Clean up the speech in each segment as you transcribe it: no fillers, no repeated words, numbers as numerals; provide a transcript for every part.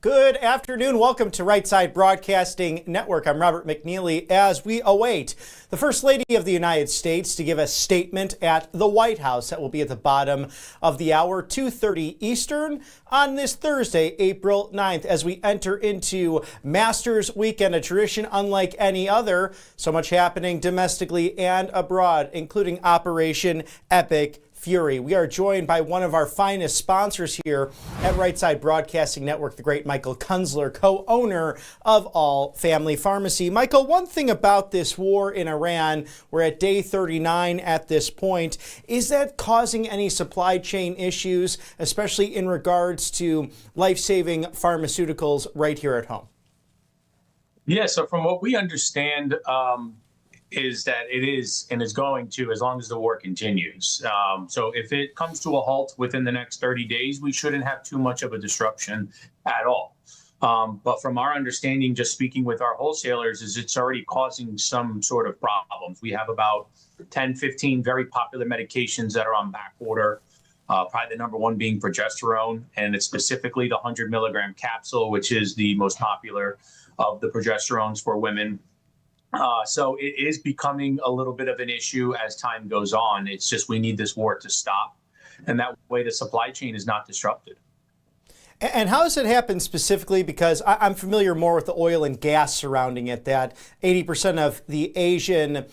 Good afternoon. Welcome to Right Side Broadcasting Network. I'm Robert McNeely as we await the First Lady of the United States to give a statement at the White House. That will be at the bottom of the hour, 2:30 Eastern on this Thursday, April 9th, as we enter into Masters Weekend, a tradition unlike any other. So much happening domestically and abroad, including Operation Epic Fury. We are joined by one of our finest sponsors here at Right Side Broadcasting Network, the great Michael Kunzler, co-owner of All Family Pharmacy. Michael, one thing about this war in Iran, we're at day 39 at this point, is that causing any supply chain issues, especially in regards to life-saving pharmaceuticals right here at home? Yeah, so from what we understand, is that it is and is going to, as long as the war continues. So if it comes to a halt within the next 30 days, we shouldn't have too much of a disruption at all. But from our understanding, just speaking with our wholesalers, is it's already causing some sort of problems. We have about 10, 15 very popular medications that are on back order. Probably the number one being progesterone, and it's specifically the 100 milligram capsule, which is the most popular of the progesterones for women. So it is becoming a little bit of an issue as time goes on. It's just we need this war to stop, and that way the supply chain is not disrupted. And how does it happen specifically? Because I'm familiar more with the oil and gas surrounding it, that 80% of the Asian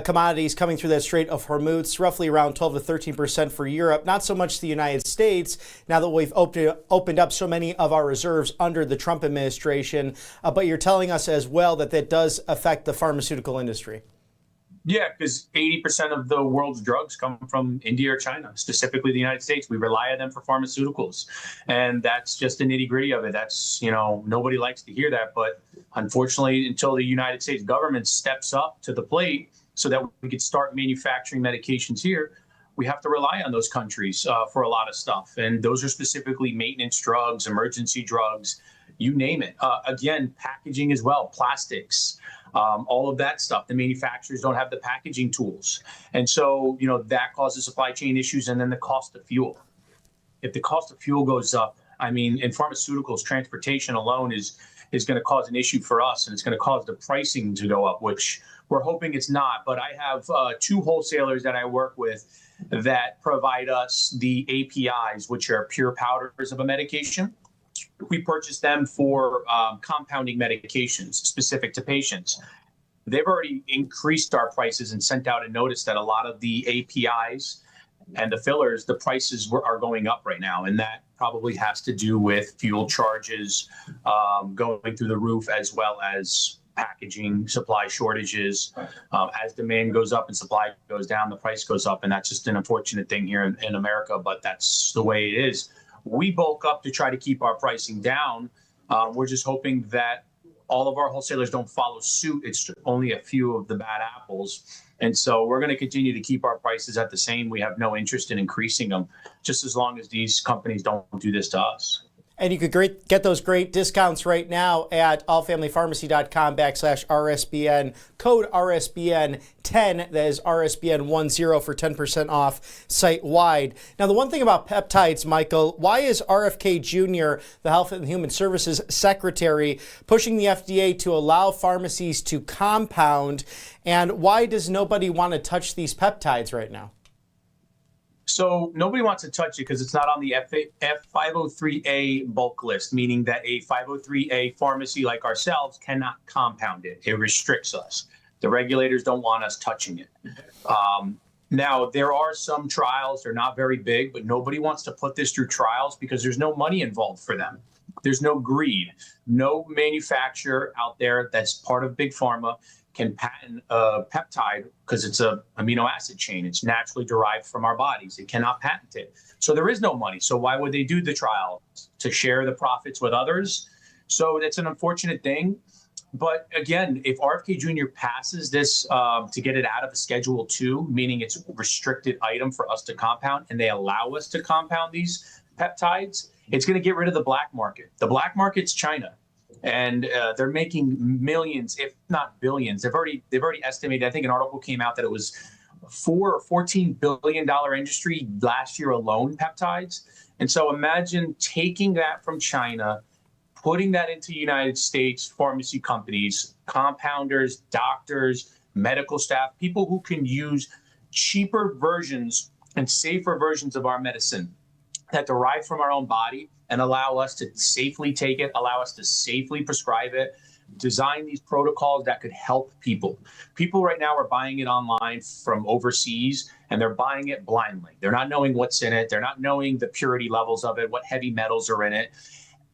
commodities coming through that Strait of Hormuz, roughly around 12 to 13% for Europe, not so much the United States, now that we've opened up so many of our reserves under the Trump administration. But you're telling us as well that that does affect the pharmaceutical industry. Yeah, because 80% of the world's drugs come from India or China, specifically the United States. We rely on them for pharmaceuticals. And that's just the nitty gritty of it. That's, nobody likes to hear that. But unfortunately, until the United States government steps up to the plate so that we could start manufacturing medications here, we have to rely on those countries for a lot of stuff. And those are specifically maintenance drugs, emergency drugs, you name it. Again, packaging as well, plastics. All of that stuff. The manufacturers don't have the packaging tools. And so, that causes supply chain issues. And then the cost of fuel. If the cost of fuel goes up, in pharmaceuticals, transportation alone is going to cause an issue for us. And it's going to cause the pricing to go up, which we're hoping it's not. But I have two wholesalers that I work with that provide us the APIs, which are pure powders of a medication. We purchase them for compounding medications specific to patients. They've already increased our prices and sent out a notice that a lot of the APIs and the fillers, the prices are going up right now. And that probably has to do with fuel charges going through the roof, as well as packaging supply shortages. As demand goes up and supply goes down, the price goes up. And that's just an unfortunate thing here in America, but that's the way it is. We bulk up to try to keep our pricing down. We're just hoping that all of our wholesalers don't follow suit. It's only a few of the bad apples. And so we're going to continue to keep our prices at the same. We have no interest in increasing them, just as long as these companies don't do this to us. And you could get those great discounts right now at allfamilypharmacy.com/RSBN, code RSBN10, that is RSBN10 for 10% off site-wide. Now, the one thing about peptides, Michael, why is RFK Jr., the Health and Human Services Secretary, pushing the FDA to allow pharmacies to compound, and why does nobody want to touch these peptides right now? So nobody wants to touch it because it's not on the F503A bulk list, meaning that a 503A pharmacy like ourselves cannot compound it. It restricts us. The regulators don't want us touching it. Now, there are some trials. They're not very big, but nobody wants to put this through trials because there's no money involved for them. There's no greed. No manufacturer out there that's part of Big Pharma can patent a peptide because it's an amino acid chain. It's naturally derived from our bodies. It cannot patent it. So there is no money. So why would they do the trial? To share the profits with others? So it's an unfortunate thing. But again, if RFK Jr. passes this to get it out of a Schedule 2, meaning it's a restricted item for us to compound, and they allow us to compound these peptides, it's going to get rid of the black market. The black market's China. And they're making millions, if not billions. They've already estimated. I think an article came out that it was $14 billion industry last year alone, peptides. And so imagine taking that from China, putting that into United States pharmacy companies, compounders, doctors, medical staff, people who can use cheaper versions and safer versions of our medicine that derive from our own body and allow us to safely take it, allow us to safely prescribe it, design these protocols that could help people. People right now are buying it online from overseas, and they're buying it blindly. They're not knowing what's in it. They're not knowing the purity levels of it, what heavy metals are in it.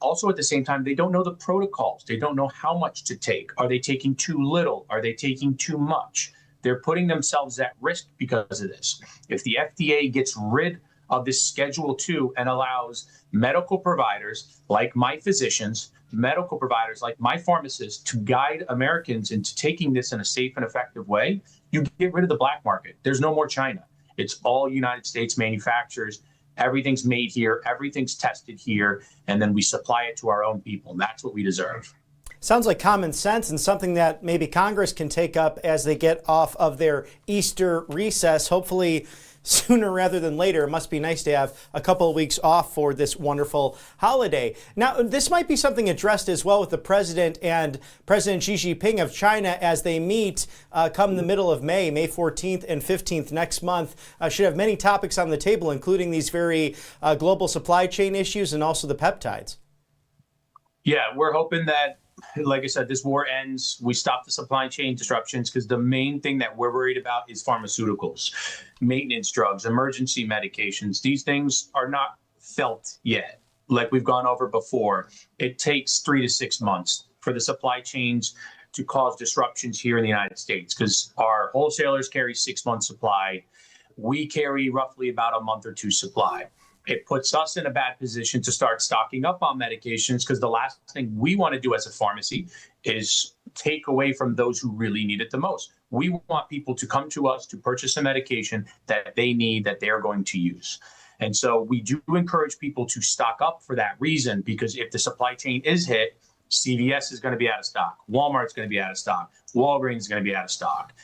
Also, at the same time, they don't know the protocols. They don't know how much to take. Are they taking too little? Are they taking too much? They're putting themselves at risk because of this. If the FDA gets rid of this Schedule II and allows medical providers like my physicians, medical providers like my pharmacists to guide Americans into taking this in a safe and effective way, you get rid of the black market. There's no more China. It's all United States manufacturers. Everything's made here. Everything's tested here. And then we supply it to our own people. And that's what we deserve. Sounds like common sense and something that maybe Congress can take up as they get off of their Easter recess, hopefully sooner rather than later. It must be nice to have a couple of weeks off for this wonderful holiday. Now, this might be something addressed as well with the president and President Xi Jinping of China as they meet come the middle of May, May 14th and 15th next month. Should have many topics on the table, including these very global supply chain issues and also the peptides. Yeah, we're hoping that, like I said, this war ends. We stop the supply chain disruptions, because the main thing that we're worried about is pharmaceuticals, maintenance drugs, emergency medications. These things are not felt yet. Like we've gone over before, it takes 3 to 6 months for the supply chains to cause disruptions here in the United States, because our wholesalers carry 6 months supply. We carry roughly about a month or two supply. It puts us in a bad position to start stocking up on medications, because the last thing we want to do as a pharmacy is take away from those who really need it the most. We want people to come to us to purchase a medication that they need, that they are going to use. And so we do encourage people to stock up for that reason, because if the supply chain is hit, CVS is going to be out of stock. Walmart's going to be out of stock. Walgreens is going to be out of stock.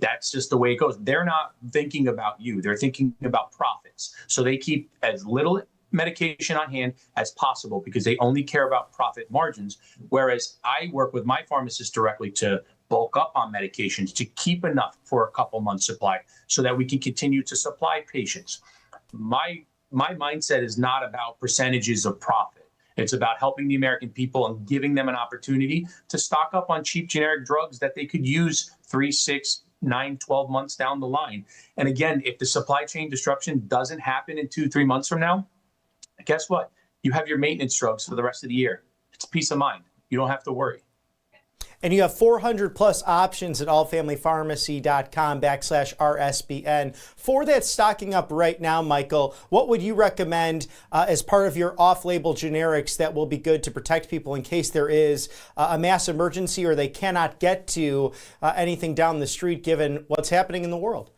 That's just the way it goes. They're not thinking about you. They're thinking about profits. So they keep as little medication on hand as possible, because they only care about profit margins. Whereas I work with my pharmacist directly to bulk up on medications to keep enough for a couple months supply so that we can continue to supply patients. My mindset is not about percentages of profit. It's about helping the American people and giving them an opportunity to stock up on cheap generic drugs that they could use 3, 6, 9, 12 months down the line. And again, if the supply chain disruption doesn't happen in 2, 3 months from now, guess what? You have your maintenance drugs for the rest of the year. It's peace of mind. You don't have to worry. And you have 400 plus options at allfamilypharmacy.com/RSBN. For that stocking up right now, Michael, what would you recommend as part of your off-label generics that will be good to protect people in case there is a mass emergency or they cannot get to anything down the street given what's happening in the world?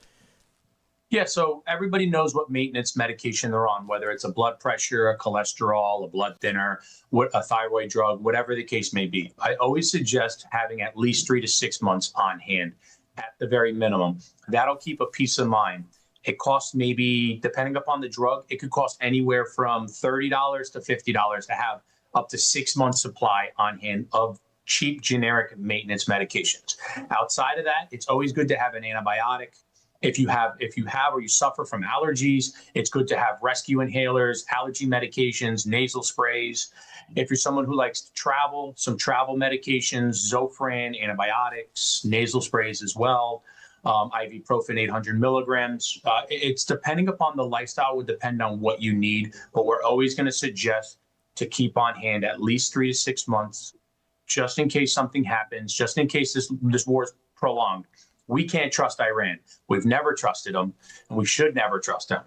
Yeah, so everybody knows what maintenance medication they're on, whether it's a blood pressure, a cholesterol, a blood thinner, a thyroid drug, whatever the case may be. I always suggest having at least 3 to 6 months on hand at the very minimum. That'll keep a peace of mind. It costs maybe, depending upon the drug, it could cost anywhere from $30 to $50 to have up to 6 months supply on hand of cheap generic maintenance medications. Outside of that, it's always good to have an antibiotic. If you have or you suffer from allergies, it's good to have rescue inhalers, allergy medications, nasal sprays. If you're someone who likes to travel, some travel medications, Zofran, antibiotics, nasal sprays as well, ibuprofen 800 milligrams. It's depending upon the lifestyle, would depend on what you need, but we're always going to suggest to keep on hand at least 3 to 6 months, just in case something happens, just in case this war is prolonged. We can't trust Iran. We've never trusted them, and we should never trust them.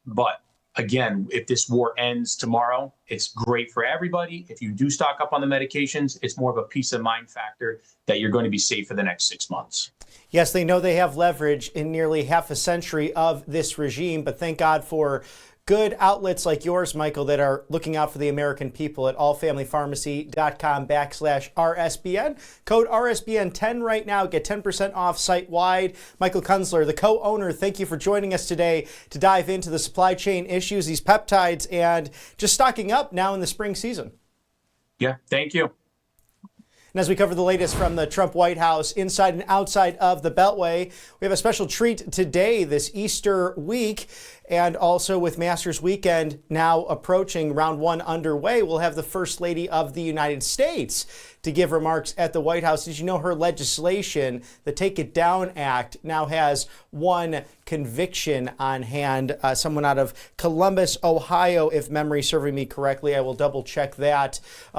But again, if this war ends tomorrow, it's great for everybody. If you do stock up on the medications, it's more of a peace of mind factor that you're going to be safe for the next 6 months. Yes, they know they have leverage in nearly half a century of this regime, but thank God for good outlets like yours, Michael, that are looking out for the American people at allfamilypharmacy.com/RSBN. Code RSBN10 right now. Get 10% off site-wide. Michael Kunzler, the co-owner, thank you for joining us today to dive into the supply chain issues, these peptides, and just stocking up now in the spring season. Yeah, thank you. And as we cover the latest from the Trump White House, inside and outside of the Beltway, we have a special treat today, this Easter week. And also with Masters Weekend now approaching, round one underway, we'll have the First Lady of the United States to give remarks at the White House. Did you know her legislation, the Take It Down Act, now has one conviction on hand, someone out of Columbus, Ohio, if memory serving me correctly. I will double check that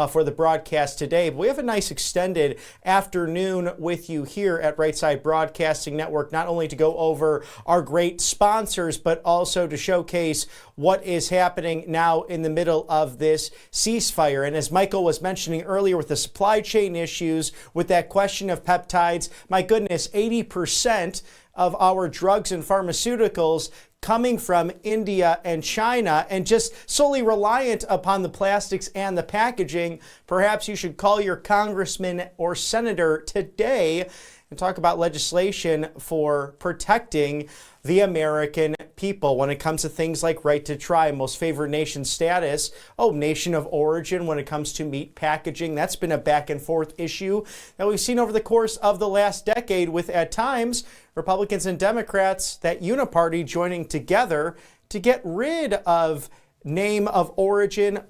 for the broadcast today. But we have a nice extended afternoon with you here at Right Side Broadcasting Network, not only to go over our great sponsors, but also to showcase what is happening now in the middle of this ceasefire. And as Michael was mentioning earlier with the supply chain issues, with that question of peptides, my goodness, 80% of our drugs and pharmaceuticals coming from India and China, and just solely reliant upon the plastics and the packaging. Perhaps you should call your congressman or senator today and talk about legislation for protecting the American people when it comes to things like right to try, most favored nation status, nation of origin when it comes to meat packaging. That's been a back and forth issue that we've seen over the course of the last decade, with at times Republicans and Democrats, that uniparty, joining together to get rid of name of origin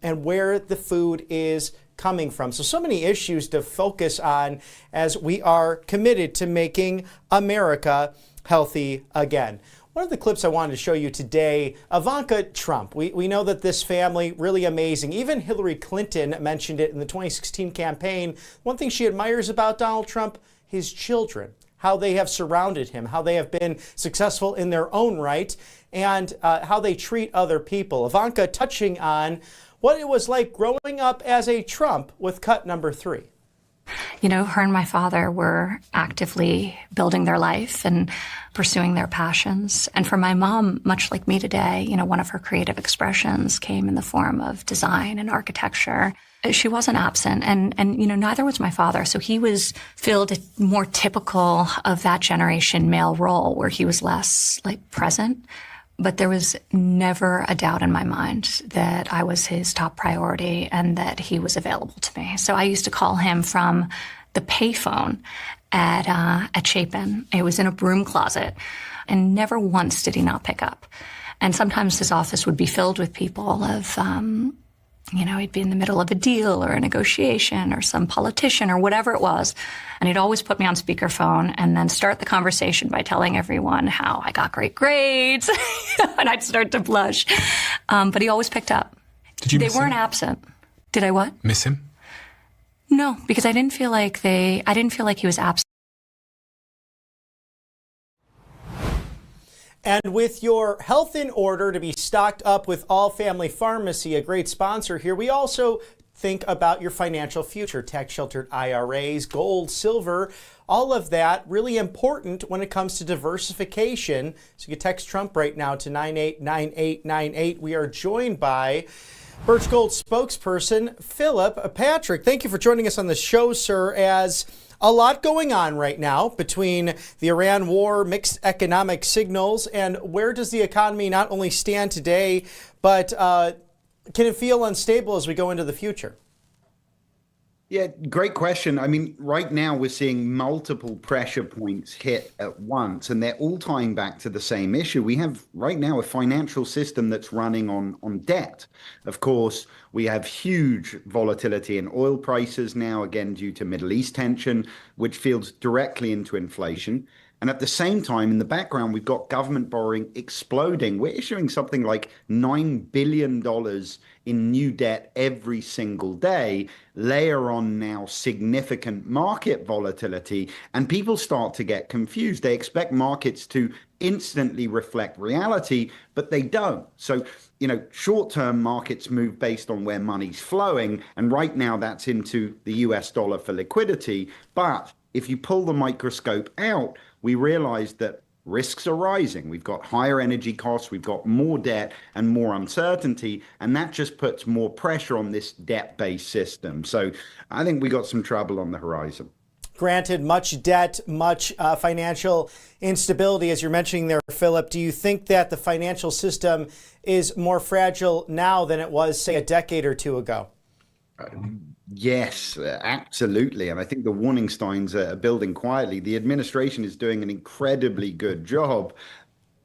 and where the food is coming from. So many issues to focus on as we are committed to making America healthy again. One of the clips I wanted to show you today, Ivanka Trump. We know that this family, really amazing. Even Hillary Clinton mentioned it in the 2016 campaign. One thing she admires about Donald Trump, his children, how they have surrounded him, how they have been successful in their own right, and how they treat other people. Ivanka touching on what it was like growing up as a Trump with cut number 3. You know, her and my father were actively building their life and pursuing their passions. And for my mom, much like me today, you know, one of her creative expressions came in the form of design and architecture. She wasn't absent, and you know, neither was my father. So he was filled a more typical of that generation male role, where he was less like present. But there was never a doubt in my mind that I was his top priority and that he was available to me. So I used to call him from the payphone at Chapin. It was in a broom closet, and never once did he not pick up. And sometimes his office would be filled with people of, you know, he'd be in the middle of a deal or a negotiation or some politician or whatever it was. And he'd always put me on speakerphone and then start the conversation by telling everyone how I got great grades. And I'd start to blush. But he always picked up. Did you They miss weren't him? absent. Did I what? Miss him? No, because I didn't feel like he was absent. And with your health in order to be stocked up with All Family Pharmacy, a great sponsor here, we also think about your financial future, tax-sheltered IRAs, gold, silver, all of that really important when it comes to diversification. So you can text Trump right now to 989898. We are joined by Birch Gold spokesperson Philip Patrick. Thank you for joining us on the show, sir, as a lot going on right now between the Iran war, mixed economic signals, and where does the economy not only stand today, but can it feel unstable as we go into the future? Yeah, great question. I mean, right now we're seeing multiple pressure points hit at once, and they're all tying back to the same issue. We have right now a financial system that's running on debt. Of course, we have huge volatility in oil prices now, again, due to Middle East tension, which feeds directly into inflation. And at the same time, in the background, we've got government borrowing exploding. We're issuing something like $9 billion in new debt every single day. Layer on now significant market volatility, and people start to get confused. They expect markets to instantly reflect reality, but they don't. So, you know, short-term markets move based on where money's flowing, and right now that's into the US dollar for liquidity. But if you pull the microscope out, we realize that risks are rising. We've got higher energy costs, we've got more debt and more uncertainty, and that just puts more pressure on this debt-based system. So I think we got some trouble on the horizon. Granted, much debt, much financial instability, as you're mentioning there, Philip. Do you think that the financial system is more fragile now than it was, say, a decade or two ago? Yes, absolutely. And I think the warning signs are building quietly. The administration is doing an incredibly good job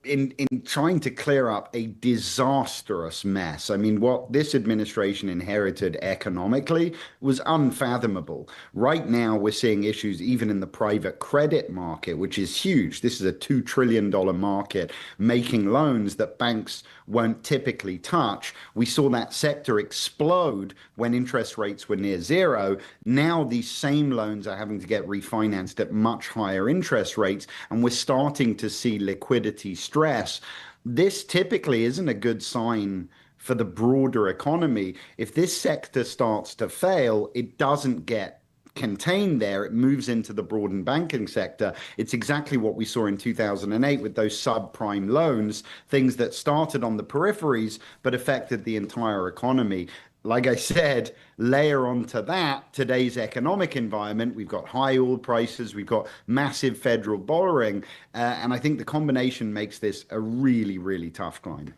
in trying to clear up a disastrous mess. I mean, what this administration inherited economically was unfathomable. Right now, we're seeing issues even in the private credit market, which is huge. This is a $2 trillion market making loans that banks won't typically touch. We saw that sector explode when interest rates were near zero. Now these same loans are having to get refinanced at much higher interest rates, and we're starting to see liquidity stress. This typically isn't a good sign for the broader economy. If this sector starts to fail, it doesn't get contained there, it moves into the broadened banking sector. It's exactly what we saw in 2008 with those subprime loans, things that started on the peripheries but affected the entire economy. Like I said, layer onto that today's economic environment. We've got high oil prices, we've got massive federal borrowing, and I think the combination makes this a really, really tough climb.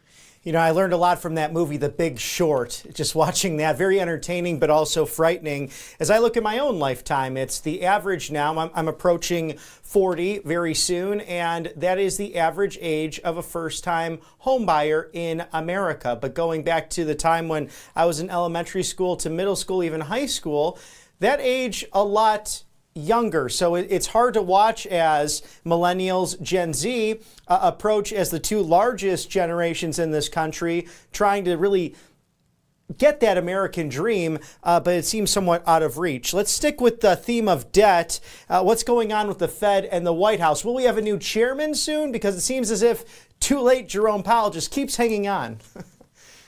You know, I learned a lot from that movie, The Big Short, just watching that. Very entertaining, but also frightening. As I look at my own lifetime, it's the average now. I'm approaching 40 very soon, and that is the average age of a first-time home buyer in America. But going back to the time when I was in elementary school to middle school, even high school, that age a lot younger. So it's hard to watch as millennials, Gen Z approach as the two largest generations in this country, trying to really get that American dream, but it seems somewhat out of reach. Let's stick with the theme of debt. What's going on with the Fed and the White House? Will we have a new chairman soon? Because it seems as if too late Jerome Powell just keeps hanging on.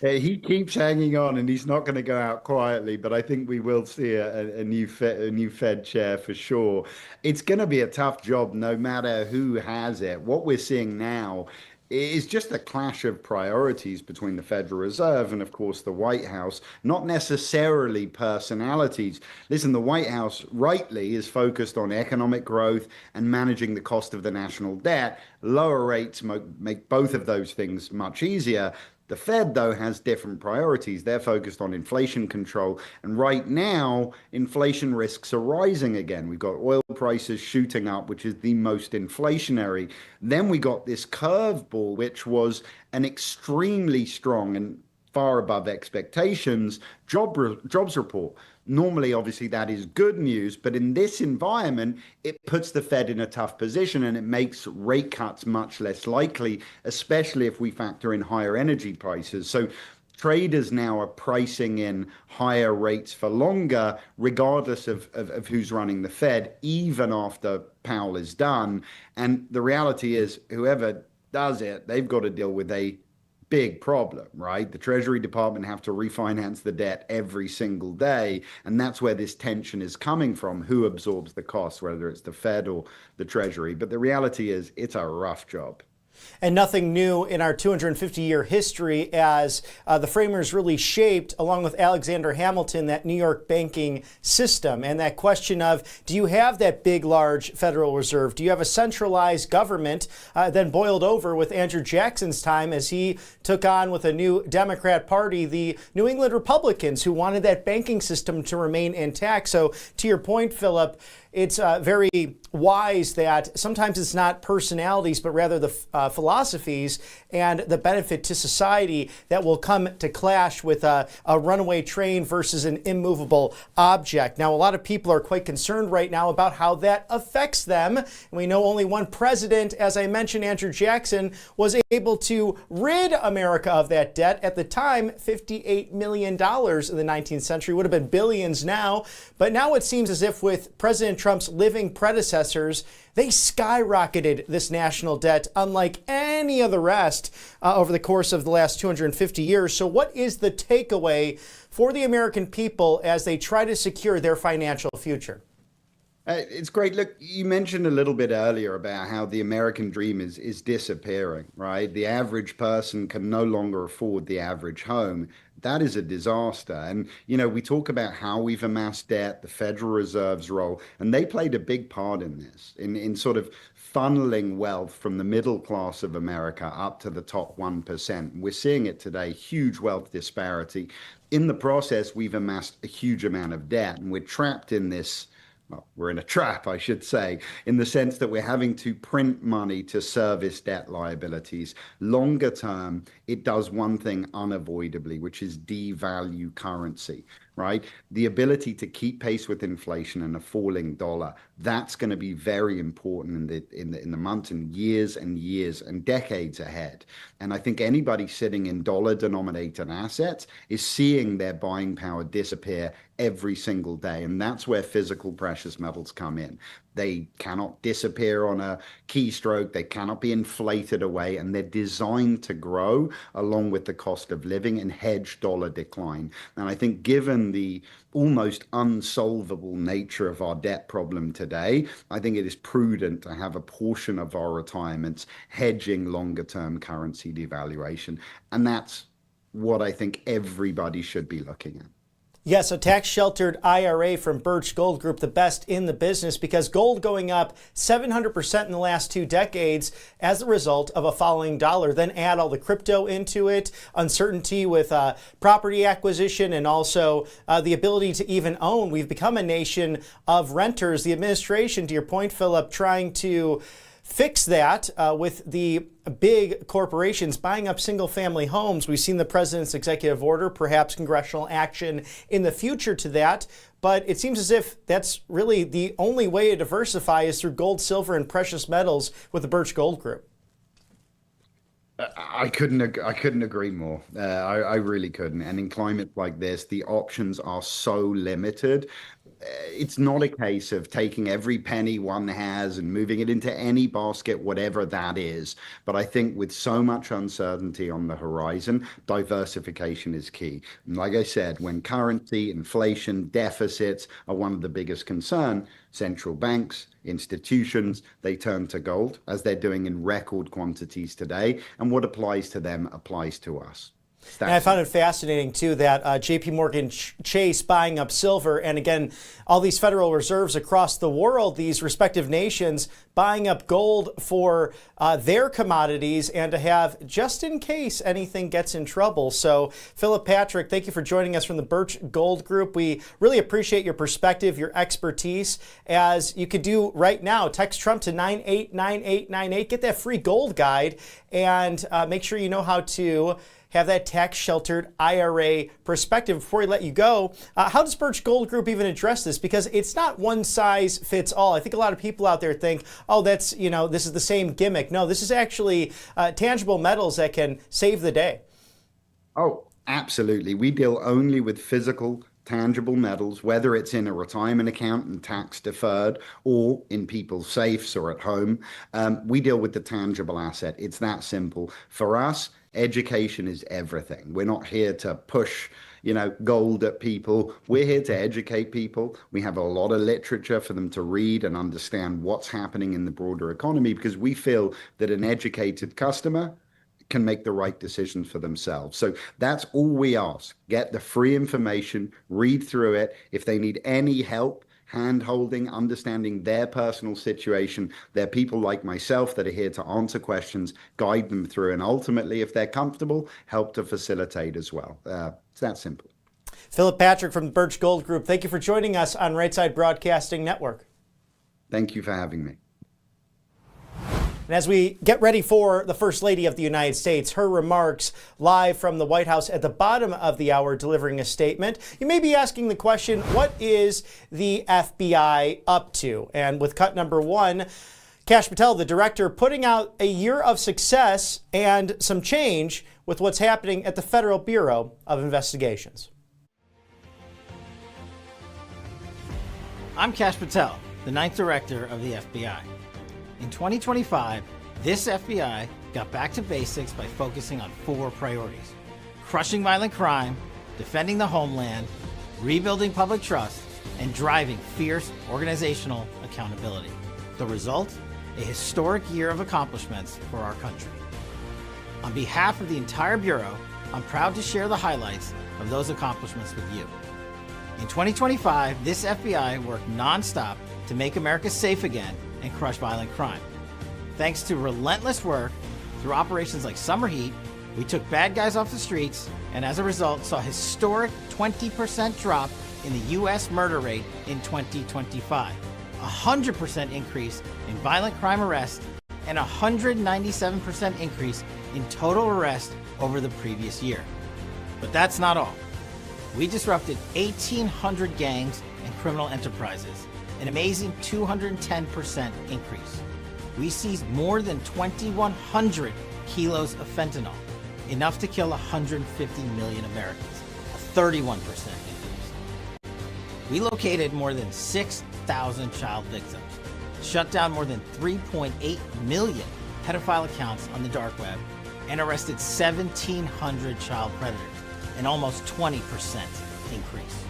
He keeps hanging on, and he's not going to go out quietly. But I think we will see a new Fed chair for sure. It's going to be a tough job, no matter who has it. What we're seeing now is just a clash of priorities between the Federal Reserve and, of course, the White House, not necessarily personalities. Listen, the White House rightly is focused on economic growth and managing the cost of the national debt. Lower rates make both of those things much easier. The Fed, though, has different priorities. They're focused on inflation control. And right now, inflation risks are rising again. We've got oil prices shooting up, which is the most inflationary. Then we got this curveball, which was an extremely strong and far above expectations jobs report. Normally, obviously, that is good news, but in this environment, it puts the Fed in a tough position and it makes rate cuts much less likely, especially if we factor in higher energy prices. So traders now are pricing in higher rates for longer, regardless of who's running the Fed, even after Powell is done. And the reality is, whoever does it, they've got to deal with a big problem, right? The Treasury Department have to refinance the debt every single day. And that's where this tension is coming from. Who absorbs the cost, whether it's the Fed or the Treasury? But the reality is it's a rough job. And nothing new in our 250-year history, as the framers really shaped, along with Alexander Hamilton, that New York banking system. And that question of, do you have that big, large Federal Reserve? Do you have a centralized government? Then boiled over with Andrew Jackson's time as he took on with a new Democrat Party, the New England Republicans, who wanted that banking system to remain intact. So to your point, Philip, it's very wise that sometimes it's not personalities, but rather the philosophies and the benefit to society that will come to clash with a runaway train versus an immovable object. Now, a lot of people are quite concerned right now about how that affects them. And we know only one president, as I mentioned, Andrew Jackson, was able to rid America of that debt. At the time, $58 million in the 19th century, would have been billions now. But now it seems as if with President Trump's living predecessors, they skyrocketed this national debt unlike any of the rest over the course of the last 250 years. So what is the takeaway for the American people as they try to secure their financial future? It's great. Look, you mentioned a little bit earlier about how the American dream is disappearing, right? The average person can no longer afford the average home. That is a disaster. And, you know, we talk about how we've amassed debt, the Federal Reserve's role, and they played a big part in this, in sort of funneling wealth from the middle class of America up to the top 1%. We're seeing it today, huge wealth disparity. In the process, we've amassed a huge amount of debt, and we're trapped in this. Well, we're in a trap, I should say, in the sense that we're having to print money to service debt liabilities. Longer term, it does one thing unavoidably, which is devalue currency, right? The ability to keep pace with inflation and a falling dollar, that's going to be very important in the months and years and decades ahead. And I think anybody sitting in dollar-denominated assets is seeing their buying power disappear every single day. And that's where physical precious metals come in. They cannot disappear on a keystroke. They cannot be inflated away, and they're designed to grow along with the cost of living and hedge dollar decline. And I think given the almost unsolvable nature of our debt problem today, I think it is prudent to have a portion of our retirements hedging longer term currency devaluation. And that's what I think everybody should be looking at. Yes, a tax-sheltered IRA from Birch Gold Group, the best in the business, because gold going up 700% in the last 2 decades as a result of a falling dollar. Then add all the crypto into it, uncertainty with property acquisition, and also the ability to even own. We've become a nation of renters. The administration, to your point, Philip, trying to fix that with the big corporations buying up single-family homes. We've seen the president's executive order, perhaps congressional action in the future to that. But it seems as if that's really the only way to diversify is through gold, silver, and precious metals with the Birch Gold Group. I couldn't agree more. I really couldn't. And in climates like this, the options are so limited. It's not a case of taking every penny one has and moving it into any basket, whatever that is. But I think with so much uncertainty on the horizon, diversification is key. And like I said, when currency, inflation, deficits are one of the biggest concern, central banks, institutions, they turn to gold, as they're doing in record quantities today. And what applies to them applies to us. And I found it fascinating, too, that JP Morgan Chase buying up silver, and again, all these Federal Reserves across the world, these respective nations buying up gold for their commodities and to have just in case anything gets in trouble. So, Philip Patrick, thank you for joining us from the Birch Gold Group. We really appreciate your perspective, your expertise, as you could do right now. Text Trump to 989898. Get that free gold guide and make sure you know how to have that tax-sheltered IRA perspective. Before we let you go, how does Birch Gold Group even address this? Because it's not one size fits all. I think a lot of people out there think, oh, that's, this is the same gimmick. No, this is actually tangible metals that can save the day. Oh, absolutely. We deal only with physical, tangible metals, whether it's in a retirement account and tax deferred or in people's safes or at home. We deal with the tangible asset. It's that simple. For us, education is everything. We're not here to push, gold at people. We're here to educate people. We have a lot of literature for them to read and understand what's happening in the broader economy, because we feel that an educated customer can make the right decision for themselves. So that's all we ask. Get the free information, read through it. If they need any help, hand-holding, understanding their personal situation, there are people like myself that are here to answer questions, guide them through, and ultimately, if they're comfortable, help to facilitate as well. It's that simple. Philip Patrick from the Birch Gold Group, thank you for joining us on Right Side Broadcasting Network. Thank you for having me. And as we get ready for the First Lady of the United States, her remarks live from the White House at the bottom of the hour, delivering a statement, you may be asking the question, what is the FBI up to? And with cut number 1, Kash Patel, the director, putting out a year of success and some change with what's happening at the Federal Bureau of Investigations. I'm Kash Patel, the 9th director of the FBI. In 2025, this FBI got back to basics by focusing on 4 priorities: crushing violent crime, defending the homeland, rebuilding public trust, and driving fierce organizational accountability. The result? A historic year of accomplishments for our country. On behalf of the entire Bureau, I'm proud to share the highlights of those accomplishments with you. In 2025, this FBI worked nonstop to make America safe again and crush violent crime. Thanks to relentless work through operations like Summer Heat, we took bad guys off the streets and as a result saw a historic 20% drop in the U.S. murder rate in 2025, 100% increase in violent crime arrests, and 197% increase in total arrests over the previous year. But that's not all. We disrupted 1,800 gangs and criminal enterprises, an amazing 210% increase. We seized more than 2,100 kilos of fentanyl, enough to kill 150 million Americans, a 31% increase. We located more than 6,000 child victims, shut down more than 3.8 million pedophile accounts on the dark web, and arrested 1,700 child predators, an almost 20% increase.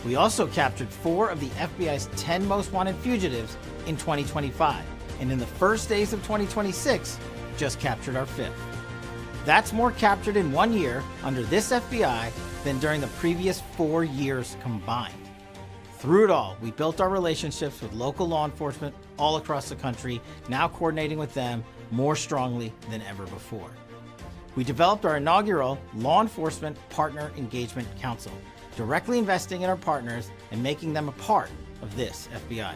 We also captured 4 of the FBI's 10 most wanted fugitives in 2025, and in the first days of 2026, just captured our 5th. That's more captured in 1 year under this FBI than during the previous 4 years combined. Through it all, we built our relationships with local law enforcement all across the country, now coordinating with them more strongly than ever before. We developed our inaugural Law Enforcement Partner Engagement Council, directly investing in our partners and making them a part of this FBI.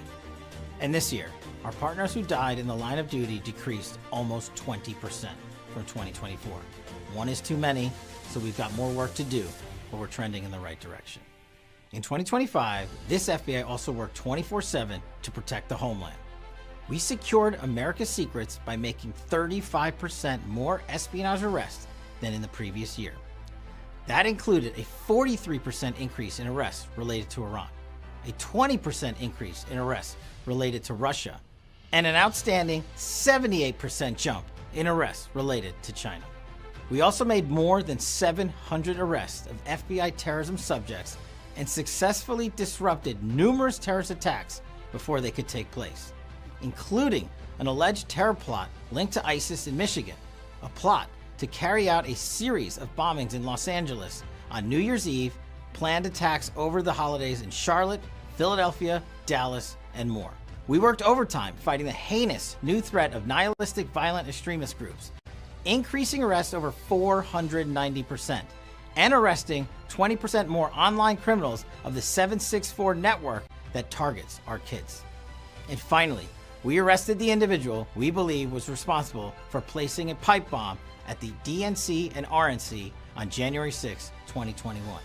And this year, our partners who died in the line of duty decreased almost 20% from 2024. One is too many, so we've got more work to do, but we're trending in the right direction. In 2025, this FBI also worked 24/7 to protect the homeland. We secured America's secrets by making 35% more espionage arrests than in the previous year. That included a 43% increase in arrests related to Iran, a 20% increase in arrests related to Russia, and an outstanding 78% jump in arrests related to China. We also made more than 700 arrests of FBI terrorism subjects and successfully disrupted numerous terrorist attacks before they could take place, including an alleged terror plot linked to ISIS in Michigan, a plot to carry out a series of bombings in Los Angeles on New Year's Eve, planned attacks over the holidays in Charlotte, Philadelphia, Dallas, and more. We worked overtime fighting the heinous new threat of nihilistic violent extremist groups, increasing arrests over 490%, and arresting 20% more online criminals of the 764 network that targets our kids. And finally, we arrested the individual we believe was responsible for placing a pipe bomb at the DNC and RNC on January 6, 2021.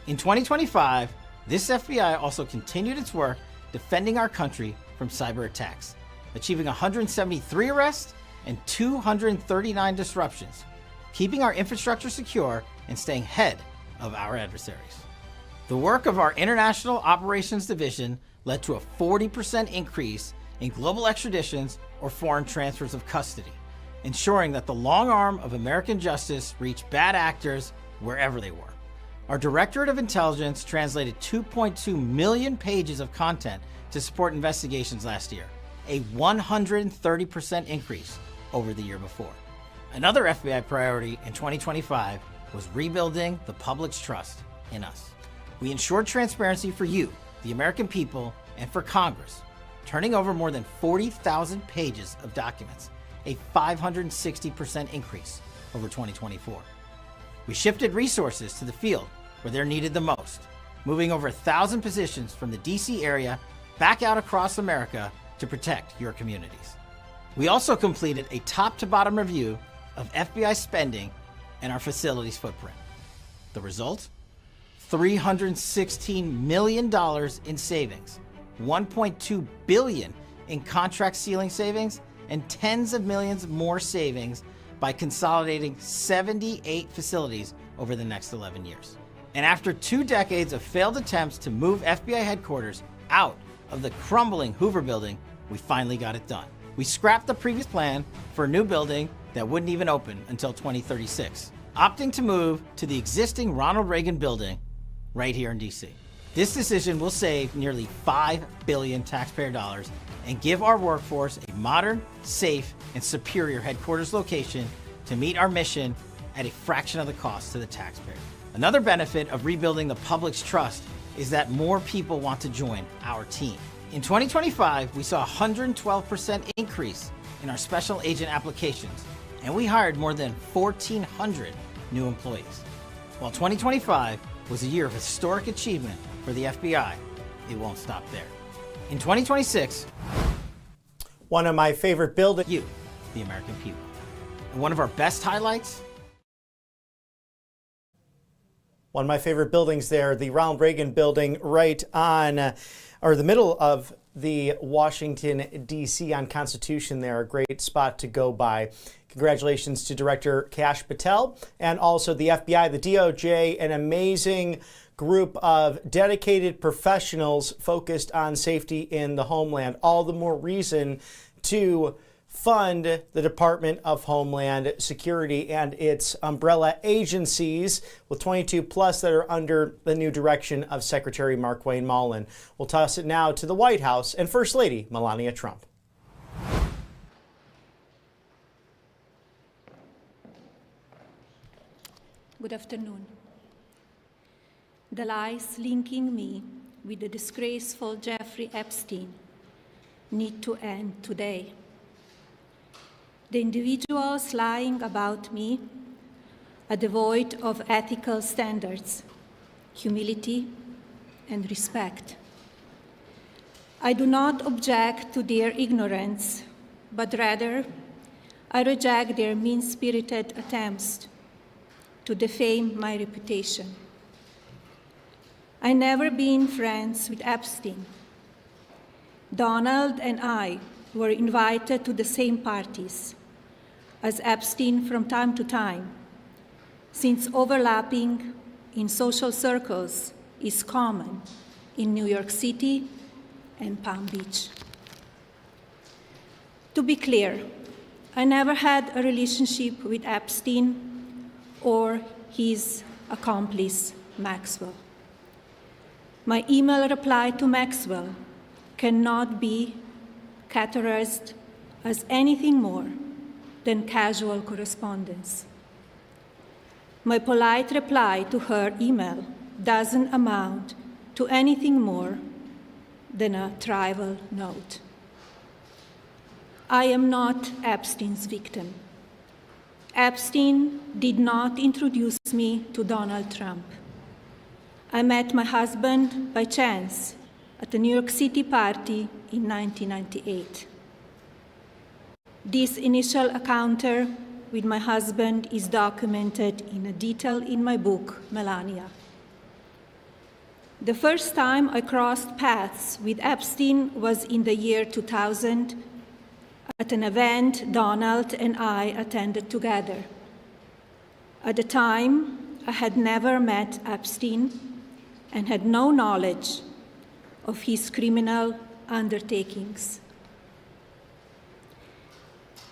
In 2025, this FBI also continued its work defending our country from cyber attacks, achieving 173 arrests and 239 disruptions, keeping our infrastructure secure and staying ahead of our adversaries. The work of our International Operations Division led to a 40% increase in global extraditions or foreign transfers of custody, ensuring that the long arm of American justice reached bad actors wherever they were. Our Directorate of Intelligence translated 2.2 million pages of content to support investigations last year, a 130% increase over the year before. Another FBI priority in 2025 was rebuilding the public's trust in us. We ensured transparency for you, the American people, and for Congress, turning over more than 40,000 pages of documents, a 560% increase over 2024. We shifted resources to the field where they're needed the most, moving over 1,000 positions from the DC area back out across America to protect your communities. We also completed a top-to-bottom review of FBI spending and our facilities footprint. The result? $316 million in savings, $1.2 billion in contract ceiling savings, and tens of millions more savings by consolidating 78 facilities over the next 11 years. And after 2 decades of failed attempts to move FBI headquarters out of the crumbling Hoover building, we finally got it done. We scrapped the previous plan for a new building that wouldn't even open until 2036, opting to move to the existing Ronald Reagan building right here in DC. This decision will save nearly $5 billion taxpayer dollars and give our workforce a modern, safe, and superior headquarters location to meet our mission at a fraction of the cost to the taxpayer. Another benefit of rebuilding the public's trust is that more people want to join our team. In 2025, we saw a 112% increase in our special agent applications, and we hired more than 1,400 new employees. While 2025 was a year of historic achievement for the FBI, it won't stop there. In 2026, One of my favorite buildings. you, the American people. And one of our best highlights? One of my favorite buildings there, the Ronald Reagan building right on, or the middle of the Washington, D.C. on Constitution there, a great spot to go by. Congratulations to Director Kash Patel and also the FBI, the DOJ, an amazing group of dedicated professionals focused on safety in the homeland. All the more reason to fund the Department of Homeland Security and its umbrella agencies, with 22 plus that are under the new direction of Secretary Markwayne Mullin. We'll toss it now to the White House and First Lady Melania Trump. Good afternoon. The lies linking me with the disgraceful Jeffrey Epstein need to end today. The individuals lying about me are devoid of ethical standards, humility, and respect. I do not object to their ignorance, but rather I reject their mean-spirited attempts to defame my reputation. I never been friends with Epstein. Donald and I were invited to the same parties as Epstein from time to time, since overlapping in social circles is common in New York City and Palm Beach. To be clear, I never had a relationship with Epstein or his accomplice, Maxwell. My email reply to Maxwell cannot be categorized as anything more than casual correspondence. My polite reply to her email doesn't amount to anything more than a trivial note. I am not Epstein's victim. Epstein did not introduce me to Donald Trump. I met my husband by chance at a New York City party in 1998. This initial encounter with my husband is documented in detail in my book, Melania. The first time I crossed paths with Epstein was in the year 2000 at an event Donald and I attended together. At the time, I had never met Epstein and had no knowledge of his criminal undertakings.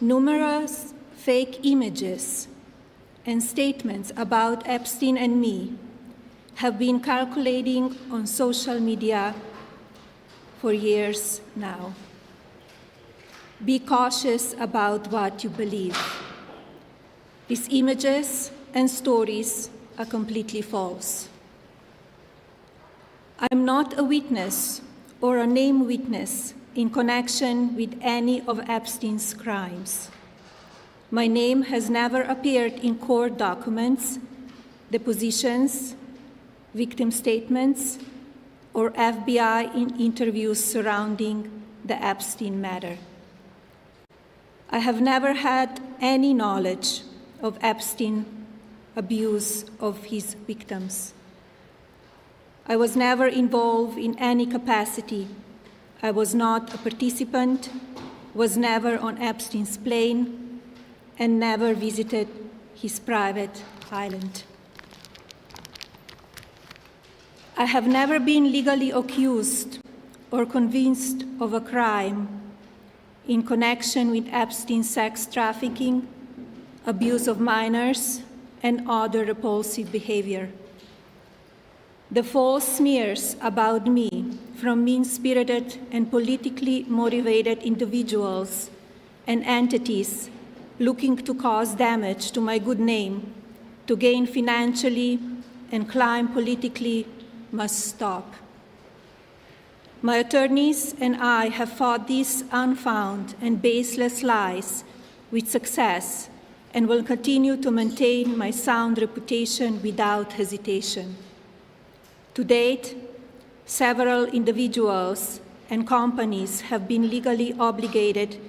Numerous fake images and statements about Epstein and me have been circulating on social media for years now. Be cautious about what you believe. These images and stories are completely false. I'm not a witness or a named witness in connection with any of Epstein's crimes. My name has never appeared in court documents, depositions, victim statements, or FBI interviews surrounding the Epstein matter. I have never had any knowledge of Epstein's abuse of his victims. I was never involved in any capacity. I was not a participant, was never on Epstein's plane, and never visited his private island. I have never been legally accused or convinced of a crime in connection with Epstein's sex trafficking, abuse of minors, and other repulsive behavior. The false smears about me from mean-spirited and politically motivated individuals and entities looking to cause damage to my good name, to gain financially and climb politically, must stop. My attorneys and I have fought these unfounded and baseless lies with success and will continue to maintain my sound reputation without hesitation. To date, several individuals and companies have been legally obligated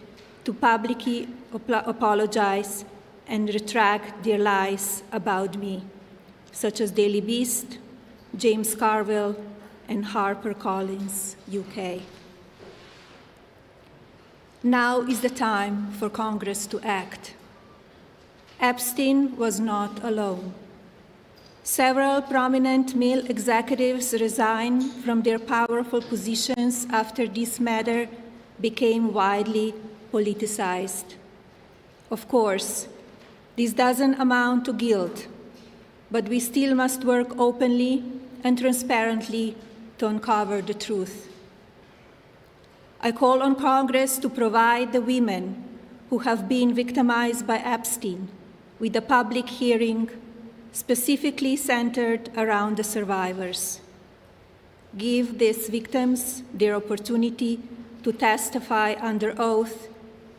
to publicly apologize and retract their lies about me, such as Daily Beast, James Carville, and HarperCollins, UK. Now is the time for Congress to act. Epstein was not alone. Several prominent male executives resigned from their powerful positions after this matter became widely politicized. Of course, this doesn't amount to guilt, but we still must work openly and transparently to uncover the truth. I call on Congress to provide the women who have been victimized by Epstein with a public hearing specifically centered around the survivors. Give these victims their opportunity to testify under oath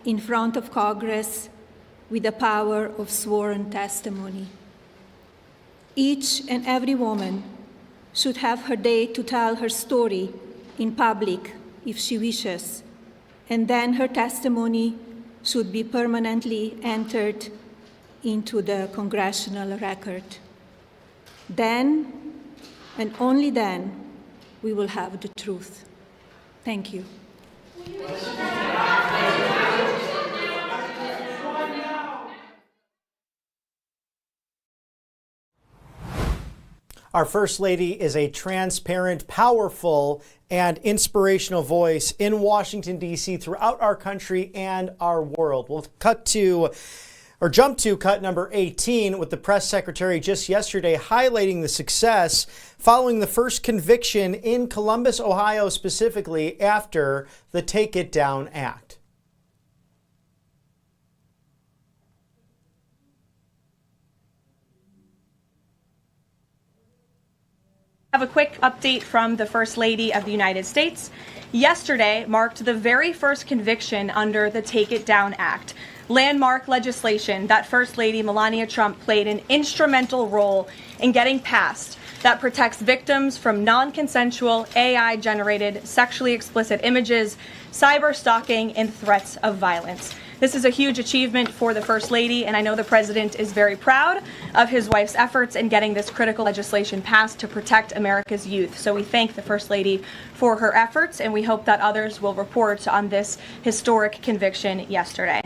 in front of Congress with the power of sworn testimony. Each and every woman should have her day to tell her story in public if she wishes, and then her testimony should be permanently entered into the congressional record. Then, and only then, we will have the truth. Thank you. Our First Lady is a transparent, powerful, and inspirational voice in Washington, D.C., throughout our country and our world. We'll jump to cut number 18 with the press secretary just yesterday highlighting the success following the first conviction in Columbus, Ohio, specifically after the Take It Down Act. Have a quick update from the First Lady of the United States. Yesterday marked the very first conviction under the Take It Down Act, landmark legislation that First Lady Melania Trump played an instrumental role in getting passed that protects victims from non-consensual AI-generated sexually explicit images, cyber stalking, and threats of violence. This is a huge achievement for the First Lady, and I know the President is very proud of his wife's efforts in getting this critical legislation passed to protect America's youth. So we thank the First Lady for her efforts, and we hope that others will report on this historic conviction yesterday.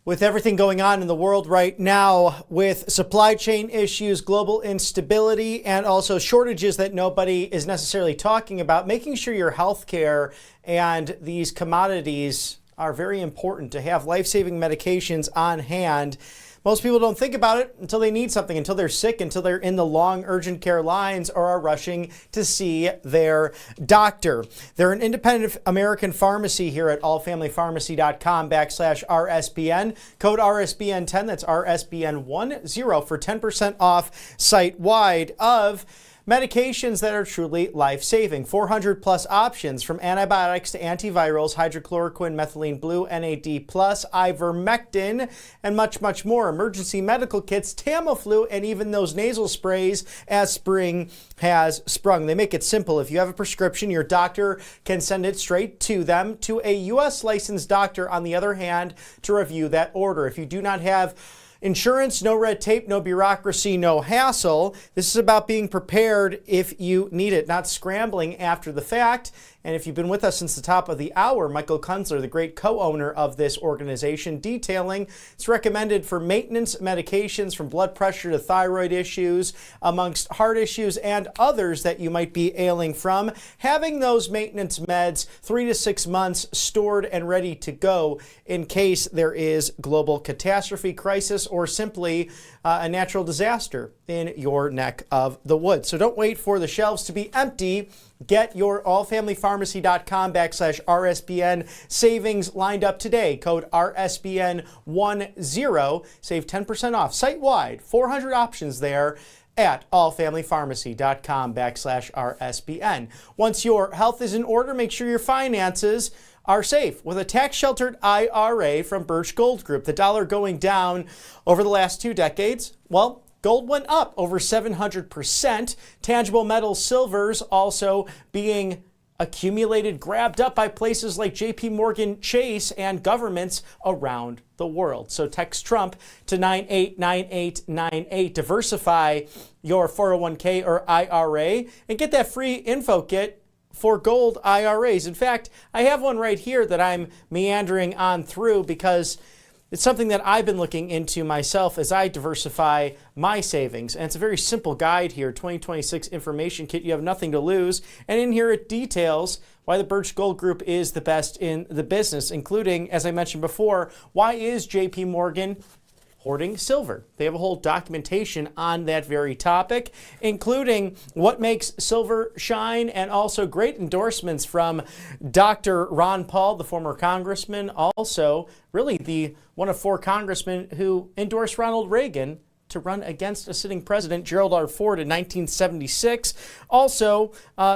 With everything going on in the world right now, with supply chain issues, global instability, and also shortages that nobody is necessarily talking about, making sure your health care and these commodities are very important. To have life-saving medications on hand. Most people don't think about it until they need something, until they're sick, until they're in the long urgent care lines or are rushing to see their doctor. They're an independent American pharmacy here at allfamilypharmacy.com/RSBN. Code RSBN10, that's RSBN10 for 10% off site-wide of medications that are truly life-saving. 400 plus options, from antibiotics to antivirals, hydrochloroquine, methylene blue, NAD+, ivermectin, and much, much more. Emergency medical kits, Tamiflu, and even those nasal sprays as spring has sprung. They make it simple. If you have a prescription, your doctor can send it straight to them, to a U.S. licensed doctor, on the other hand, to review that order. If you do not have insurance, no red tape, no bureaucracy, no hassle. This is about being prepared if you need it, not scrambling after the fact. And if you've been with us since the top of the hour, Michael Kunzler, the great co-owner of this organization, detailing it's recommended for maintenance medications from blood pressure to thyroid issues, amongst heart issues and others that you might be ailing from. Having those maintenance meds 3 to 6 months stored and ready to go in case there is global catastrophe, crisis, or simply a natural disaster in your neck of the woods. So don't wait for the shelves to be empty. Get your allfamilypharmacy.com/RSBN savings lined up today. Code RSBN10. Save 10% off site-wide. 400 options there. at allfamilypharmacy.com/RSBN. Once your health is in order, make sure your finances are safe with a tax-sheltered IRA from Birch Gold Group. The dollar going down over the last 2 decades, well, gold went up over 700%. Tangible metals, silvers also being accumulated, grabbed up by places like JP Morgan Chase and governments around the world. So text Trump to 989898. Diversify your 401k or IRA and get that free info kit for gold IRAs. In fact, I have one right here that I'm meandering on through because it's something that I've been looking into myself as I diversify my savings. And it's a very simple guide here, 2026 information kit. You have nothing to lose. And in here it details why the Birch Gold Group is the best in the business, including, as I mentioned before, why is JP Morgan hoarding silver? They have a whole documentation on that very topic, including what makes silver shine, and also great endorsements from Dr. Ron Paul, the former congressman, also really the one of 4 congressmen who endorsed Ronald Reagan to run against a sitting president, Gerald R. Ford, in 1976. Also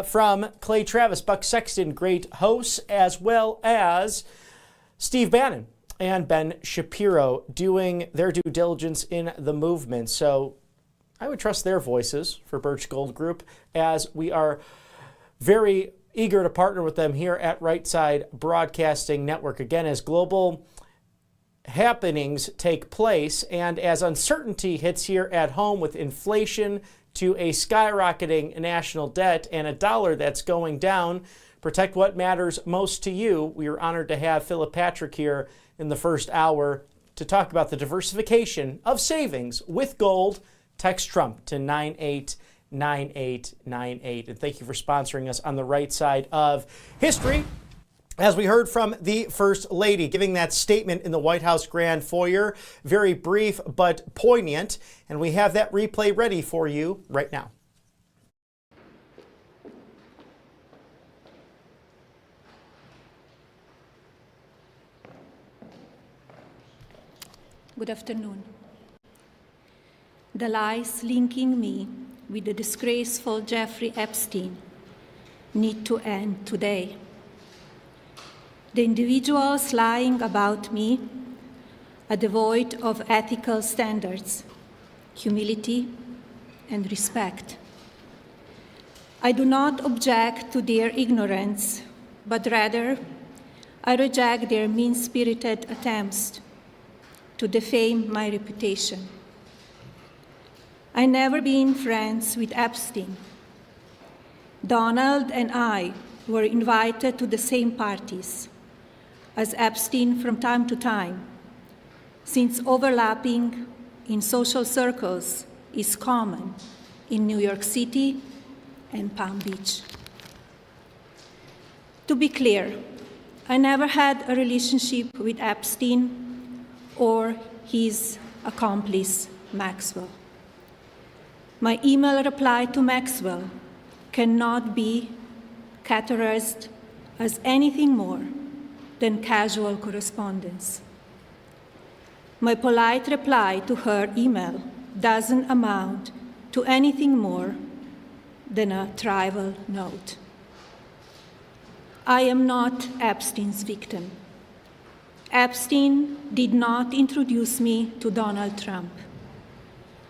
from Clay Travis, Buck Sexton, great hosts, as well as Steve Bannon and Ben Shapiro doing their due diligence in the movement. So I would trust their voices for Birch Gold Group, as we are very eager to partner with them here at Right Side Broadcasting Network. Again, as global happenings take place and as uncertainty hits here at home with inflation to a skyrocketing national debt and a dollar that's going down, protect what matters most to you. We are honored to have Philip Patrick here in the first hour to talk about the diversification of savings with gold. Text Trump to 989898. And thank you for sponsoring us on the right side of history. As we heard from the First Lady giving that statement in the White House Grand Foyer, very brief but poignant. And we have that replay ready for you right now. Good afternoon. The lies linking me with the disgraceful Jeffrey Epstein need to end today. The individuals lying about me are devoid of ethical standards, humility, and respect. I do not object to their ignorance, but rather I reject their mean-spirited attempts to defame my reputation. I never been friends with Epstein. Donald and I were invited to the same parties as Epstein from time to time, since overlapping in social circles is common in New York City and Palm Beach. To be clear, I never had a relationship with Epstein or his accomplice, Maxwell. My email reply to Maxwell cannot be categorized as anything more than casual correspondence. My polite reply to her email doesn't amount to anything more than a trivial note. I am not Epstein's victim. Epstein did not introduce me to Donald Trump.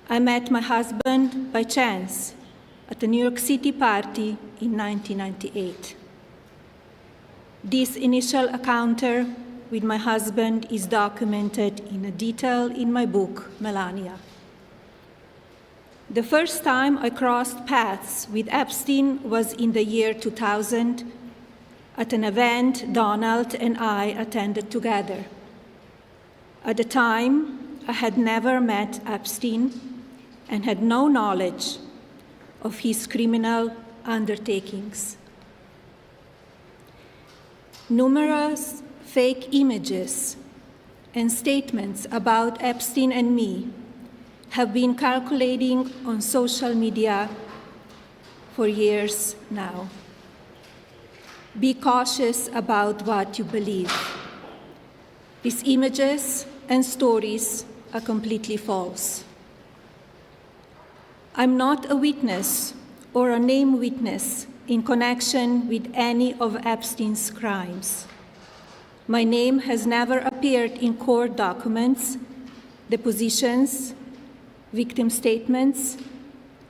I met my husband by chance at a New York City party in 1998. This initial encounter with my husband is documented in detail in my book, Melania. The first time I crossed paths with Epstein was in the year 2000 at an event Donald and I attended together. At the time, I had never met Epstein and had no knowledge of his criminal undertakings. Numerous fake images and statements about Epstein and me have been circulating on social media for years now. Be cautious about what you believe. These images and stories are completely false. I'm not a witness or a named witness in connection with any of Epstein's crimes. My name has never appeared in court documents, depositions, victim statements,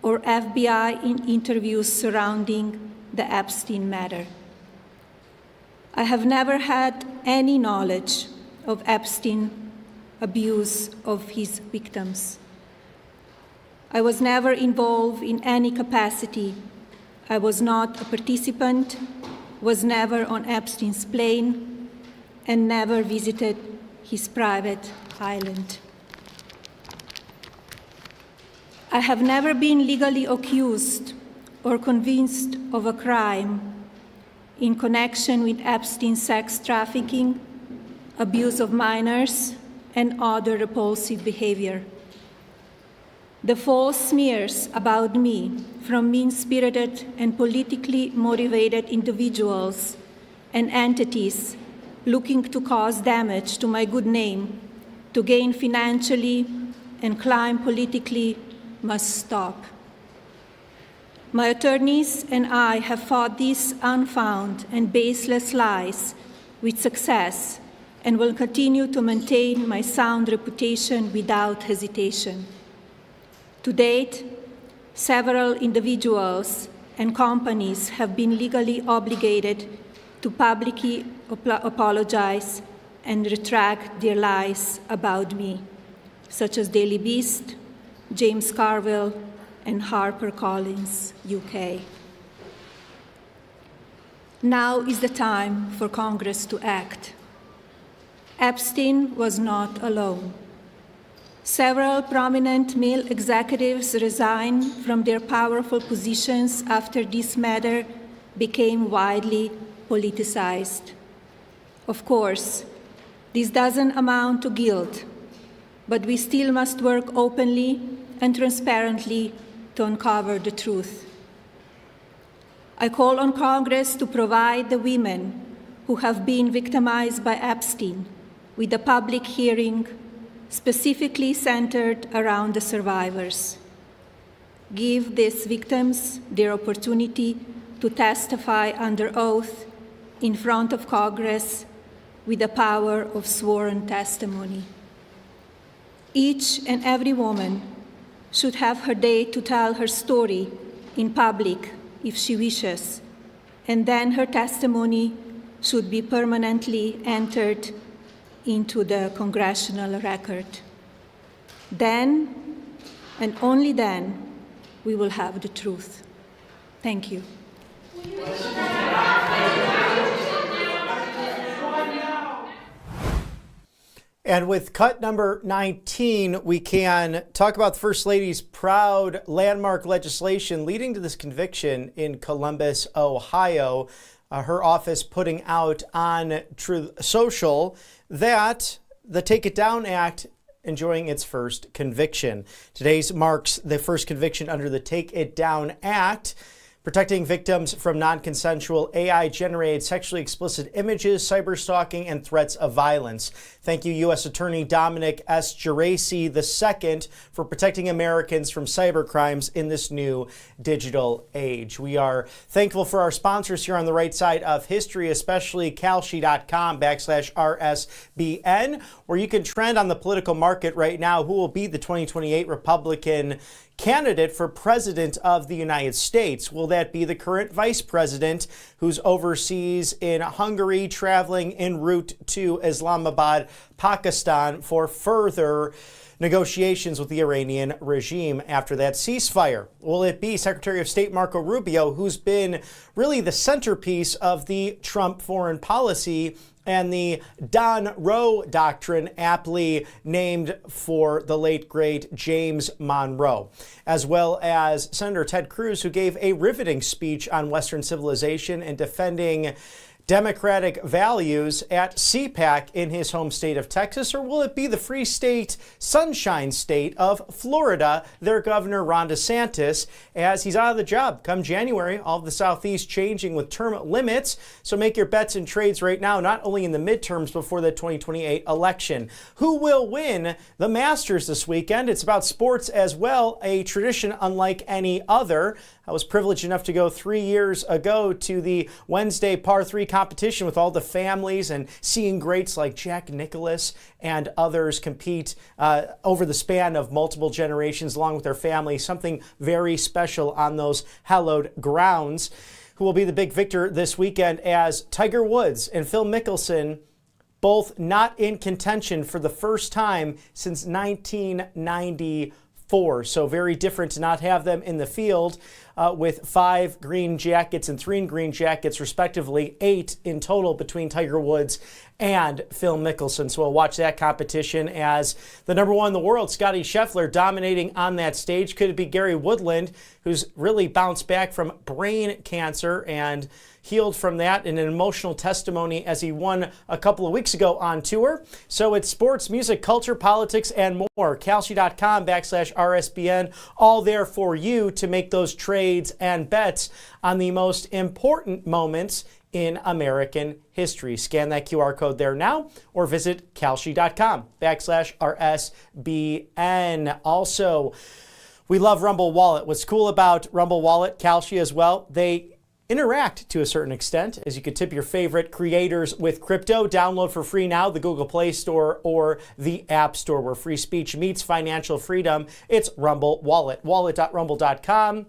or FBI interviews surrounding the Epstein matter. I have never had any knowledge of Epstein abuse of his victims. I was never involved in any capacity. I was not a participant, was never on Epstein's plane, and never visited his private island. I have never been legally accused or convinced of a crime in connection with Epstein's sex trafficking, abuse of minors, and other repulsive behavior. The false smears about me from mean-spirited and politically motivated individuals and entities looking to cause damage to my good name, to gain financially and climb politically, must stop. My attorneys and I have fought these unfounded and baseless lies with success and will continue to maintain my sound reputation without hesitation. To date, several individuals and companies have been legally obligated to publicly apologize and retract their lies about me, such as Daily Beast, James Carville, and HarperCollins, UK. Now is the time for Congress to act. Epstein was not alone. Several prominent male executives resigned from their powerful positions after this matter became widely politicized. Of course, this doesn't amount to guilt, but we still must work openly and transparently to uncover the truth. I call on Congress to provide the women who have been victimized by Epstein with a public hearing specifically centered around the survivors. Give these victims their opportunity to testify under oath in front of Congress with the power of sworn testimony. Each and every woman should have her day to tell her story in public if she wishes, and then her testimony should be permanently entered into the congressional record. Then, and only then, we will have the truth. Thank you. And with cut number 19, we can talk about the First Lady's proud landmark legislation leading to this conviction in Columbus, Ohio. Her office putting out on Truth Social that the Take It Down Act enjoying its first conviction. Today's marks the first conviction under the Take It Down Act, protecting victims from non-consensual AI-generated sexually explicit images, cyberstalking, and threats of violence. Thank you, U.S. Attorney Dominic S. Geraci II, for protecting Americans from cybercrimes in this new digital age. We are thankful for our sponsors here on the right side of history, especially Kalshi.com/RSBN, where you can trend on the political market right now who will be the 2028 Republican candidate for president of the United States. Will that be the current vice president who's overseas in Hungary, traveling en route to Islamabad, Pakistan for further negotiations with the Iranian regime after that ceasefire? Will it be Secretary of State Marco Rubio, who's been really the centerpiece of the Trump foreign policy and the Don Roe doctrine, aptly named for the late, great James Monroe, as well as Senator Ted Cruz, who gave a riveting speech on Western civilization and defending Democratic values at CPAC in his home state of Texas, or will it be the free state, sunshine state of Florida, their governor Ron DeSantis, as he's out of the job come January? All of the Southeast changing with term limits, so make your bets and trades right now, not only in the midterms before the 2028 election. Who will win the Masters this weekend? It's about sports as well, a tradition unlike any other. I was privileged enough to go 3 years ago to the Wednesday par 3 competition with all the families and seeing greats like Jack Nicklaus and others compete over the span of multiple generations along with their families. Something very special on those hallowed grounds. Who will be the big victor this weekend as Tiger Woods and Phil Mickelson both not in contention for the first time since 1994. So very different to not have them in the field with 5 green jackets and 3 green jackets, respectively, 8 in total between Tiger Woods and Phil Mickelson. So we'll watch that competition as the number 1 in the world, Scottie Scheffler, dominating on that stage. Could it be Gary Woodland, who's really bounced back from brain cancer and healed from that in an emotional testimony as he won a couple of weeks ago on tour? So it's sports, music, culture, politics, and more. Kalshi.com/RSBN, all there for you to make those trades and bets on the most important moments in American history. Scan that QR code there now or visit Kalshi.com/RSBN. Also, we love Rumble Wallet. What's cool about Rumble Wallet, Kalshi as well, they interact to a certain extent, as you could tip your favorite creators with crypto. Download for free now the Google Play Store or the App Store, where free speech meets financial freedom. It's Rumble Wallet, wallet.rumble.com,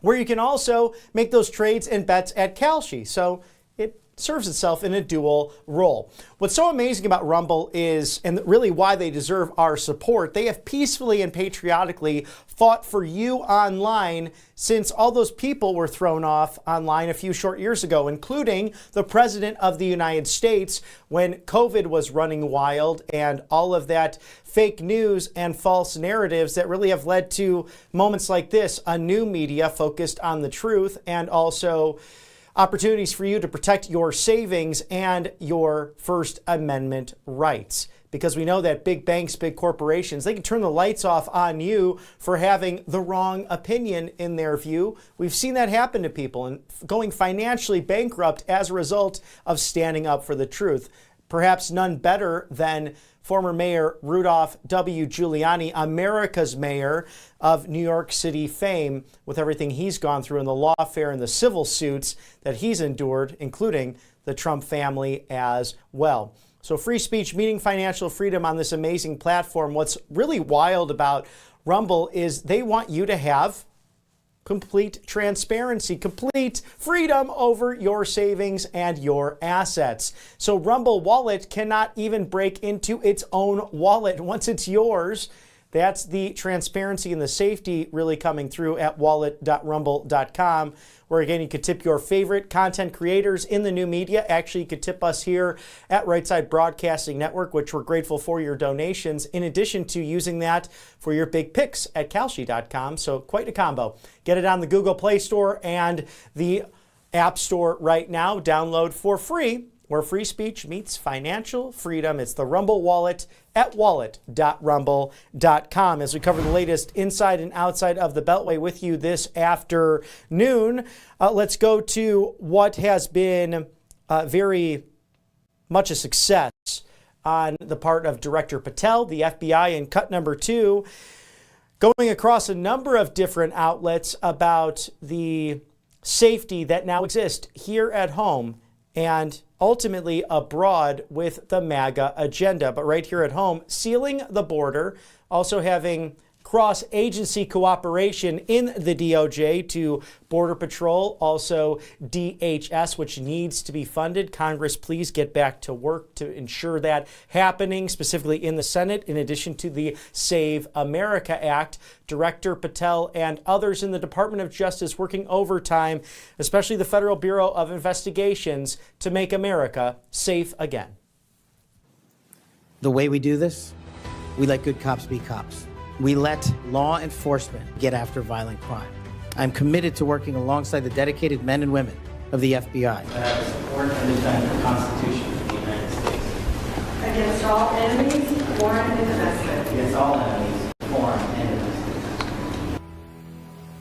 where you can also make those trades and bets at Kalshi. So it serves itself in a dual role. What's so amazing about Rumble is, and really why they deserve our support, they have peacefully and patriotically fought for you online since all those people were thrown off online a few short years ago, including the President of the United States when COVID was running wild and all of that fake news and false narratives that really have led to moments like this, a new media focused on the truth, and also opportunities for you to protect your savings and your First Amendment rights. Because we know that big banks, big corporations, they can turn the lights off on you for having the wrong opinion in their view. We've seen that happen to people and going financially bankrupt as a result of standing up for the truth. Perhaps none better than former Mayor Rudolph W. Giuliani, America's mayor of New York City fame, with everything he's gone through in the lawfare and the civil suits that he's endured, including the Trump family as well. So free speech meeting financial freedom on this amazing platform. What's really wild about Rumble is they want you to have complete transparency, complete freedom over your savings and your assets. So Rumble Wallet cannot even break into its own wallet. Once it's yours, that's the transparency and the safety really coming through at wallet.rumble.com, where again, you could tip your favorite content creators in the new media. Actually, you could tip us here at Right Side Broadcasting Network, which we're grateful for your donations, in addition to using that for your big picks at Kalshi.com. So quite a combo. Get it on the Google Play Store and the App Store right now. Download for free, where free speech meets financial freedom. It's the Rumble Wallet at wallet.rumble.com. As we cover the latest inside and outside of the Beltway with you this afternoon, let's go to what has been very much a success on the part of Director Patel, the FBI, in cut number 2, going across a number of different outlets about the safety that now exists here at home and ultimately abroad with the MAGA agenda. But right here at home, sealing the border, also having cross-agency cooperation in the DOJ to Border Patrol, also DHS, which needs to be funded. Congress, please get back to work to ensure that happening, specifically in the Senate, in addition to the Save America Act. Director Patel and others in the Department of Justice working overtime, especially the Federal Bureau of Investigations, to make America safe again. The way we do this, we let good cops be cops. We let law enforcement get after violent crime. I'm committed to working alongside the dedicated men and women of the FBI. support and defend the Constitution of the United States against all enemies, foreign and domestic. against all enemies, foreign and domestic.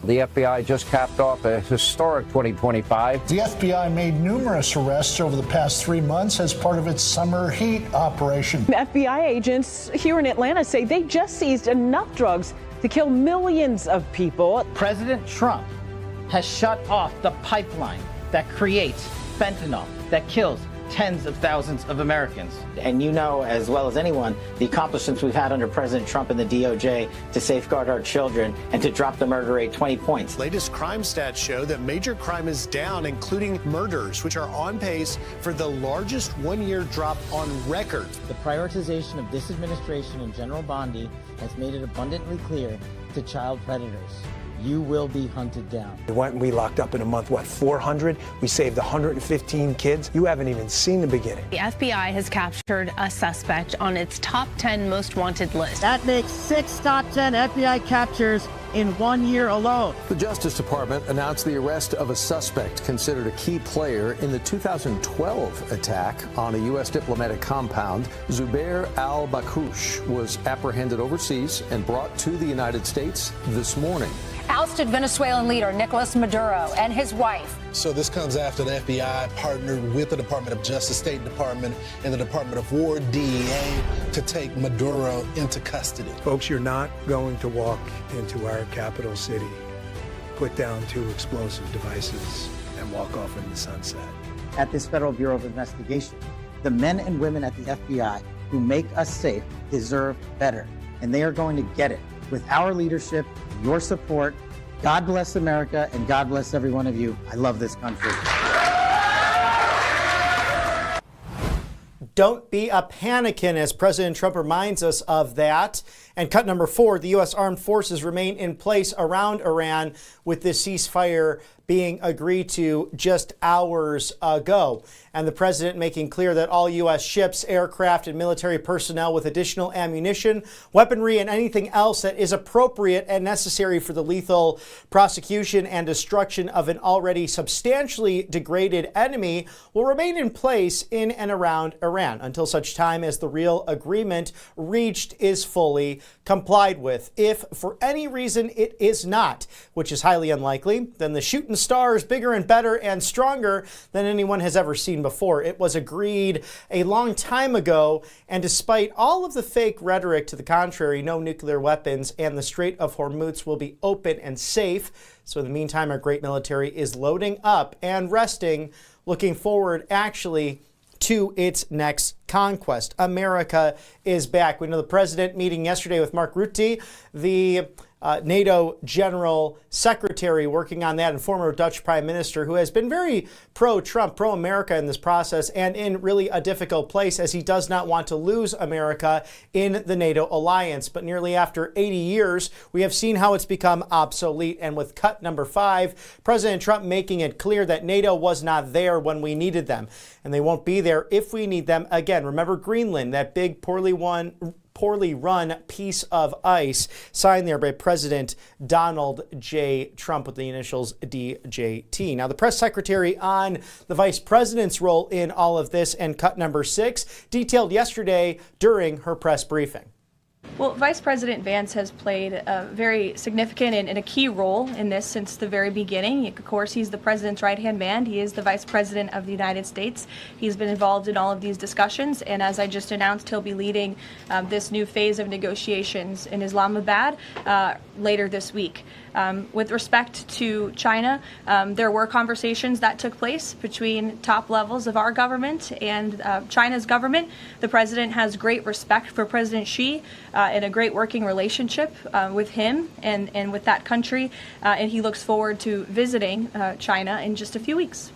The FBI just capped off a historic 2025. The FBI made numerous arrests over the past 3 months as part of its summer heat operation. FBI agents here in Atlanta say they just seized enough drugs to kill millions of people. President Trump has shut off the pipeline that creates fentanyl that kills tens of thousands of Americans. And you know as well as anyone the accomplishments we've had under President Trump and the DOJ to safeguard our children and to drop the murder rate 20 points. Latest crime stats show that major crime is down, including murders, which are on pace for the largest one-year drop on record. The prioritization of this administration and General Bondi has made it abundantly clear to child predators. You will be hunted down. We locked up in a month, 400? We saved 115 kids. You haven't even seen the beginning. The FBI has captured a suspect on its top 10 most wanted list. That makes 6 top 10 FBI captures in 1 year alone. The Justice Department announced the arrest of a suspect considered a key player in the 2012 attack on a U.S. diplomatic compound. Zubair al-Bakush was apprehended overseas and brought to the United States this morning. Ousted Venezuelan leader Nicolas Maduro and his wife. So this comes after the FBI partnered with the Department of Justice, State Department, and the Department of War, DEA, to take Maduro into custody. Folks, you're not going to walk into our capital city, put down 2 explosive devices, and walk off in the sunset. At this Federal Bureau of Investigation, the men and women at the FBI who make us safe deserve better, and they are going to get it with our leadership, your support. God bless America, and God bless every one of you. I love this country. Don't be a panikin, as President Trump reminds us of that. And cut number 4, the U.S. armed forces remain in place around Iran, with this ceasefire being agreed to just hours ago. And the president making clear that all U.S. ships, aircraft, and military personnel with additional ammunition, weaponry, and anything else that is appropriate and necessary for the lethal prosecution and destruction of an already substantially degraded enemy will remain in place in and around Iran until such time as the real agreement reached is fully complied with. If for any reason it is not, which is highly unlikely, then the shooting star is bigger and better and stronger than anyone has ever seen before. It was agreed a long time ago, and despite all of the fake rhetoric to the contrary, no nuclear weapons and the Strait of Hormuz will be open and safe. So in the meantime, our great military is loading up and resting, looking forward actually to its next conquest. America is back. We know the president meeting yesterday with Mark Rutte, the NATO General Secretary, working on that, and former Dutch Prime Minister, who has been very pro-Trump, pro-America in this process, and in really a difficult place, as he does not want to lose America in the NATO alliance. But nearly after 80 years, we have seen how it's become obsolete. And with cut number 5, President Trump making it clear that NATO was not there when we needed them, and they won't be there if we need them again. Remember Greenland, that big poorly run piece of ice signed there by President Donald J. Trump with the initials DJT. Now, the press secretary on the vice president's role in all of this, and cut number 6, detailed yesterday during her press briefing. Well, Vice President Vance has played a very significant and a key role in this since the very beginning. Of course, he's the president's right-hand man. He is the vice president of the United States. He's been involved in all of these discussions, and as I just announced, he'll be leading this new phase of negotiations in Islamabad later this week. With respect to China, there were conversations that took place between top levels of our government and China's government. The president has great respect for President Xi and a great working relationship with him and with that country, and he looks forward to visiting China in just a few weeks.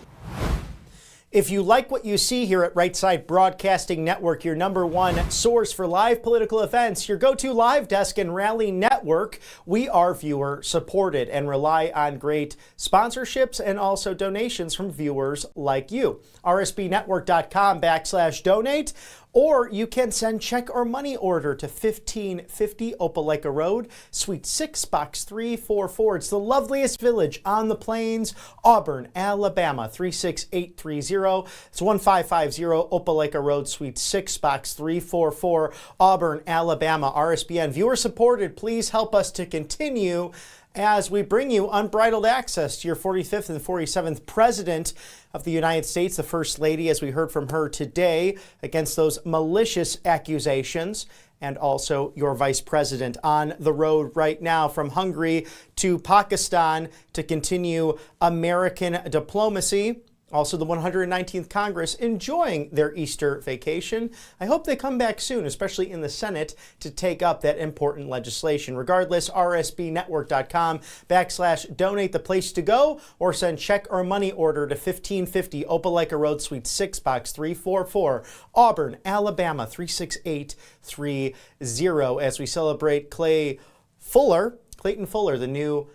If you like what you see here at Right Side Broadcasting Network, your #1 source for live political events, your go-to live desk and rally network, we are viewer supported and rely on great sponsorships and also donations from viewers like you. rsbnetwork.com/donate. or you can send check or money order to 1550 Opelika Road, Suite 6, Box 344. It's the loveliest village on the plains, Auburn, Alabama, 36830. It's 1550 Opelika Road, Suite 6, Box 344, Auburn, Alabama. RSBN viewer supported. Please help us to continue as we bring you unbridled access to your 45th and 47th President of the United States, the First Lady, as we heard from her today, against those malicious accusations, and also your Vice President on the road right now from Hungary to Pakistan to continue American diplomacy. Also, the 119th Congress enjoying their Easter vacation. I hope they come back soon, especially in the Senate, to take up that important legislation. Regardless, rsbnetwork.com/donate, the place to go, or send check or money order to 1550 Opelika Road, Suite 6, Box 344, Auburn, Alabama, 36830, as we celebrate Clayton Fuller, the new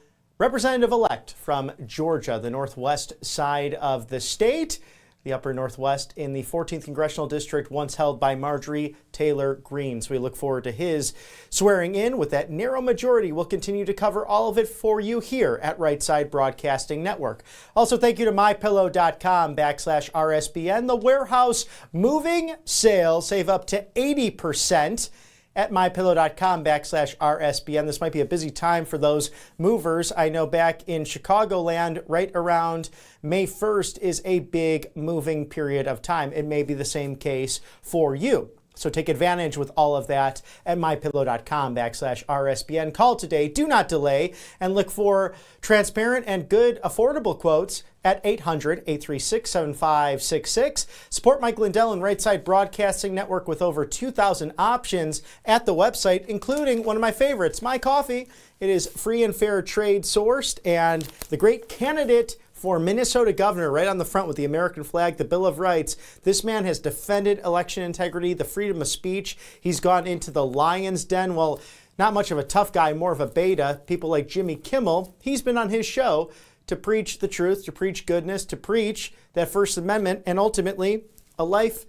Representative-elect from Georgia, the northwest side of the state, the upper northwest in the 14th Congressional District, once held by Marjorie Taylor Greene. So we look forward to his swearing in with that narrow majority. We'll continue to cover all of it for you here at Right Side Broadcasting Network. Also, thank you to mypillow.com/RSBN, the warehouse moving sale. Save up to 80% at mypillow.com/RSBN. This might be a busy time for those movers. I know back in Chicagoland, right around May 1st is a big moving period of time. It may be the same case for you. So take advantage with all of that at mypillow.com/RSBN. Call today, do not delay, and look for transparent and good affordable quotes at 800-836-7566. Support Mike Lindell and Right Side Broadcasting Network with over 2,000 options at the website, including one of my favorites, my coffee. It is free and fair trade sourced, and the great candidate for Minnesota governor right on the front with the American flag, the Bill of Rights. This man has defended election integrity, the freedom of speech. He's gone into the lion's den. Well, not much of a tough guy, more of a beta. People like Jimmy Kimmel, he's been on his show to preach the truth, to preach goodness, to preach that First Amendment, and ultimately a life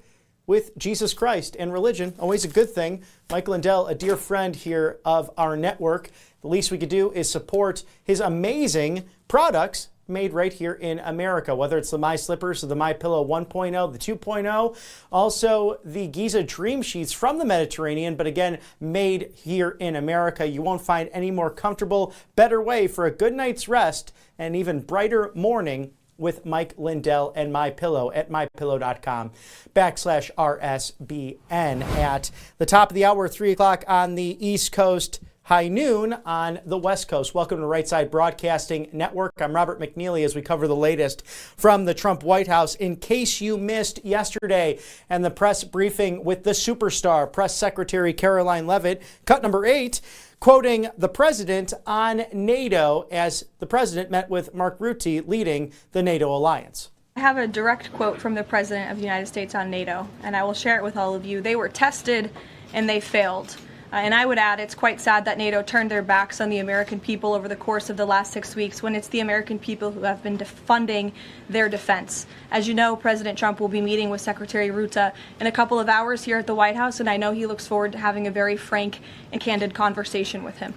with Jesus Christ and religion. Always a good thing. Mike Lindell, a dear friend here of our network. The least we could do is support his amazing products made right here in America, whether it's the My Slippers or the My Pillow 1.0, the 2.0, also the Giza Dream Sheets from the Mediterranean, but again, made here in America. You won't find any more comfortable, better way for a good night's rest and even brighter morning with Mike Lindell and My Pillow at mypillow.com/RSBN. At the top of the hour, 3 o'clock on the East Coast, high noon on the West Coast. Welcome to Right Side Broadcasting Network. I'm Robert McNeely as we cover the latest from the Trump White House. In case you missed yesterday and the press briefing with the superstar Press Secretary Caroline Leavitt, cut number 8, quoting the president on NATO as the president met with Mark Rutte leading the NATO alliance. I have a direct quote from the President of the United States on NATO, and I will share it with all of you. They were tested and they failed. And I would add, it's quite sad that NATO turned their backs on the American people over the course of the last 6 weeks when it's the American people who have been funding their defense. As you know, President Trump will be meeting with Secretary Rutte in a couple of hours here at the White House, and I know he looks forward to having a very frank and candid conversation with him.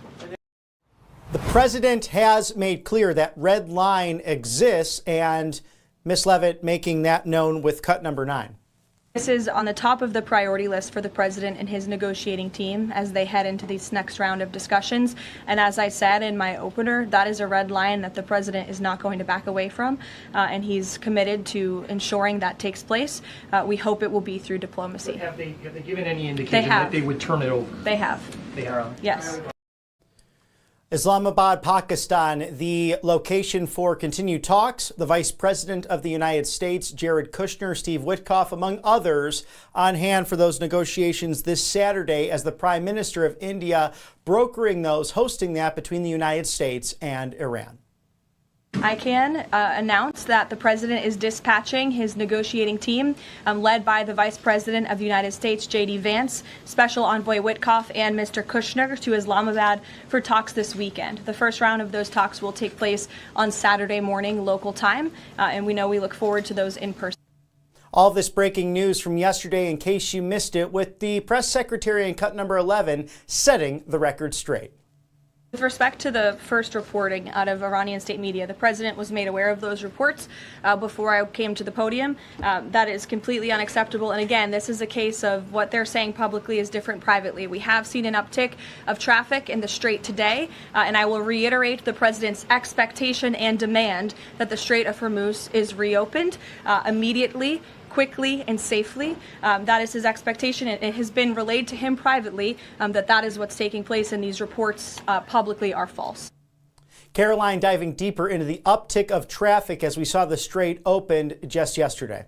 The president has made clear that red line exists, and Ms. Leavitt making that known with cut number 9. This is on the top of the priority list for the president and his negotiating team as they head into this next round of discussions. And as I said in my opener, that is a red line that the president is not going to back away from, and he's committed to ensuring that takes place. We hope it will be through diplomacy. Have they given any indication that they would turn it over? They have. They are. Yes. Islamabad, Pakistan, the location for continued talks. The Vice President of the United States, Jared Kushner, Steve Witkoff, among others, on hand for those negotiations this Saturday as the Prime Minister of India brokering those, hosting that between the United States and Iran. I can announce that the president is dispatching his negotiating team, led by the Vice President of the United States, J.D. Vance, Special Envoy Witkoff, and Mr. Kushner to Islamabad for talks this weekend. The first round of those talks will take place on Saturday morning local time, and we know we look forward to those in person. All this breaking news from yesterday in case you missed it, with the press secretary in cut number 11 setting the record straight. With respect to the first reporting out of Iranian state media, the president was made aware of those reports before I came to the podium. That is completely unacceptable. And again, this is a case of what they're saying publicly is different privately. We have seen an uptick of traffic in the Strait today, and I will reiterate the president's expectation and demand that the Strait of Hormuz is reopened immediately, quickly and safely. That is his expectation. It has been relayed to him privately that is what's taking place, and these reports publicly are false. Caroline diving deeper into the uptick of traffic as we saw the Strait opened just yesterday.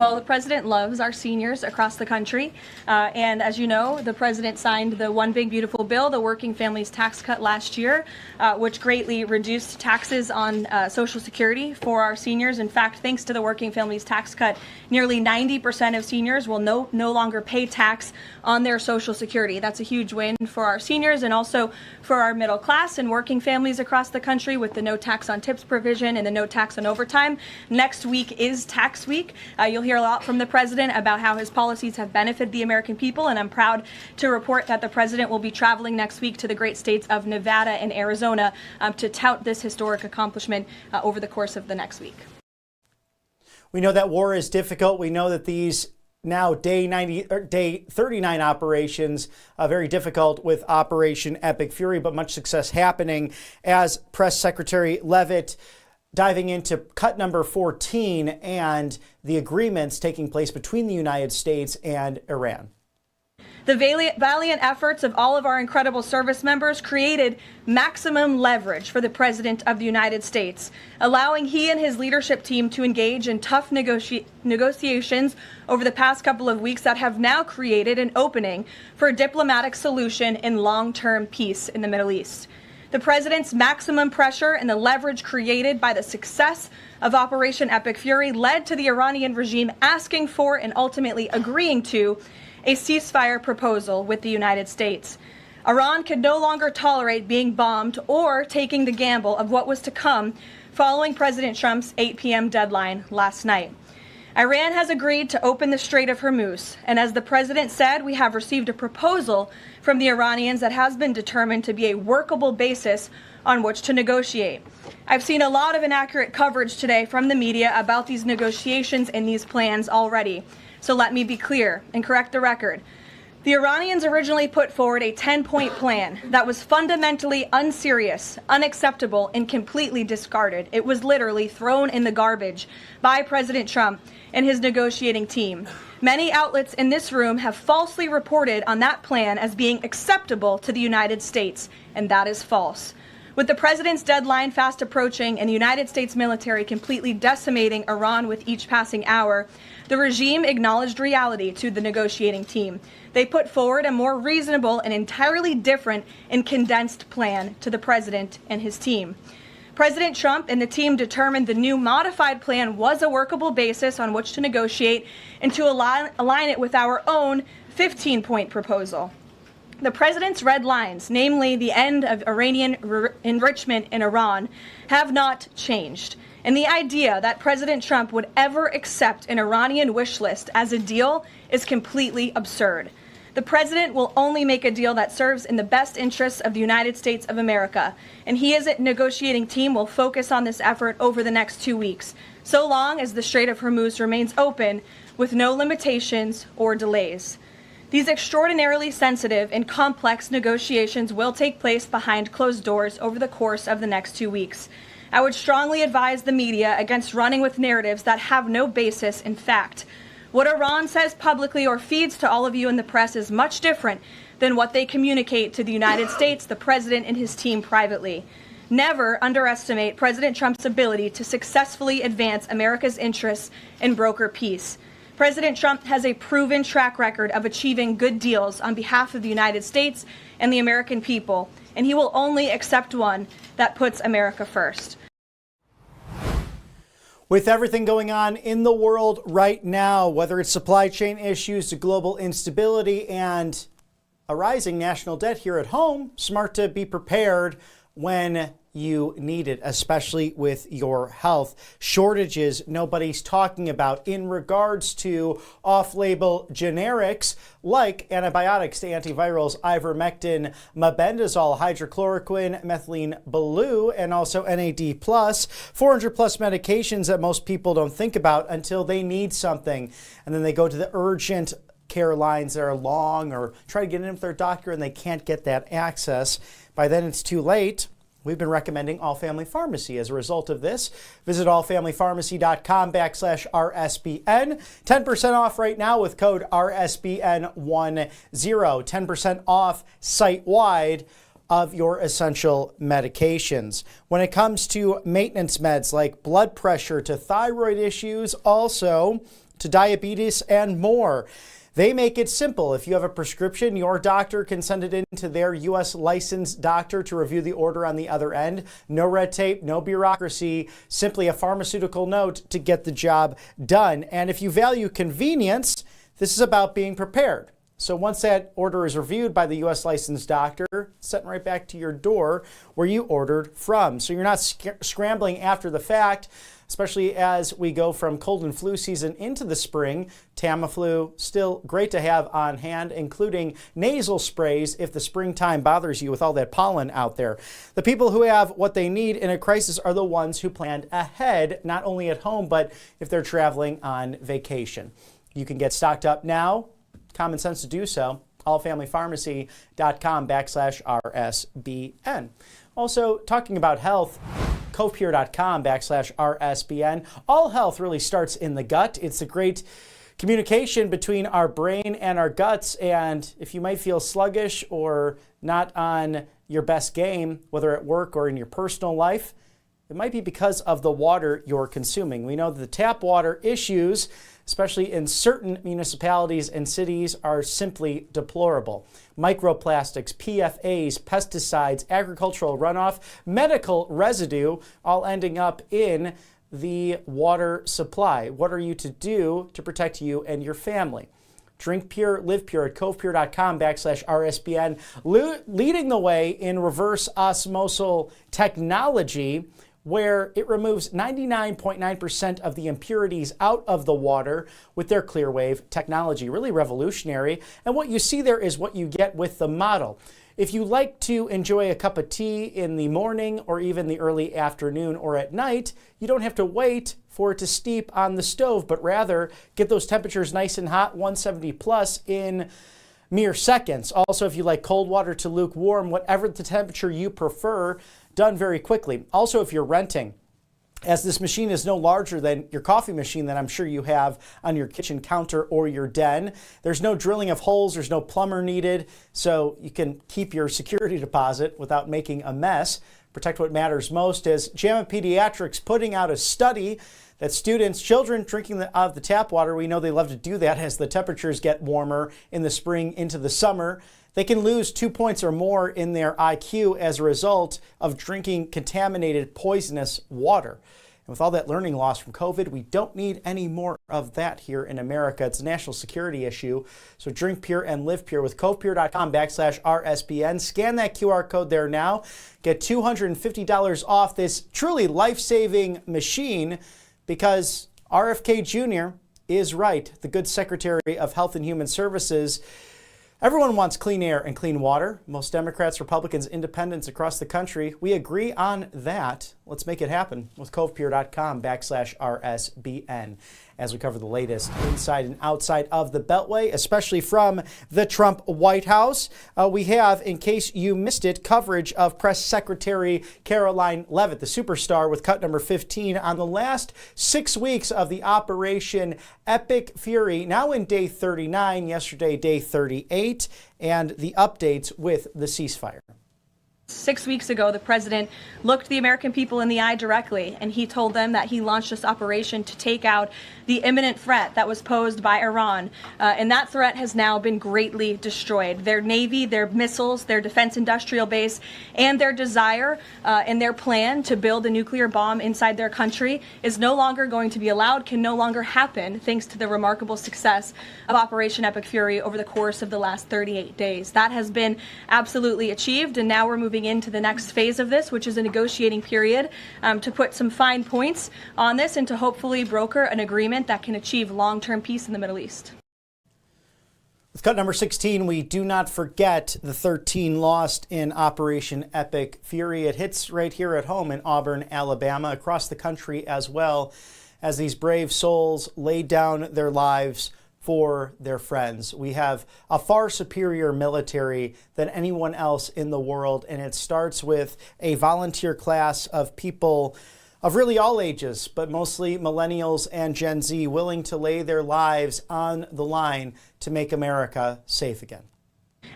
Well, the president loves our seniors across the country. And as you know, the president signed the One Big Beautiful Bill, the Working Families Tax Cut last year, which greatly reduced taxes on Social Security for our seniors. In fact, thanks to the Working Families Tax Cut, nearly 90% of seniors will no longer pay tax on their Social Security. That's a huge win for our seniors and also for our middle class and working families across the country with the no tax on tips provision and the no tax on overtime. Next week is tax week. You'll hear a lot from the president about how his policies have benefited the American people, and I'm proud to report that the president will be traveling next week to the great states of Nevada and Arizona to tout this historic accomplishment over the course of the next week. We know that war is difficult. We know that these now day 39 operations very difficult with Operation Epic Fury, but much success happening as Press Secretary Leavitt diving into cut number 14 and the agreements taking place between the United States and Iran. The valiant efforts of all of our incredible service members created maximum leverage for the President of the United States, allowing he and his leadership team to engage in tough negotiations over the past couple of weeks that have now created an opening for a diplomatic solution in long-term peace in the Middle East. The president's maximum pressure and the leverage created by the success of Operation Epic Fury led to the Iranian regime asking for and ultimately agreeing to a ceasefire proposal with the United States. Iran could no longer tolerate being bombed or taking the gamble of what was to come following President Trump's 8 p.m. deadline last night. Iran has agreed to open the Strait of Hormuz, and as the president said, we have received a proposal from the Iranians that has been determined to be a workable basis on which to negotiate. I've seen a lot of inaccurate coverage today from the media about these negotiations and these plans already. So let me be clear and correct the record. The Iranians originally put forward a 10-point plan that was fundamentally unserious, unacceptable, and completely discarded. It was literally thrown in the garbage by President Trump and his negotiating team. Many outlets in this room have falsely reported on that plan as being acceptable to the United States, and that is false. With the president's deadline fast approaching and the United States military completely decimating Iran with each passing hour, the regime acknowledged reality to the negotiating team. They put forward a more reasonable and entirely different and condensed plan to the president and his team. President Trump and the team determined the new modified plan was a workable basis on which to negotiate and to align it with our own 15-point proposal. The president's red lines, namely the end of Iranian enrichment in Iran, have not changed. And the idea that President Trump would ever accept an Iranian wish list as a deal is completely absurd. The president will only make a deal that serves in the best interests of the United States of America, and he as a negotiating team will focus on this effort over the next 2 weeks, so long as the Strait of Hormuz remains open with no limitations or delays. These extraordinarily sensitive and complex negotiations will take place behind closed doors over the course of the next 2 weeks. I would strongly advise the media against running with narratives that have no basis in fact. What Iran says publicly or feeds to all of you in the press is much different than what they communicate to the United States, the president, and his team privately. Never underestimate President Trump's ability to successfully advance America's interests and broker peace. President Trump has a proven track record of achieving good deals on behalf of the United States and the American people, and he will only accept one that puts America first. With everything going on in the world right now, whether it's supply chain issues to global instability and a rising national debt here at home, smart to be prepared when you need it, especially with your health. Shortages nobody's talking about in regards to off-label generics like antibiotics to antivirals, ivermectin, mebendazole, hydrochloroquine, methylene blue, and also NAD+, 400 plus medications that most people don't think about until they need something. And then they go to the urgent care lines that are long or try to get in with their doctor and they can't get that access. By then it's too late. We've been recommending All Family Pharmacy. As a result of this, visit allfamilypharmacy.com/RSBN. 10% off right now with code RSBN10. 10% off site-wide of your essential medications. When it comes to maintenance meds like blood pressure, to thyroid issues, also to diabetes and more, they make it simple. If you have a prescription, your doctor can send it in to their U.S. licensed doctor to review the order on the other end. No red tape, no bureaucracy, simply a pharmaceutical note to get the job done. And if you value convenience, this is about being prepared. So once that order is reviewed by the U.S. licensed doctor, it's sent right back to your door where you ordered from. So you're not scrambling after the fact, especially as we go from cold and flu season into the spring. Tamiflu, still great to have on hand, including nasal sprays if the springtime bothers you with all that pollen out there. The people who have what they need in a crisis are the ones who planned ahead, not only at home, but if they're traveling on vacation. You can get stocked up now. Common sense to do so. allfamilypharmacy.com/RSBN. Also, talking about health, covepure.com/RSBN. All health really starts in the gut. It's a great communication between our brain and our guts. And if you might feel sluggish or not on your best game, whether at work or in your personal life, it might be because of the water you're consuming. We know that the tap water issues, especially in certain municipalities and cities, are simply deplorable. Microplastics, PFAs, pesticides, agricultural runoff, medical residue, all ending up in the water supply. What are you to do to protect you and your family? Drink pure, live pure at covepure.com/RSBN, leading the way in reverse osmosis technology, where it removes 99.9% of the impurities out of the water with their ClearWave technology. Really revolutionary. And what you see there is what you get with the model. If you like to enjoy a cup of tea in the morning or even the early afternoon or at night, you don't have to wait for it to steep on the stove, but rather get those temperatures nice and hot, 170 plus, in mere seconds. Also, if you like cold water to lukewarm, whatever the temperature you prefer, done very quickly. Also, if you're renting, as this machine is no larger than your coffee machine that I'm sure you have on your kitchen counter or your den, there's no drilling of holes, there's no plumber needed, so you can keep your security deposit without making a mess. Protect what matters most. As JAMA Pediatrics putting out a study that children drinking out of the tap water, we know they love to do that as the temperatures get warmer in the spring into the summer. They can lose 2 points or more in their IQ as a result of drinking contaminated, poisonous water. And with all that learning loss from COVID, we don't need any more of that here in America. It's a national security issue. So drink pure and live pure with covepure.com/RSBN. Scan that QR code there now. Get $250 off this truly life-saving machine, because RFK Jr. is right. The good Secretary of Health and Human Services. Everyone wants clean air and clean water. Most Democrats, Republicans, independents across the country, we agree on that. Let's make it happen with covepure.com/RSBN as we cover the latest inside and outside of the Beltway, especially from the Trump White House. We have, in case you missed it, coverage of Press Secretary Caroline Leavitt, the superstar, with cut number 15 on the last 6 weeks of the Operation Epic Fury, now in day 39, yesterday day 38, and the updates with the ceasefire. 6 weeks ago, the president looked the American people in the eye directly, and he told them that he launched this operation to take out the imminent threat that was posed by Iran. And that threat has now been greatly destroyed. Their Navy, their missiles, their defense industrial base, and their desire and their plan to build a nuclear bomb inside their country is no longer going to be allowed, can no longer happen, thanks to the remarkable success of Operation Epic Fury over the course of the last 38 days. That has been absolutely achieved, and now we're moving moving into the next phase of this, which is a negotiating period, to put some fine points on this and to hopefully broker an agreement that can achieve long-term peace in the Middle East. With cut number 16, we do not forget the 13 lost in Operation Epic Fury. It hits right here at home in Auburn, Alabama, across the country as well, as these brave souls laid down their lives for their friends. We have a far superior military than anyone else in the world, and it starts with a volunteer class of people of really all ages, but mostly millennials and Gen Z, willing to lay their lives on the line to make America safe again.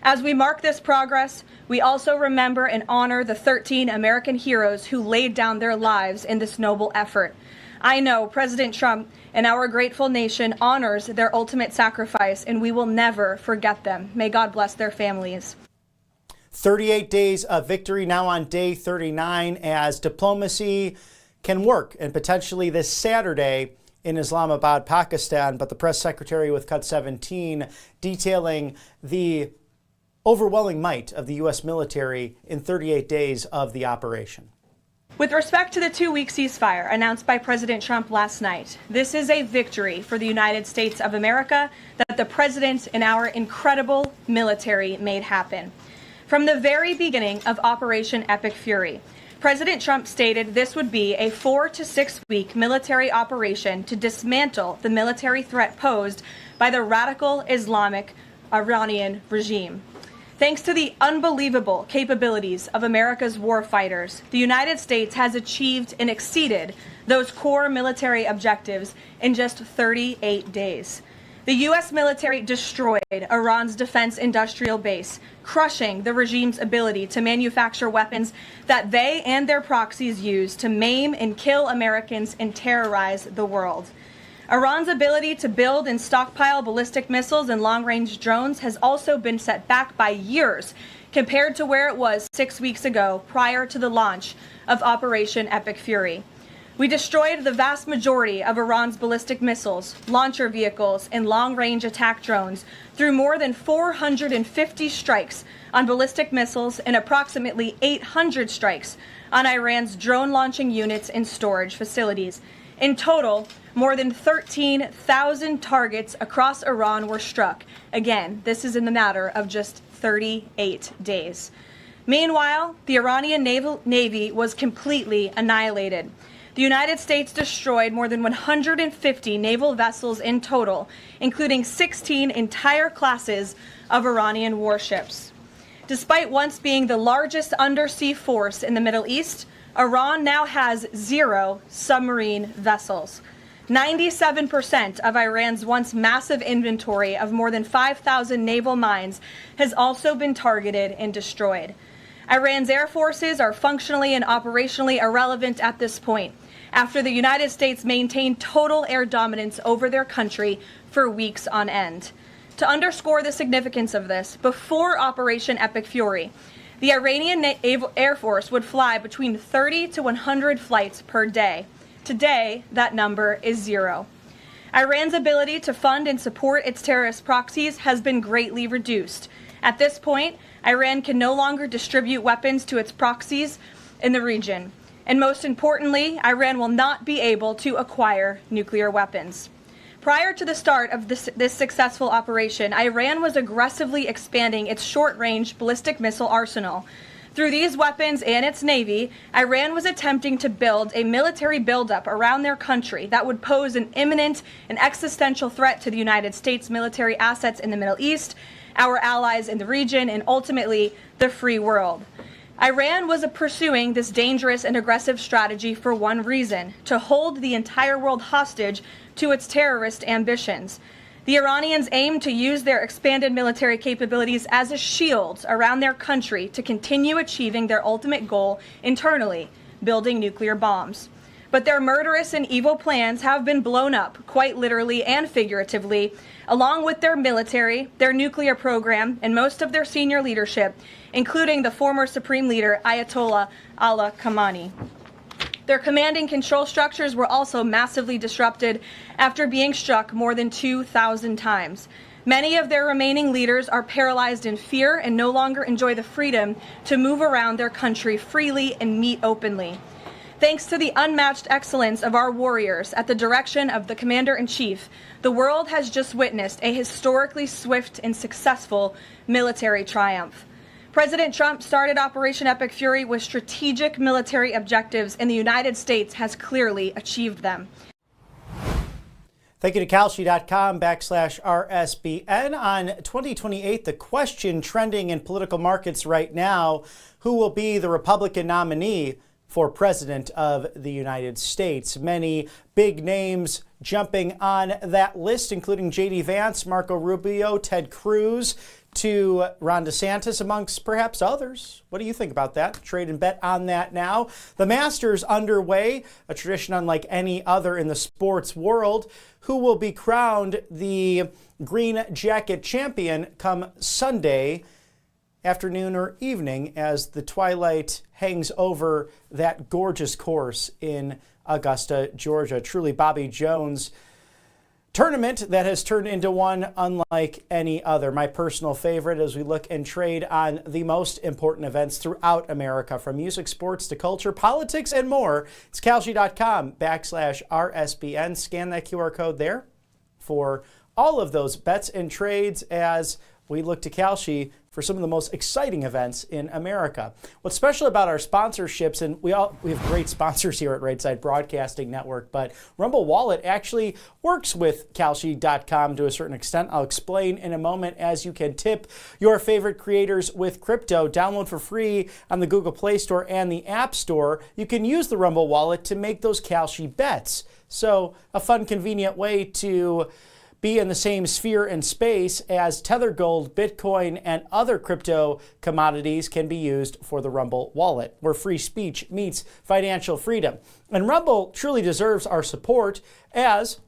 As we mark this progress, we also remember and honor the 13 American heroes who laid down their lives in this noble effort. I know President Trump and our grateful nation honors their ultimate sacrifice, and we will never forget them. May God bless their families. 38 days of victory, now on day 39, as diplomacy can work, and potentially this Saturday in Islamabad, Pakistan. But the press secretary with Cut 17 detailing the overwhelming might of the U.S. military in 38 days of the operation. With respect to the 2-week ceasefire announced by President Trump last night, this is a victory for the United States of America that the president and our incredible military made happen. From the very beginning of Operation Epic Fury, President Trump stated this would be a 4 to 6 week military operation to dismantle the military threat posed by the radical Islamic Iranian regime. Thanks to the unbelievable capabilities of America's war fighters, the United States has achieved and exceeded those core military objectives in just 38 days. The U.S. military destroyed Iran's defense industrial base, crushing the regime's ability to manufacture weapons that they and their proxies use to maim and kill Americans and terrorize the world. Iran's ability to build and stockpile ballistic missiles and long-range drones has also been set back by years compared to where it was 6 weeks ago prior to the launch of Operation Epic Fury. We destroyed the vast majority of Iran's ballistic missiles, launcher vehicles, and long-range attack drones through more than 450 strikes on ballistic missiles and approximately 800 strikes on Iran's drone launching units and storage facilities. In total, more than 13,000 targets across Iran were struck. Again, this is in the matter of just 38 days. Meanwhile, the Iranian Navy was completely annihilated. The United States destroyed more than 150 naval vessels in total, including 16 entire classes of Iranian warships. Despite once being the largest undersea force in the Middle East, Iran now has 0 submarine vessels. 97% of Iran's once massive inventory of more than 5,000 naval mines has also been targeted and destroyed. Iran's air forces are functionally and operationally irrelevant at this point, after the United States maintained total air dominance over their country for weeks on end. To underscore the significance of this, before Operation Epic Fury, the Iranian Air Force would fly between 30 to 100 flights per day. Today, that number is 0. Iran's ability to fund and support its terrorist proxies has been greatly reduced. At this point, Iran can no longer distribute weapons to its proxies in the region. And most importantly, Iran will not be able to acquire nuclear weapons. Prior to the start of this successful operation, Iran was aggressively expanding its short-range ballistic missile arsenal. Through these weapons and its navy, Iran was attempting to build a military buildup around their country that would pose an imminent and existential threat to the United States military assets in the Middle East, our allies in the region, and ultimately the free world. Iran was pursuing this dangerous and aggressive strategy for one reason: to hold the entire world hostage to its terrorist ambitions. The Iranians aim to use their expanded military capabilities as a shield around their country to continue achieving their ultimate goal internally, building nuclear bombs. But their murderous and evil plans have been blown up, quite literally and figuratively, along with their military, their nuclear program, and most of their senior leadership, including the former Supreme Leader Ayatollah Ali Khamenei. Their command and control structures were also massively disrupted after being struck more than 2,000 times. Many of their remaining leaders are paralyzed in fear and no longer enjoy the freedom to move around their country freely and meet openly. Thanks to the unmatched excellence of our warriors at the direction of the Commander-in-Chief, the world has just witnessed a historically swift and successful military triumph. President Trump started Operation Epic Fury with strategic military objectives, and the United States has clearly achieved them. Thank you to Kalshi.com/RSBN. On 2028, the question trending in political markets right now, who will be the Republican nominee for President of the United States? Many big names jumping on that list, including J.D. Vance, Marco Rubio, Ted Cruz, to Ron DeSantis, amongst perhaps others. What do you think about that? Trade and bet on that now. The Masters underway, a tradition unlike any other in the sports world. Who will be crowned the Green Jacket champion come Sunday afternoon or evening as the twilight hangs over that gorgeous course in Augusta, Georgia? Truly Bobby Jones tournament that has turned into one unlike any other. My personal favorite as we look and trade on the most important events throughout America, from music, sports to culture, politics, and more. It's Kalshi.com/RSBN. Scan that QR code there for all of those bets and trades as we look to Kalshi for some of the most exciting events in America. What's special about our sponsorships, and we have great sponsors here at Right Side Broadcasting Network, but Rumble Wallet actually works with Kalshi.com to a certain extent. I'll explain in a moment, as you can tip your favorite creators with crypto. Download for free on the Google Play Store and the App Store. You can use the Rumble Wallet to make those Kalshi bets. So a fun, convenient way to be in the same sphere and space as Tether Gold, Bitcoin, and other crypto commodities can be used for the Rumble Wallet, where free speech meets financial freedom. And Rumble truly deserves our support, as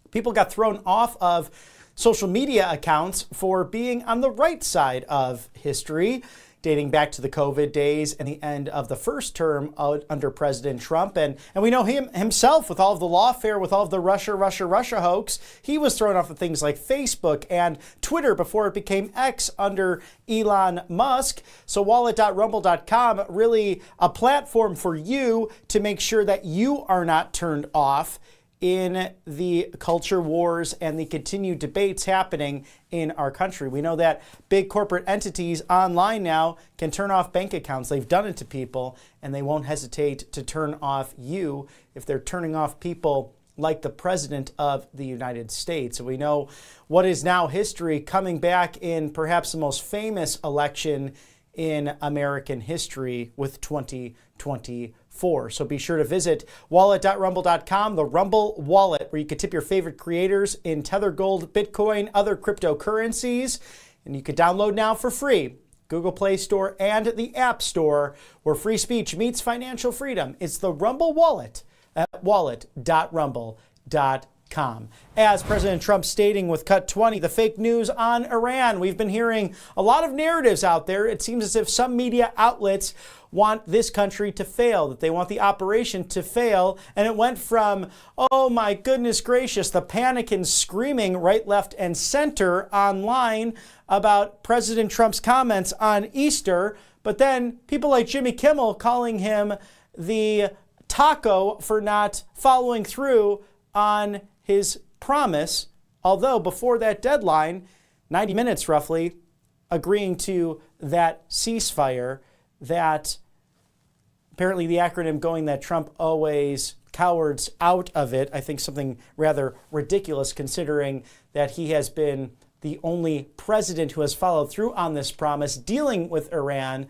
people got thrown off of social media accounts for being on the right side of history, dating back to the COVID days and the end of the first term under President Trump. And we know him himself with all of the lawfare, with all of the Russia hoax. He was thrown off of things like Facebook and Twitter before it became X under Elon Musk. So wallet.rumble.com, really a platform for you to make sure that you are not turned off in the culture wars and the continued debates happening in our country. We know that big corporate entities online now can turn off bank accounts. They've done it to people, and they won't hesitate to turn off you if they're turning off people like the President of the United States. We know what is now history coming back in perhaps the most famous election in American history with 2024. So be sure to visit wallet.rumble.com, the Rumble Wallet, where you can tip your favorite creators in Tether Gold, Bitcoin, other cryptocurrencies. And you can download now for free, Google Play Store and the App Store, where free speech meets financial freedom. It's the Rumble Wallet at wallet.rumble.com. As President Trump stating with Cut 20, the fake news on Iran. We've been hearing a lot of narratives out there. It seems as if some media outlets want this country to fail, that they want the operation to fail. And it went from, oh my goodness gracious, the panic and screaming right, left, and center online about President Trump's comments on Easter. But then people like Jimmy Kimmel calling him the taco for not following through on his promise, although before that deadline, 90 minutes roughly, agreeing to that ceasefire, that apparently the acronym going that Trump always cowards out of it. I think something rather ridiculous, considering that he has been the only president who has followed through on this promise, dealing with Iran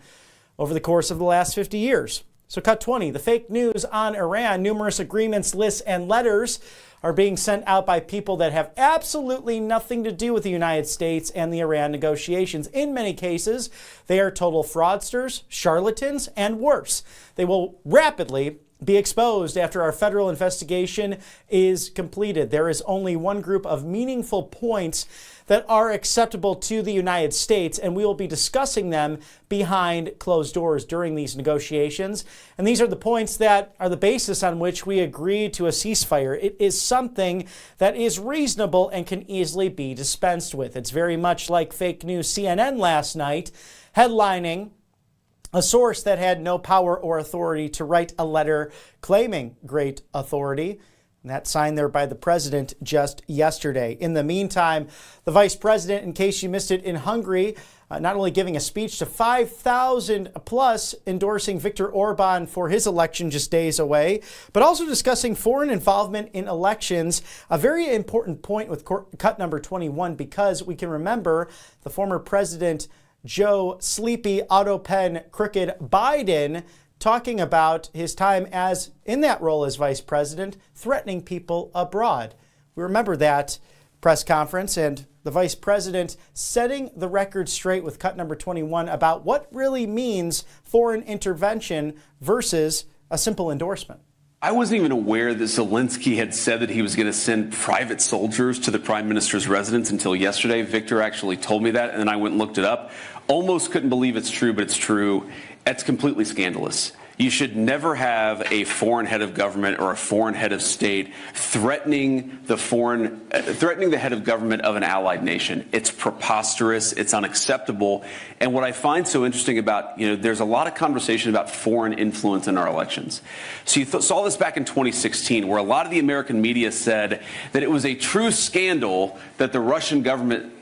over the course of the last 50 years. So Cut 20, the fake news on Iran. Numerous agreements, lists, and letters are being sent out by people that have absolutely nothing to do with the United States and the Iran negotiations. In many cases, they are total fraudsters, charlatans, and worse. They will rapidly be exposed after our federal investigation is completed. There is only one group of meaningful points that are acceptable to the United States, and we will be discussing them behind closed doors during these negotiations. And these are the points that are the basis on which we agree to a ceasefire. It is something that is reasonable and can easily be dispensed with. It's very much like fake news CNN last night, headlining a source that had no power or authority to write a letter claiming great authority. And that signed there by the president just yesterday. In the meantime, the vice president, in case you missed it, in Hungary, not only giving a speech to 5,000 plus endorsing Viktor Orban for his election just days away, but also discussing foreign involvement in elections, a very important point with cut number 21, because we can remember the former president Joe Sleepy Autopen Crooked Biden talking about his time as in that role as vice president, threatening people abroad. We remember that press conference and the vice president setting the record straight with cut number 21 about what really means foreign intervention versus a simple endorsement. I wasn't even aware that Zelensky had said that he was going to send private soldiers to the prime minister's residence until yesterday. Victor actually told me that, and then I went and looked it up. Almost couldn't believe it's true, but it's true. That's completely scandalous. You should never have a foreign head of government or a foreign head of state threatening the head of government of an allied nation. It's preposterous. It's unacceptable. And what I find so interesting about, there's a lot of conversation about foreign influence in our elections. So you saw this back in 2016, where a lot of the American media said that it was a true scandal that the Russian government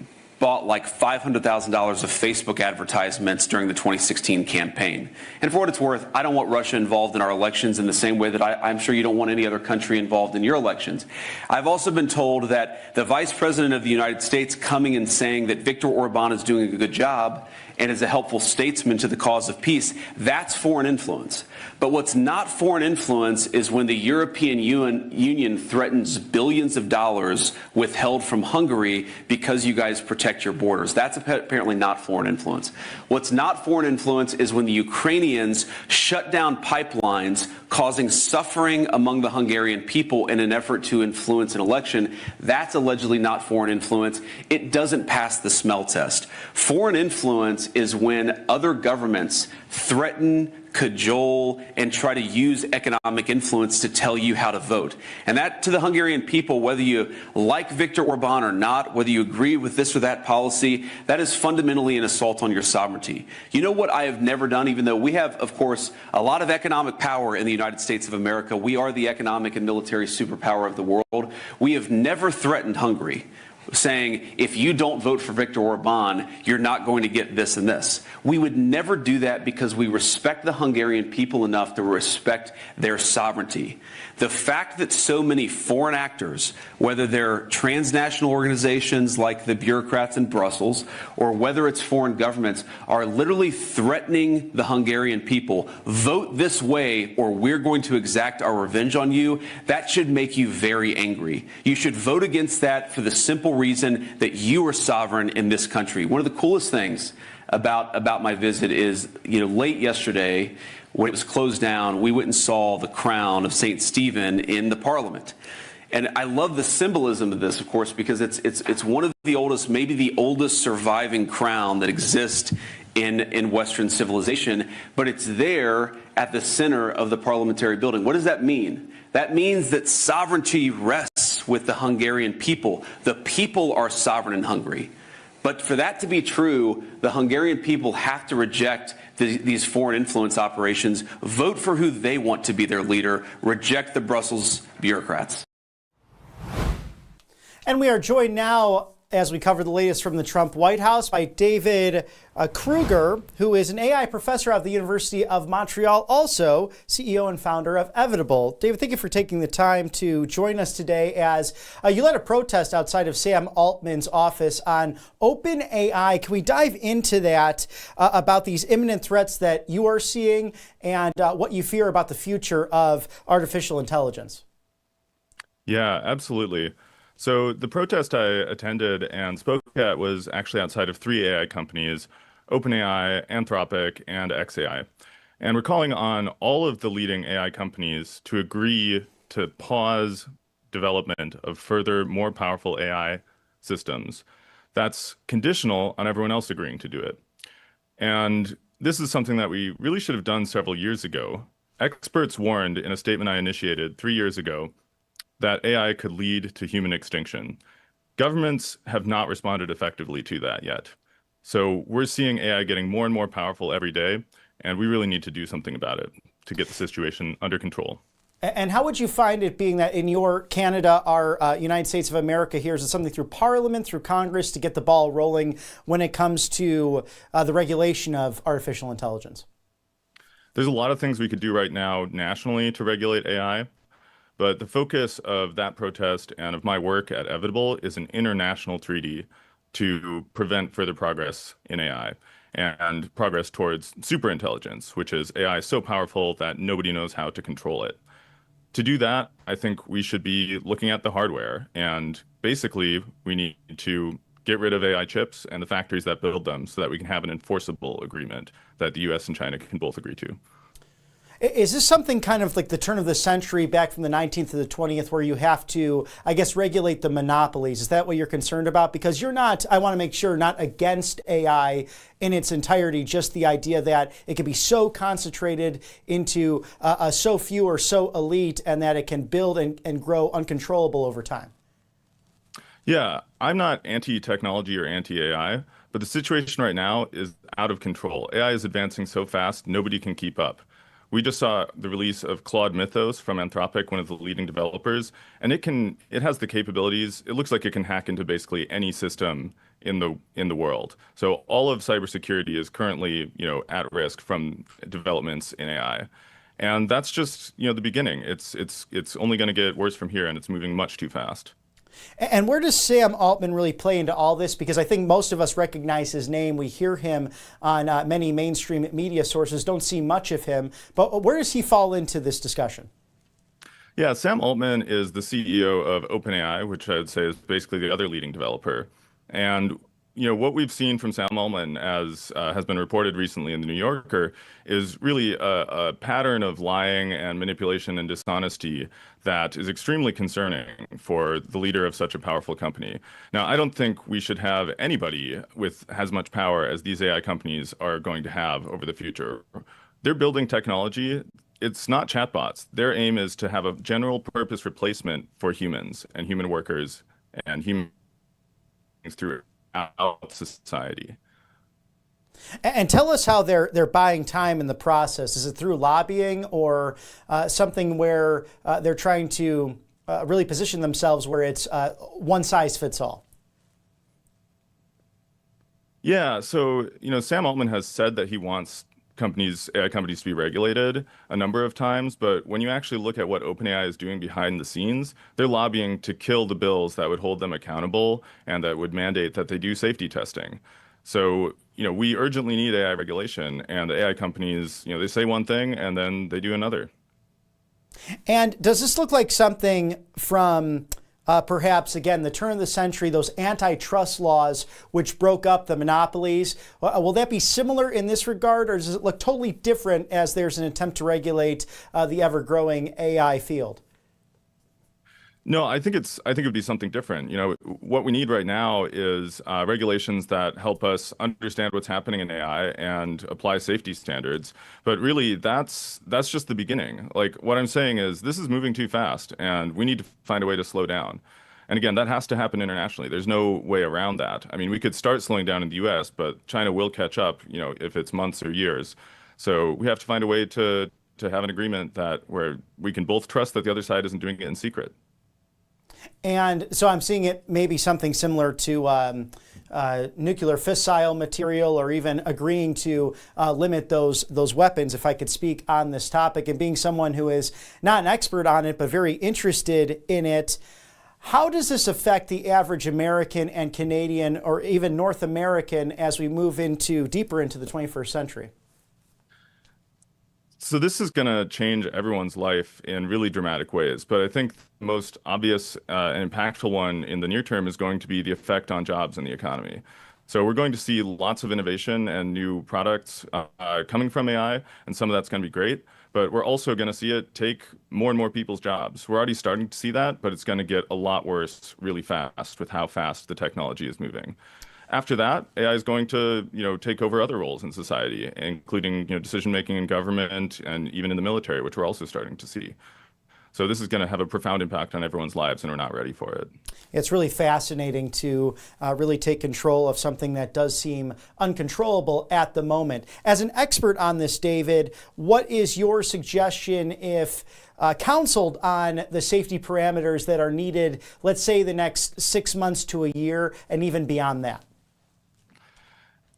bought like $500,000 of Facebook advertisements during the 2016 campaign. And for what it's worth, I don't want Russia involved in our elections in the same way that I'm sure you don't want any other country involved in your elections. I've also been told that the vice president of the United States coming and saying that Viktor Orban is doing a good job and is a helpful statesman to the cause of peace, that's foreign influence. But what's not foreign influence is when the European Union threatens billions of dollars withheld from Hungary because you guys protect your borders. That's apparently not foreign influence. What's not foreign influence is when the Ukrainians shut down pipelines, causing suffering among the Hungarian people in an effort to influence an election. That's allegedly not foreign influence. It doesn't pass the smell test. Foreign influence is when other governments threaten, cajole, and try to use economic influence to tell you how to vote. And that, to the Hungarian people, whether you like Viktor Orban or not, whether you agree with this or that policy, that is fundamentally an assault on your sovereignty. You know what I have never done, even though we have, of course, a lot of economic power in the United States of America. We are the economic and military superpower of the world. We have never threatened Hungary, saying, if you don't vote for Viktor Orban, you're not going to get this and this. We would never do that because we respect the Hungarian people enough to respect their sovereignty. The fact that so many foreign actors, whether they're transnational organizations like the bureaucrats in Brussels, or whether it's foreign governments, are literally threatening the Hungarian people, vote this way or we're going to exact our revenge on you, that should make you very angry. You should vote against that for the simple reason that you are sovereign in this country. One of the coolest things about my visit is, late yesterday, when it was closed down, we went and saw the crown of St. Stephen in the Parliament. And I love the symbolism of this, of course, because it's one of the oldest, maybe the oldest surviving crown that exists in Western civilization, but it's there at the center of the parliamentary building. What does that mean? That means that sovereignty rests with the Hungarian people. The people are sovereign in Hungary. But for that to be true, the Hungarian people have to reject these foreign influence operations, vote for who they want to be their leader, reject the Brussels bureaucrats. And we are joined now, as we cover the latest from the Trump White House, by David Kruger, who is an AI professor at the University of Montreal, also CEO and founder of Evitable. David, thank you for taking the time to join us today as you led a protest outside of Sam Altman's office on OpenAI. Can we dive into that about these imminent threats that you are seeing and what you fear about the future of artificial intelligence? Yeah, absolutely. So the protest I attended and spoke at was actually outside of 3 AI companies, OpenAI, Anthropic, and xAI. And we're calling on all of the leading AI companies to agree to pause development of further, more powerful AI systems. That's conditional on everyone else agreeing to do it. And this is something that we really should have done several years ago. Experts warned in a statement I initiated 3 years ago that AI could lead to human extinction. Governments have not responded effectively to that yet. So we're seeing AI getting more and more powerful every day, and we really need to do something about it to get the situation under control. And how would you find it, being that in your Canada, our United States of America here, is it something through Parliament, through Congress to get the ball rolling when it comes to the regulation of artificial intelligence? There's a lot of things we could do right now nationally to regulate AI, but the focus of that protest and of my work at Evitable is an international treaty to prevent further progress in AI and progress towards superintelligence, which is AI so powerful that nobody knows how to control it. To do that, I think we should be looking at the hardware, and basically we need to get rid of AI chips and the factories that build them so that we can have an enforceable agreement that the US and China can both agree to. Is this something kind of like the turn of the century, back from the 19th to the 20th, where you have to, I guess, regulate the monopolies? Is that what you're concerned about? Because you're not, I want to make sure, not against AI in its entirety, just the idea that it can be so concentrated into so few or so elite, and that it can build and grow uncontrollable over time. Yeah, I'm not anti-technology or anti-AI, but the situation right now is out of control. AI is advancing so fast, nobody can keep up. We just saw the release of Claude Mythos from Anthropic, one of the leading developers, and it has the capabilities. It looks like it can hack into basically any system in the world. So all of cybersecurity is currently, at risk from developments in AI. And that's just, the beginning. It's only going to get worse from here, and it's moving much too fast. And where does Sam Altman really play into all this? Because I think most of us recognize his name. We hear him on many mainstream media sources, don't see much of him. But where does he fall into this discussion? Yeah, Sam Altman is the CEO of OpenAI, which I would say is basically the other leading developer. And what we've seen from Sam Altman, as has been reported recently in the New Yorker, is really a pattern of lying and manipulation and dishonesty that is extremely concerning for the leader of such a powerful company. Now, I don't think we should have anybody with as much power as these AI companies are going to have over the future. They're building technology. It's not chatbots. Their aim is to have a general purpose replacement for humans and human workers and humans through out society. And tell us how they're buying time in the process. Is it through lobbying, or something where they're trying to really position themselves where it's one size fits all? Yeah, so Sam Altman has said that he wants AI companies to be regulated a number of times, but when you actually look at what OpenAI is doing behind the scenes, they're lobbying to kill the bills that would hold them accountable and that would mandate that they do safety testing. So, we urgently need AI regulation, and the AI companies, they say one thing and then they do another. And does this look like something from perhaps, again, the turn of the century, those antitrust laws which broke up the monopolies? Will that be similar in this regard, or does it look totally different as there's an attempt to regulate the ever-growing AI field? No, I think it would be something different. What we need right now is regulations that help us understand what's happening in AI and apply safety standards. But really, that's just the beginning. Like, what I'm saying is this is moving too fast, and we need to find a way to slow down. And again, that has to happen internationally. There's no way around that. I mean, we could start slowing down in the US, but China will catch up, if it's months or years. So we have to find a way to have an agreement where we can both trust that the other side isn't doing it in secret. And so I'm seeing it maybe something similar to nuclear fissile material, or even agreeing to limit those weapons, if I could speak on this topic. And being someone who is not an expert on it, but very interested in it, how does this affect the average American and Canadian, or even North American, as we move deeper into the 21st century? So this is going to change everyone's life in really dramatic ways. But I think the most obvious and impactful one in the near term is going to be the effect on jobs and the economy. So we're going to see lots of innovation and new products coming from AI, and some of that's going to be great. But we're also going to see it take more and more people's jobs. We're already starting to see that, but it's going to get a lot worse really fast with how fast the technology is moving. After that, AI is going to, take over other roles in society, including, decision-making in government and even in the military, which we're also starting to see. So this is going to have a profound impact on everyone's lives, and we're not ready for it. It's really fascinating to really take control of something that does seem uncontrollable at the moment. As an expert on this, David, what is your suggestion if counseled on the safety parameters that are needed, let's say the next 6 months to a year and even beyond that?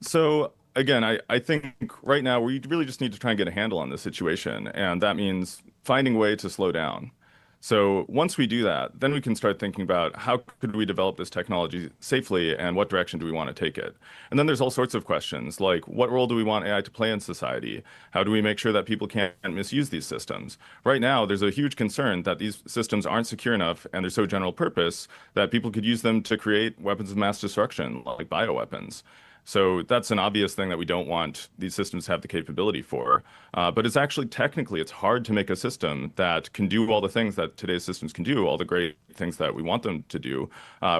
So again, I think right now we really just need to try and get a handle on the situation, and that means finding a way to slow down. So once we do that, then we can start thinking about how could we develop this technology safely and what direction do we want to take it. And then there's all sorts of questions like what role do we want AI to play in society? How do we make sure that people can't misuse these systems? Right now, there's a huge concern that these systems aren't secure enough and they're so general purpose that people could use them to create weapons of mass destruction like bioweapons. So that's an obvious thing that we don't want these systems to have the capability for. But it's actually technically, it's hard to make a system that can do all the things that today's systems can do, all the great things that we want them to do,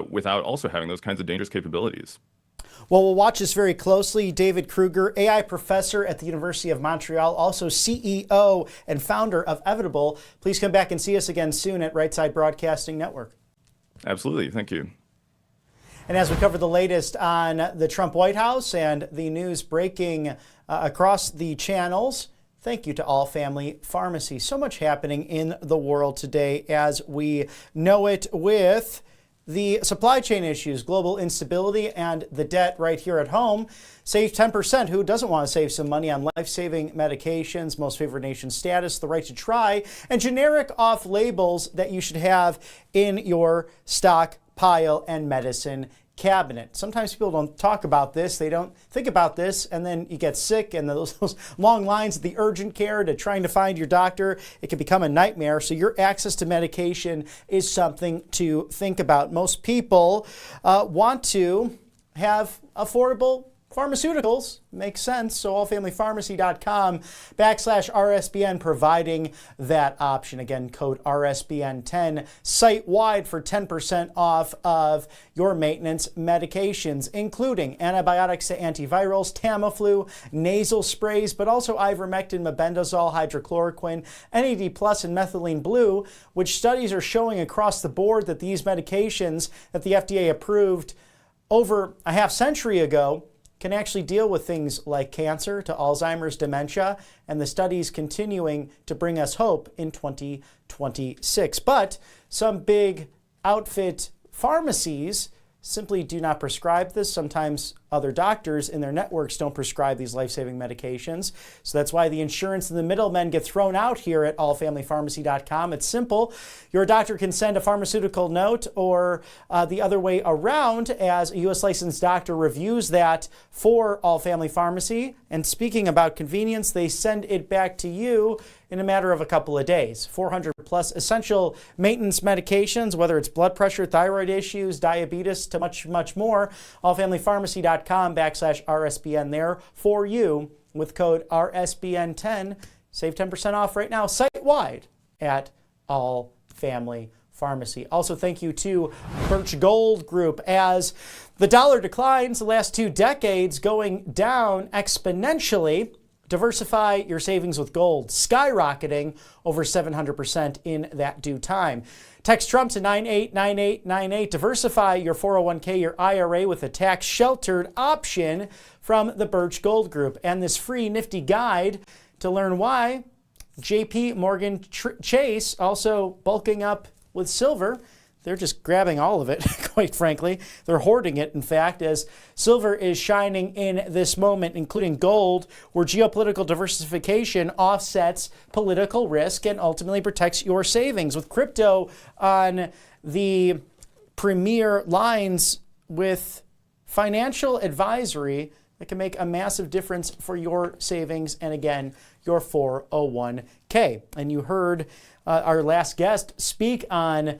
without also having those kinds of dangerous capabilities. Well, we'll watch this very closely. David Kruger, AI professor at the University of Montreal, also CEO and founder of Evitable. Please come back and see us again soon at Right Side Broadcasting Network. Absolutely. Thank you. And as we cover the latest on the Trump White House and the news breaking across the channels, thank you to All Family Pharmacy. So much happening in the world today as we know it, with the supply chain issues, global instability, and the debt right here at home. Save 10%. Who doesn't want to save some money on life-saving medications, most favored nation status, the right to try, and generic off labels that you should have in your stockpile and medicine cabinet. Sometimes people don't talk about this. They don't think about this, and then you get sick, and those long lines at the urgent care to trying to find your doctor, it can become a nightmare. So your access to medication is something to think about. Most people want to have affordable pharmaceuticals. Makes sense. So allfamilypharmacy.com/RSBN providing that option. Again, code RSBN10 site-wide for 10% off of your maintenance medications, including antibiotics to antivirals, Tamiflu, nasal sprays, but also ivermectin, mebendazole, hydrochloroquine, NAD+, and methylene blue, which studies are showing across the board that these medications that the FDA approved over a half century ago can actually deal with things like cancer to Alzheimer's, dementia, and the studies continuing to bring us hope in 2026. But some big outfit pharmacies simply do not prescribe this. Sometimes other doctors in their networks don't prescribe these life-saving medications. So that's why the insurance and the middlemen get thrown out here at allfamilypharmacy.com. It's simple. Your doctor can send a pharmaceutical note, or the other way around, as a U.S. licensed doctor reviews that for All Family Pharmacy. And speaking about convenience, they send it back to you in a matter of a couple of days. 400 plus essential maintenance medications, whether it's blood pressure, thyroid issues, diabetes, to much, much more. allfamilypharmacy.com/RSBN there for you with code RSBN10. Save 10% off right now site-wide at All Family Pharmacy. Also, thank you to Birch Gold Group. As the dollar declines the last 2 decades, going down exponentially, diversify your savings with gold, skyrocketing over 700% in that due time. Text Trump to 989898. Diversify your 401k, your IRA with a tax-sheltered option from the Birch Gold Group. And this free nifty guide to learn why JP Morgan Chase also bulking up with silver. They're just grabbing all of it, quite frankly. They're hoarding it, in fact, as silver is shining in this moment, including gold, where geopolitical diversification offsets political risk and ultimately protects your savings. With crypto on the premier lines with financial advisory that can make a massive difference for your savings and, again, your 401k. And you heard our last guest speak on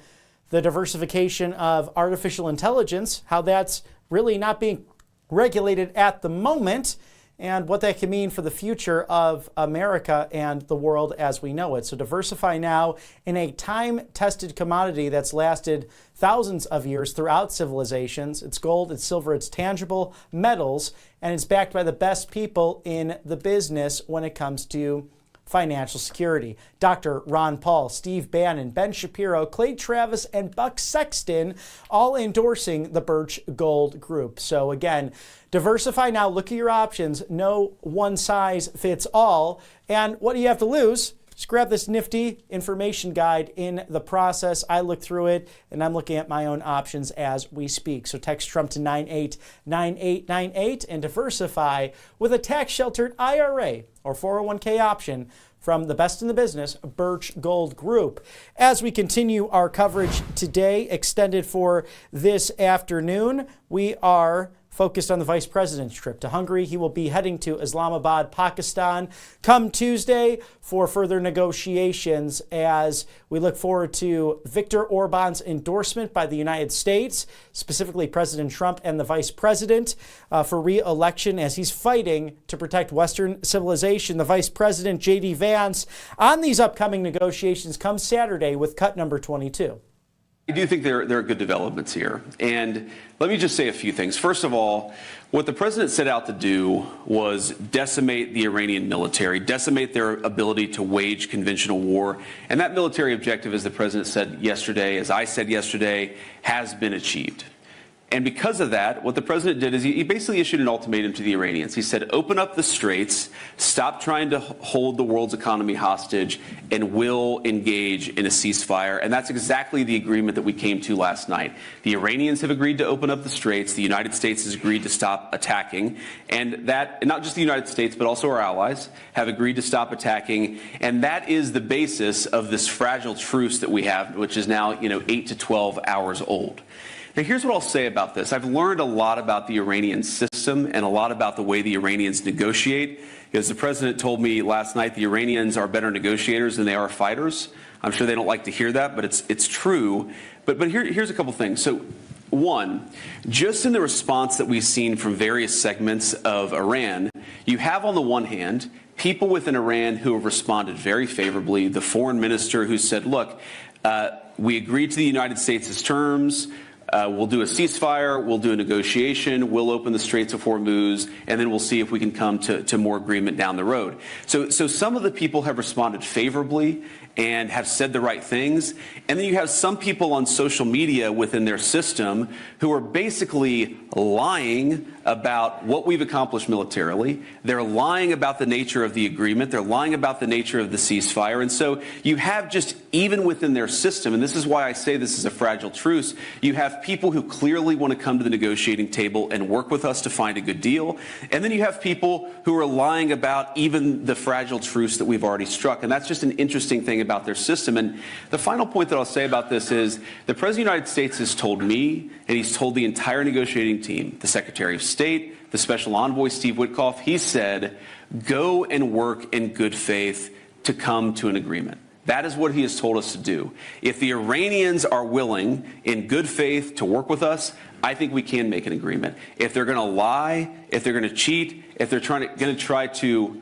the diversification of artificial intelligence, how that's really not being regulated at the moment, and what that can mean for the future of America and the world as we know it. So diversify now in a time-tested commodity that's lasted thousands of years throughout civilizations. It's gold, it's silver, it's tangible metals, and it's backed by the best people in the business when it comes to financial security. Dr. Ron Paul, Steve Bannon, Ben Shapiro, Clay Travis, and Buck Sexton all endorsing the Birch Gold Group. So again, diversify now. Look at your options. No one size fits all. And what do you have to lose? Just grab this nifty information guide in the process. I look through it, and I'm looking at my own options as we speak. So text Trump to 989898 and diversify with a tax-sheltered IRA or 401k option from the best in the business, Birch Gold Group. As we continue our coverage today, extended for this afternoon, we are focused on the vice president's trip to Hungary. He will be heading to Islamabad, Pakistan, come Tuesday for further negotiations as we look forward to Viktor Orban's endorsement by the United States, specifically President Trump and the vice president for re-election as he's fighting to protect Western civilization. The vice president, J.D. Vance, on these upcoming negotiations comes Saturday with cut number 22. I do think there are good developments here. And let me just say a few things. First of all, what the president set out to do was decimate the Iranian military, decimate their ability to wage conventional war. And that military objective, as the president said yesterday, as I said yesterday, has been achieved. And because of that, what the president did is he basically issued an ultimatum to the Iranians. He said, open up the straits, stop trying to hold the world's economy hostage, and we'll engage in a ceasefire. And that's exactly the agreement that we came to last night. The Iranians have agreed to open up the straits. The United States has agreed to stop attacking. And that, not just the United States, but also our allies, have agreed to stop attacking. And that is the basis of this fragile truce that we have, which is now, 8 to 12 hours old. Now, here's what I'll say about this. I've learned a lot about the Iranian system and a lot about the way the Iranians negotiate. As the president told me last night, the Iranians are better negotiators than they are fighters. I'm sure they don't like to hear that, but it's true. But here's a couple things. So, one, just in the response that we've seen from various segments of Iran, you have on the one hand people within Iran who have responded very favorably. The foreign minister who said, look, we agreed to the United States' terms. We'll do a ceasefire, we'll do a negotiation, we'll open the Straits of Hormuz, and then we'll see if we can come to more agreement down the road. So some of the people have responded favorably and have said the right things. And then you have some people on social media within their system who are basically lying about what we've accomplished militarily. They're lying about the nature of the agreement. They're lying about the nature of the ceasefire. And so you have just, even within their system, and this is why I say this is a fragile truce, you have people who clearly want to come to the negotiating table and work with us to find a good deal. And then you have people who are lying about even the fragile truce that we've already struck. And that's just an interesting thing about their system. And the final point that I'll say about this is the President of the United States has told me, and he's told the entire negotiating team, the Secretary of State, the Special Envoy, Steve Witkoff, he said, go and work in good faith to come to an agreement. That is what he has told us to do. If the Iranians are willing, in good faith, to work with us, I think we can make an agreement. If they're going to lie, if they're going to cheat, if they're going to try to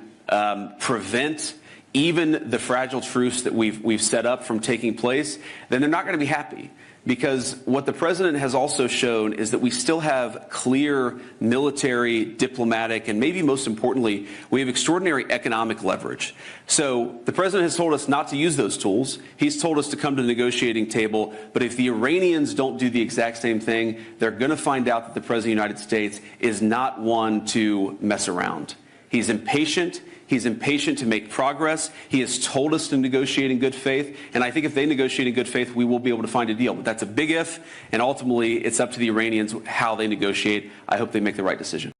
prevent even the fragile truce that we've set up from taking place, then they're not going to be happy. Because what the president has also shown is that we still have clear military, diplomatic, and maybe most importantly, we have extraordinary economic leverage. So the president has told us not to use those tools. He's told us to come to the negotiating table. But if the Iranians don't do the exact same thing, they're going to find out that the president of the United States is not one to mess around. He's impatient. He's impatient to make progress. He has told us to negotiate in good faith. And I think if they negotiate in good faith, we will be able to find a deal. But that's a big if. And ultimately, it's up to the Iranians how they negotiate. I hope they make the right decision.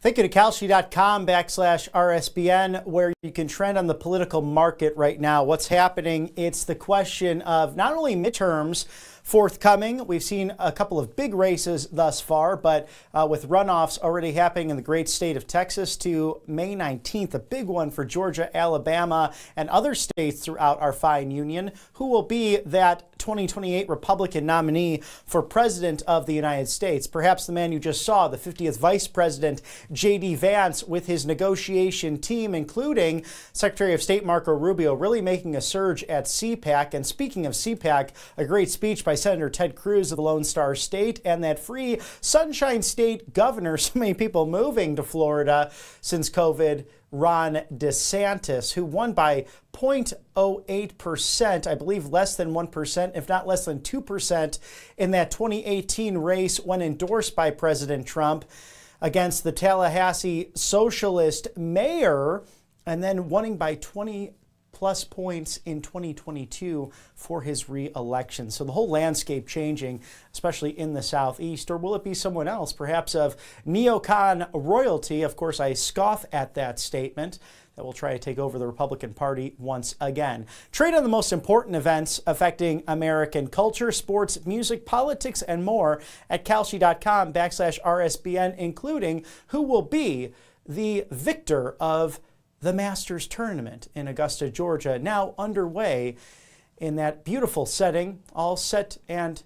Thank you to Kalshi.com/RSBN, where you can trend on the political market right now. What's happening? It's the question of not only midterms, forthcoming. We've seen a couple of big races thus far, but with runoffs already happening in the great state of Texas to May 19th, a big one for Georgia, Alabama, and other states throughout our fine union. Who will be that 2028 Republican nominee for President of the United States? Perhaps the man you just saw, the 50th Vice President, J.D. Vance, with his negotiation team, including Secretary of State Marco Rubio, really making a surge at CPAC. And speaking of CPAC, a great speech by Senator Ted Cruz of the Lone Star State, and that free Sunshine State governor, so many people moving to Florida since COVID, Ron DeSantis, who won by 0.08%, I believe less than 1%, if not less than 2%, in that 2018 race when endorsed by President Trump against the Tallahassee socialist mayor, and then winning by 20 plus points in 2022 for his re-election. So the whole landscape changing, especially in the Southeast. Or will it be someone else, perhaps of neocon royalty? Of course, I scoff at that statement, that will try to take over the Republican Party once again. Trade on the most important events affecting American culture, sports, music, politics, and more at kalshi.com/RSBN, including who will be the victor of the Masters Tournament in Augusta, Georgia, now underway in that beautiful setting, all set and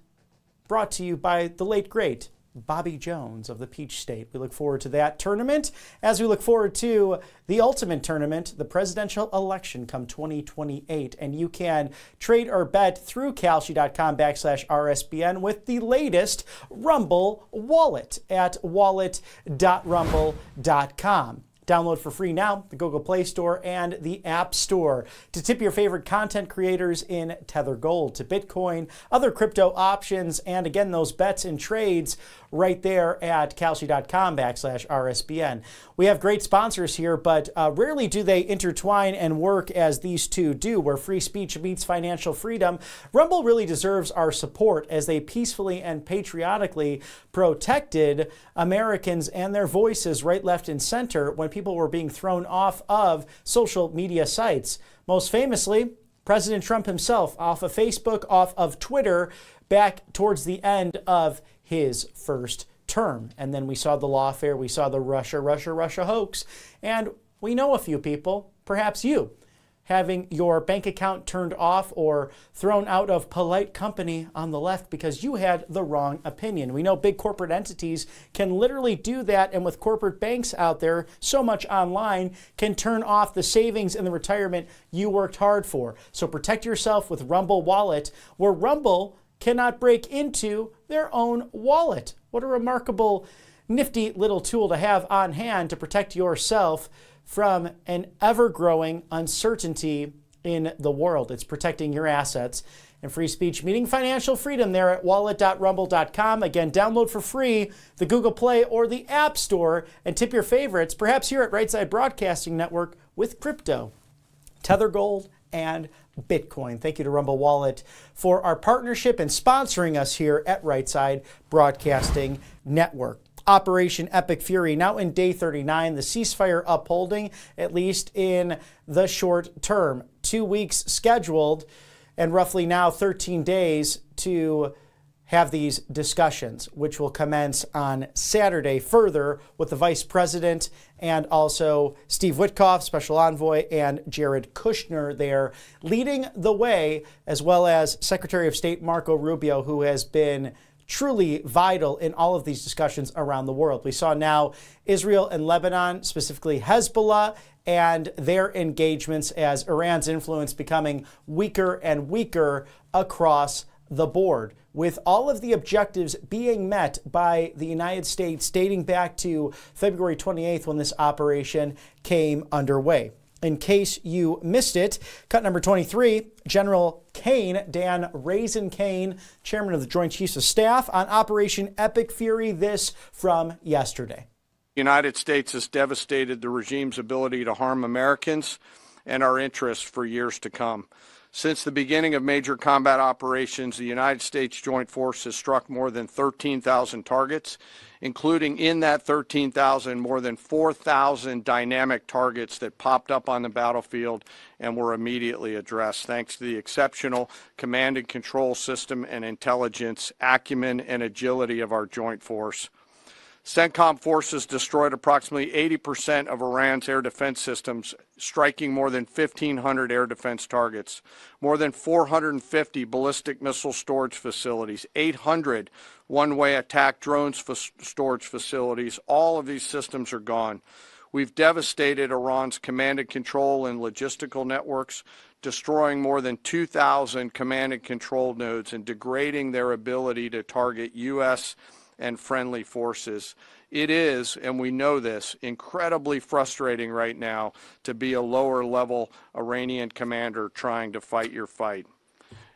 brought to you by the late, great Bobby Jones of the Peach State. We look forward to that tournament as we look forward to the ultimate tournament, the presidential election come 2028. And you can trade or bet through kalshi.com/RSBN with the latest Rumble wallet at wallet.rumble.com. Download for free now, the Google Play Store and the App Store. To tip your favorite content creators in Tether Gold, to Bitcoin, other crypto options, and again, those bets and trades right there at kalshi.com/RSBN. We have great sponsors here, but rarely do they intertwine and work as these two do, where free speech meets financial freedom. Rumble really deserves our support as they peacefully and patriotically protected Americans and their voices right, left, and center when people were being thrown off of social media sites. Most famously, President Trump himself off of Facebook, off of Twitter, back towards the end of his first term. And then we saw the lawfare, we saw the Russia hoax, and we know a few people, perhaps you, having your bank account turned off or thrown out of polite company on the left because you had the wrong opinion. We know big corporate entities can literally do that, and with corporate banks out there so much online, can turn off the savings and the retirement you worked hard for. So protect yourself with Rumble Wallet, where Rumble cannot break into their own wallet. What a remarkable, nifty little tool to have on hand to protect yourself from an ever-growing uncertainty in the world. It's protecting your assets and free speech, meeting financial freedom there at wallet.rumble.com. Again, download for free the Google Play or the App Store and tip your favorites, perhaps here at Right Side Broadcasting Network, with crypto, Tether Gold, and Bitcoin. Thank you to Rumble Wallet for our partnership and sponsoring us here at Right Side Broadcasting Network. Operation Epic Fury now in day 39, the ceasefire upholding, at least in the short term. 2 weeks scheduled and roughly now 13 days to have these discussions, which will commence on Saturday further with the Vice President and also Steve Witkoff, Special Envoy, and Jared Kushner there leading the way, as well as Secretary of State Marco Rubio, who has been truly vital in all of these discussions around the world. We saw now Israel and Lebanon, specifically Hezbollah, and their engagements as Iran's influence becoming weaker and weaker across the board, with all of the objectives being met by the United States dating back to February 28th when this operation came underway. In case you missed it, cut number 23, General Kane, Dan Raisin Kane, chairman of the Joint Chiefs of Staff, on Operation Epic Fury, this from yesterday. The United States has devastated the regime's ability to harm Americans and our interests for years to come. Since the beginning of major combat operations, the United States Joint Force has struck more than 13,000 targets, including in that 13,000 more than 4,000 dynamic targets that popped up on the battlefield and were immediately addressed, thanks to the exceptional command and control system and intelligence, acumen, and agility of our Joint Force. CENTCOM forces destroyed approximately 80% of Iran's air defense systems, striking more than 1,500 air defense targets, more than 450 ballistic missile storage facilities, 800 one-way attack drones storage facilities. All of these systems are gone. We've devastated Iran's command and control and logistical networks, destroying more than 2,000 command and control nodes and degrading their ability to target U.S. and friendly forces. It is, and we know this, incredibly frustrating right now to be a lower level Iranian commander trying to fight your fight.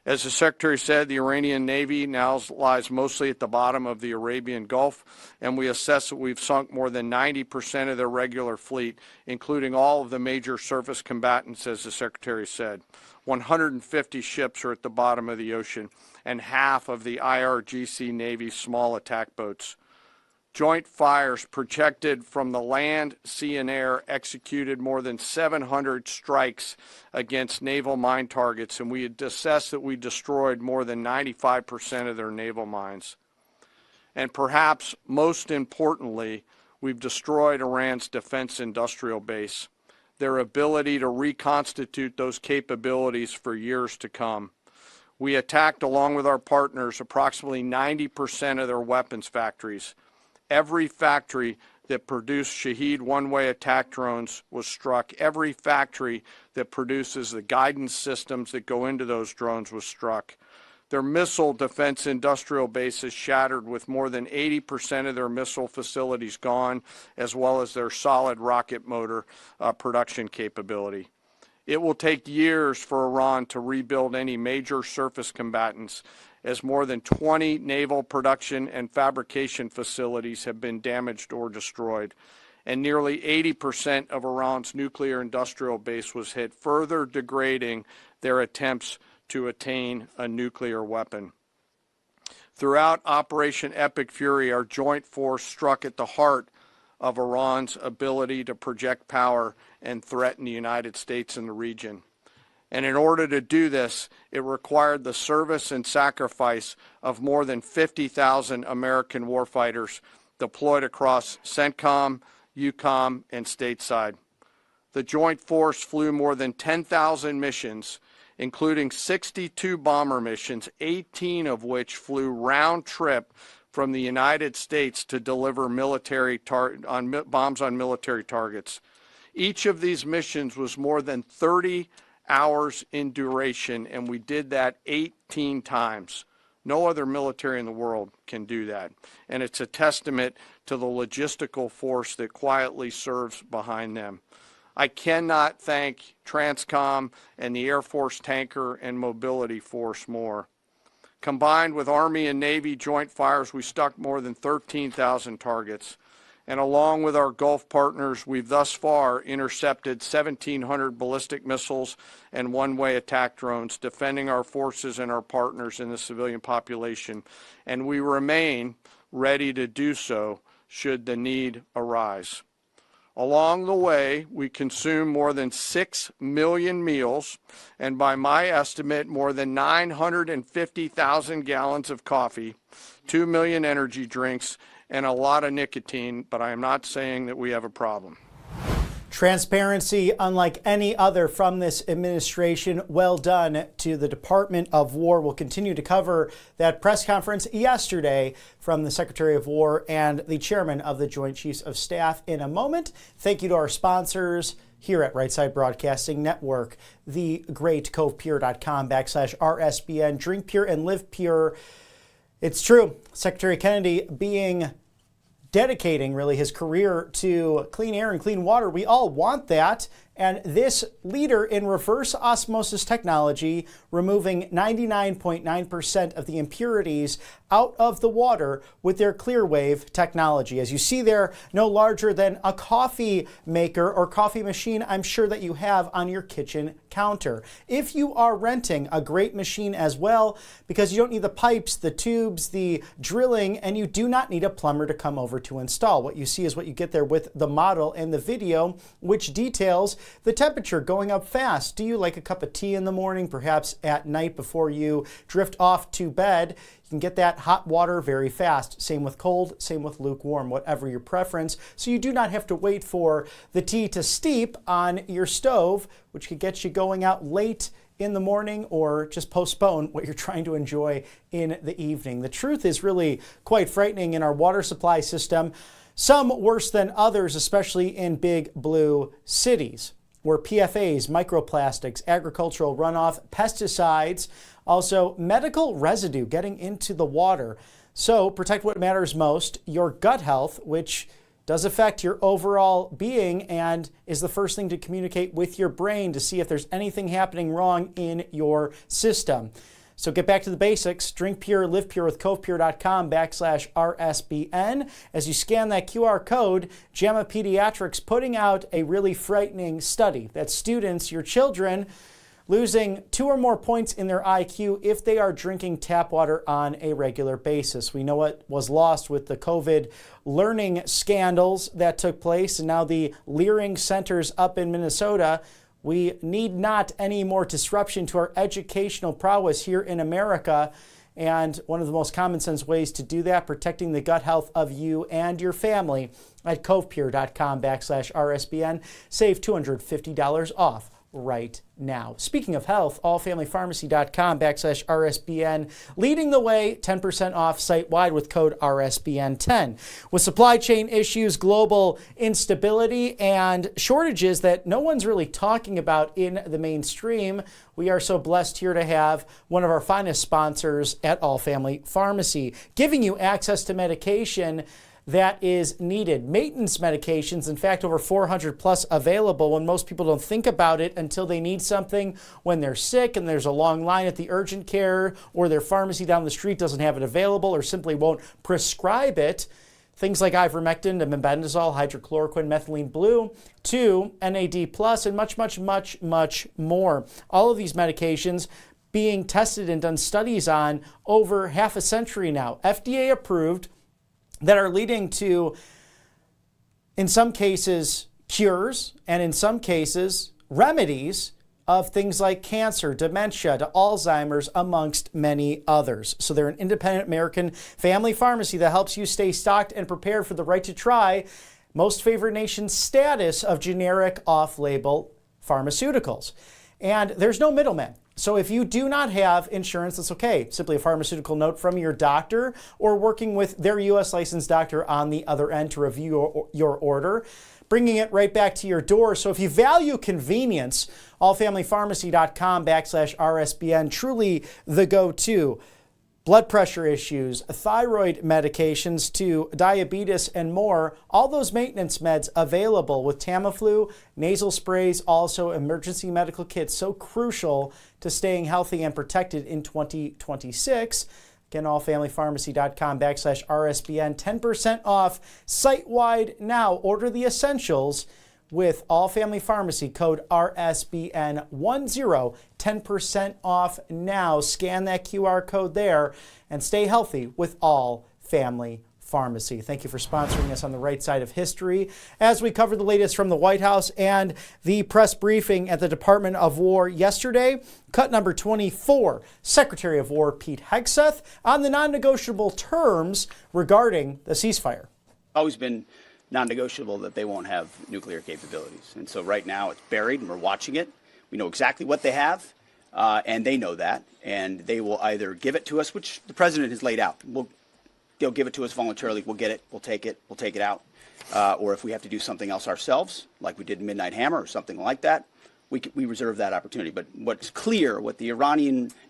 As the Secretary said, the Iranian Navy now lies mostly at the bottom of the Arabian Gulf, and we assess that we've sunk more than 90% of their regular fleet, including all of the major surface combatants, as the Secretary said. 150 ships are at the bottom of the ocean, and half of the IRGC Navy's small attack boats. Joint fires projected from the land, sea, and air executed more than 700 strikes against naval mine targets, and we had assessed that we destroyed more than 95% of their naval mines. And perhaps most importantly, we've destroyed Iran's defense industrial base, their ability to reconstitute those capabilities for years to come. We attacked, along with our partners, approximately 90% of their weapons factories. Every factory that produced Shahed one-way attack drones was struck. Every factory that produces the guidance systems that go into those drones was struck. Their missile defense industrial base is shattered, with more than 80% of their missile facilities gone, as well as their solid rocket motor production capability. It will take years for Iran to rebuild any major surface combatants, as more than 20 naval production and fabrication facilities have been damaged or destroyed, and nearly 80% of Iran's nuclear industrial base was hit, further degrading their attempts to attain a nuclear weapon. Throughout Operation Epic Fury, our joint force struck at the heart of Iran's ability to project power and threaten the United States and the region. And in order to do this, it required the service and sacrifice of more than 50,000 American warfighters deployed across CENTCOM, EUCOM, and stateside. The Joint Force flew more than 10,000 missions, including 62 bomber missions, 18 of which flew round trip from the United States to deliver bombs on military targets. Each of these missions was more than 30 hours in duration, and we did that 18 times. No other military in the world can do that. And it's a testament to the logistical force that quietly serves behind them. I cannot thank TRANSCOM and the Air Force Tanker and Mobility Force more. Combined with Army and Navy joint fires, we struck more than 13,000 targets. And along with our Gulf partners, we've thus far intercepted 1,700 ballistic missiles and one-way attack drones, defending our forces and our partners in the civilian population. And we remain ready to do so should the need arise. Along the way, we consume more than 6 million meals, and by my estimate, more than 950,000 gallons of coffee, 2 million energy drinks, and a lot of nicotine, but I am not saying that we have a problem. Transparency unlike any other from this administration. Well done to the Department of War. We'll continue to cover that press conference yesterday from the Secretary of War and the Chairman of the Joint Chiefs of Staff in a moment. Thank you to our sponsors here at Right Side Broadcasting Network, thegreatcovepure.com/RSBN. Drink pure and live pure. It's true. Secretary Kennedy dedicating really his career to clean air and clean water. We all want that, And this leader in reverse osmosis technology, removing 99.9% of the impurities out of the water with their ClearWave technology. As you see there, no larger than a coffee maker or coffee machine I'm sure that you have on your kitchen counter. If you are renting, a great machine as well, because you don't need the pipes, the tubes, the drilling, and you do not need a plumber to come over to install. What you see is what you get there with the model and the video, which details the temperature going up fast. Do you like a cup of tea in the morning, perhaps at night before you drift off to bed? You can get that hot water very fast. Same with cold, same with lukewarm, whatever your preference. So you do not have to wait for the tea to steep on your stove, which could get you going out late in the morning or just postpone what you're trying to enjoy in the evening. The truth is really quite frightening in our water supply system, some worse than others, especially in big blue cities, where PFAS, microplastics, agricultural runoff, pesticides, also medical residue getting into the water. So protect what matters most, your gut health, which does affect your overall being and is the first thing to communicate with your brain to see if there's anything happening wrong in your system. So get back to the basics. Drink pure, live pure with CovePure.com/RSBN. As you scan that QR code, JAMA Pediatrics putting out a really frightening study that students, your children, losing 2 or more points in their IQ if they are drinking tap water on a regular basis. We know what was lost with the COVID learning scandals that took place, and now the Leering centers up in Minnesota. We need not any more disruption to our educational prowess here in America. And one of the most common sense ways to do that, protecting the gut health of you and your family at CovePure.com/RSBN. Save $250 off right now. Speaking of health, allfamilypharmacy.com/RSBN leading the way, 10% off site-wide with code RSBN10. With supply chain issues, global instability, and shortages that no one's really talking about in the mainstream, we are so blessed here to have one of our finest sponsors at All Family Pharmacy, giving you access to medication that is needed. Maintenance medications, in fact, over 400 plus available when most people don't think about it until they need something when they're sick and there's a long line at the urgent care or their pharmacy down the street doesn't have it available or simply won't prescribe it. Things like ivermectin, mebendazole, hydrochloroquine, methylene blue, 2, NAD+, and much, much, much, much more. All of these medications being tested and done studies on over half a century now. FDA approved, that are leading to, in some cases, cures, and in some cases, remedies of things like cancer, dementia, to Alzheimer's, amongst many others. So they're an independent American family pharmacy that helps you stay stocked and prepared for the right to try most favored nation status of generic off-label pharmaceuticals. And there's no middleman. So if you do not have insurance, that's okay. Simply a pharmaceutical note from your doctor or working with their U.S. licensed doctor on the other end to review your order, bringing it right back to your door. So if you value convenience, allfamilypharmacy.com/RSBN, truly the go-to. Blood pressure issues, thyroid medications to diabetes and more, all those maintenance meds available with Tamiflu, nasal sprays, also emergency medical kits, so crucial to staying healthy and protected in 2026. Again, allfamilypharmacy.com/RSBN, 10% off site-wide now. Order the essentials with All Family Pharmacy, code RSBN10, 10% off now. Scan that QR code there and stay healthy with All Family Pharmacy. Thank you for sponsoring us on the right side of history as we cover the latest from the White House and the press briefing at the Department of War yesterday. Cut number 24, Secretary of War Pete Hegseth on the non-negotiable terms regarding the ceasefire. Always been non-negotiable that they won't have nuclear capabilities. And so right now it's buried and we're watching it. We know exactly what they have, and they know that. And they will either give it to us, which the president has laid out. They'll give it to us voluntarily. We'll get it. We'll take it out. Or if we have to do something else ourselves, like we did in Midnight Hammer or something like that, we reserve that opportunity. But what's clear, what the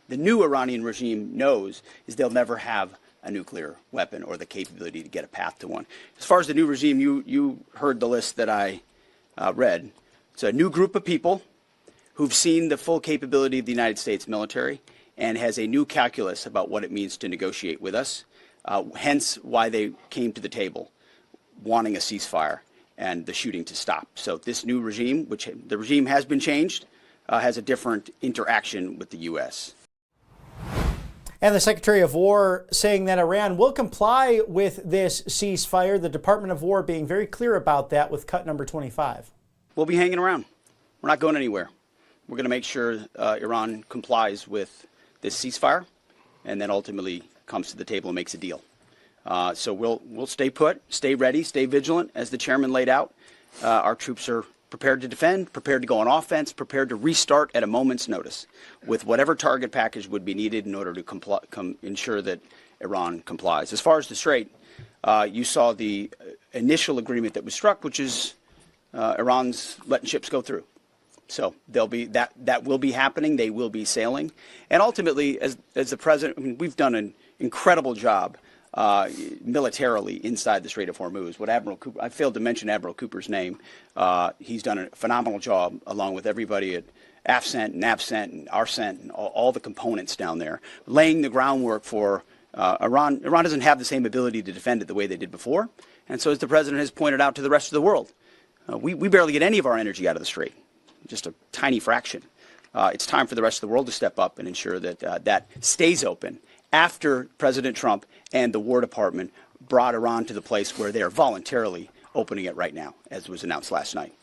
new Iranian regime knows, is they'll never have a nuclear weapon or the capability to get a path to one. As far as the new regime, you heard the list that I read. It's a new group of people who've seen the full capability of the United States military and has a new calculus about what it means to negotiate with us, hence why they came to the table wanting a ceasefire and the shooting to stop. So this new regime, which the regime has been changed, has a different interaction with the U.S. And the Secretary of War saying that Iran will comply with this ceasefire. The Department of War being very clear about that with cut number 25. We'll be hanging around. We're not going anywhere. We're going to make sure Iran complies with this ceasefire and then ultimately comes to the table and makes a deal. So we'll stay put, stay ready, stay vigilant. As the chairman laid out, our troops are prepared to defend, prepared to go on offense, prepared to restart at a moment's notice with whatever target package would be needed in order to ensure that Iran complies. As far as the Strait, you saw the initial agreement that was struck, which is Iran's letting ships go through. So there'll be that will be happening. They will be sailing, and ultimately, as the president, I mean, we've done an incredible job militarily inside the Strait of Hormuz. What Admiral Cooper, I failed to mention Admiral Cooper's name. He's done a phenomenal job along with everybody at AFCENT and NAVCENT and ARCENT and all the components down there, laying the groundwork for Iran. Iran doesn't have the same ability to defend it the way they did before, and so as the president has pointed out to the rest of the world, we barely get any of our energy out of the Strait. Just a tiny fraction. It's time for the rest of the world to step up and ensure that that stays open after President Trump and the War Department brought Iran to the place where they are voluntarily opening it right now, as was announced last night.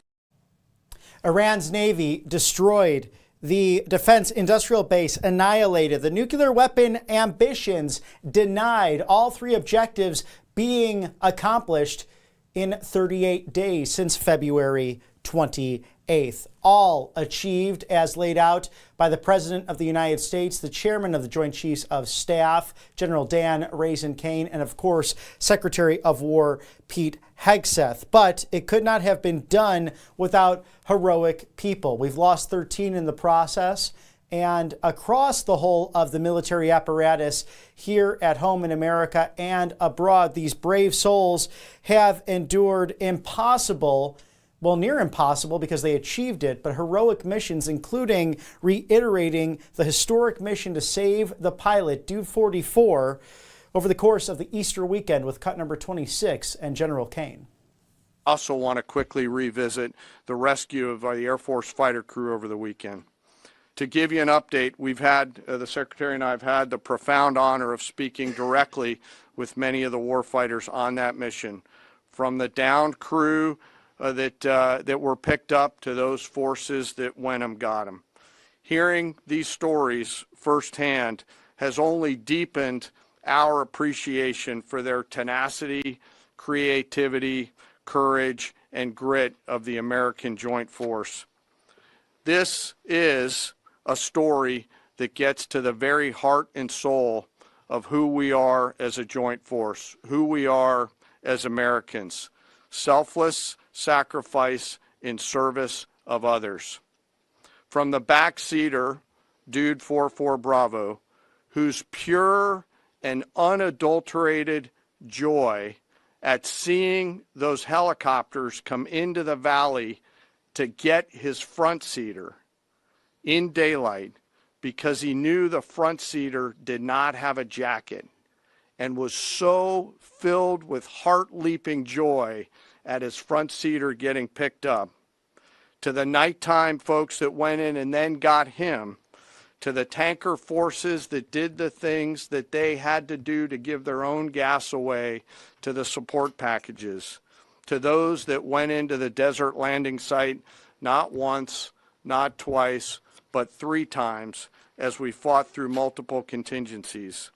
Iran's Navy destroyed the defense industrial base, annihilated the nuclear weapon ambitions, denied, all three objectives being accomplished in 38 days since February 28th. All achieved as laid out by the President of the United States, the Chairman of the Joint Chiefs of Staff, General Dan Kane, and of course, Secretary of War Pete Hegseth. But it could not have been done without heroic people. We've lost 13 in the process. And across the whole of the military apparatus here at home in America and abroad, these brave souls have endured impossible, well, near impossible because they achieved it, but heroic missions, including reiterating the historic mission to save the pilot, Dude 44, over the course of the Easter weekend with cut number 26 and General Kane. I also want to quickly revisit the rescue of the Air Force fighter crew over the weekend. To give you an update, we've had, the Secretary and I have had the profound honor of speaking directly with many of the warfighters on that mission, from the downed crew that were picked up to those forces that went and got them. Hearing these stories firsthand has only deepened our appreciation for their tenacity, creativity, courage, and grit of the American Joint Force. This is a story that gets to the very heart and soul of who we are as a joint force, who we are as Americans. Selfless sacrifice in service of others. From the backseater, Dude 44 Bravo, whose pure and unadulterated joy at seeing those helicopters come into the valley to get his front seater in daylight because he knew the front seater did not have a jacket, and was so filled with heart-leaping joy at his front seater getting picked up, to the nighttime folks that went in and then got him, to the tanker forces that did the things that they had to do to give their own gas away, to the support packages, to those that went into the desert landing site not once, not twice, but 3 times as we fought through multiple contingencies.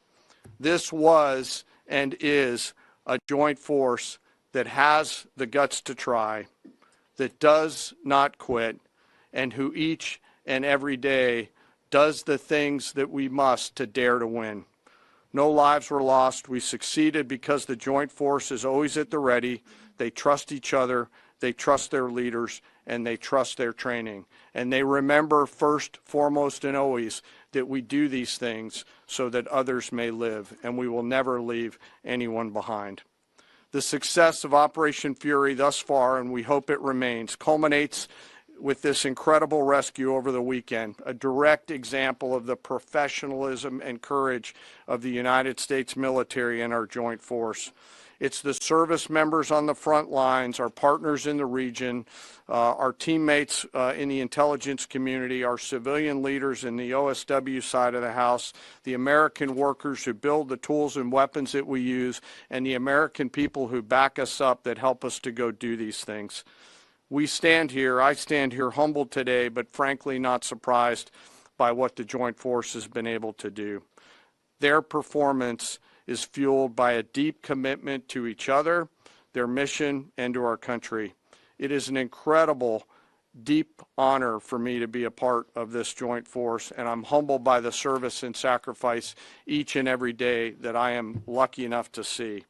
This was and is a joint force that has the guts to try, that does not quit, and who each and every day does the things that we must to dare to win. No lives were lost. We succeeded because the joint force is always at the ready. They trust each other, they trust their leaders, and they trust their training. And they remember first, foremost, and always that we do these things so that others may live, and we will never leave anyone behind. The success of Operation Fury thus far, and we hope it remains, culminates with this incredible rescue over the weekend, a direct example of the professionalism and courage of the United States military and our joint force. It's the service members on the front lines, our partners in the region, our teammates in the intelligence community, our civilian leaders in the OSW side of the house, the American workers who build the tools and weapons that we use, and the American people who back us up that help us to go do these things. I stand here humbled today, but frankly not surprised by what the Joint Force has been able to do. Their performance is fueled by a deep commitment to each other, their mission, and to our country. It is an incredible, deep honor for me to be a part of this joint force, and I'm humbled by the service and sacrifice each and every day that I am lucky enough to see.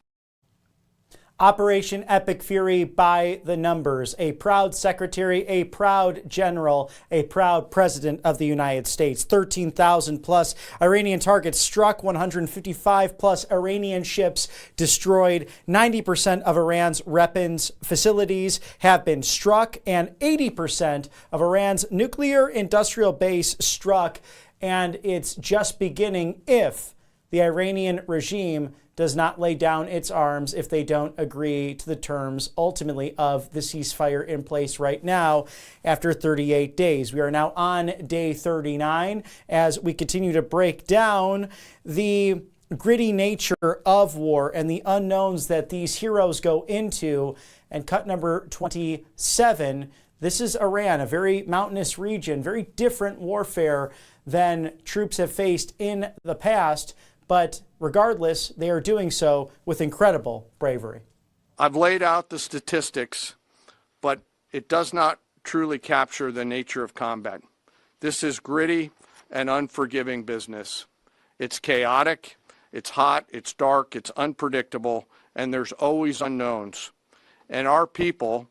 Operation Epic Fury by the numbers. A proud secretary, a proud general, a proud president of the United States. 13,000 plus Iranian targets struck, 155 plus Iranian ships destroyed. 90% of Iran's weapons facilities have been struck, and 80% of Iran's nuclear industrial base struck. And it's just beginning if the Iranian regime does not lay down its arms, if they don't agree to the terms ultimately of the ceasefire in place right now after 38 days. We are now on day 39 as we continue to break down the gritty nature of war and the unknowns that these heroes go into. And cut number 27, this is Iran, a very mountainous region, very different warfare than troops have faced in the past. But regardless, they are doing so with incredible bravery. I've laid out the statistics, but it does not truly capture the nature of combat. This is gritty and unforgiving business. It's chaotic, it's hot, it's dark, it's unpredictable, and there's always unknowns. And our people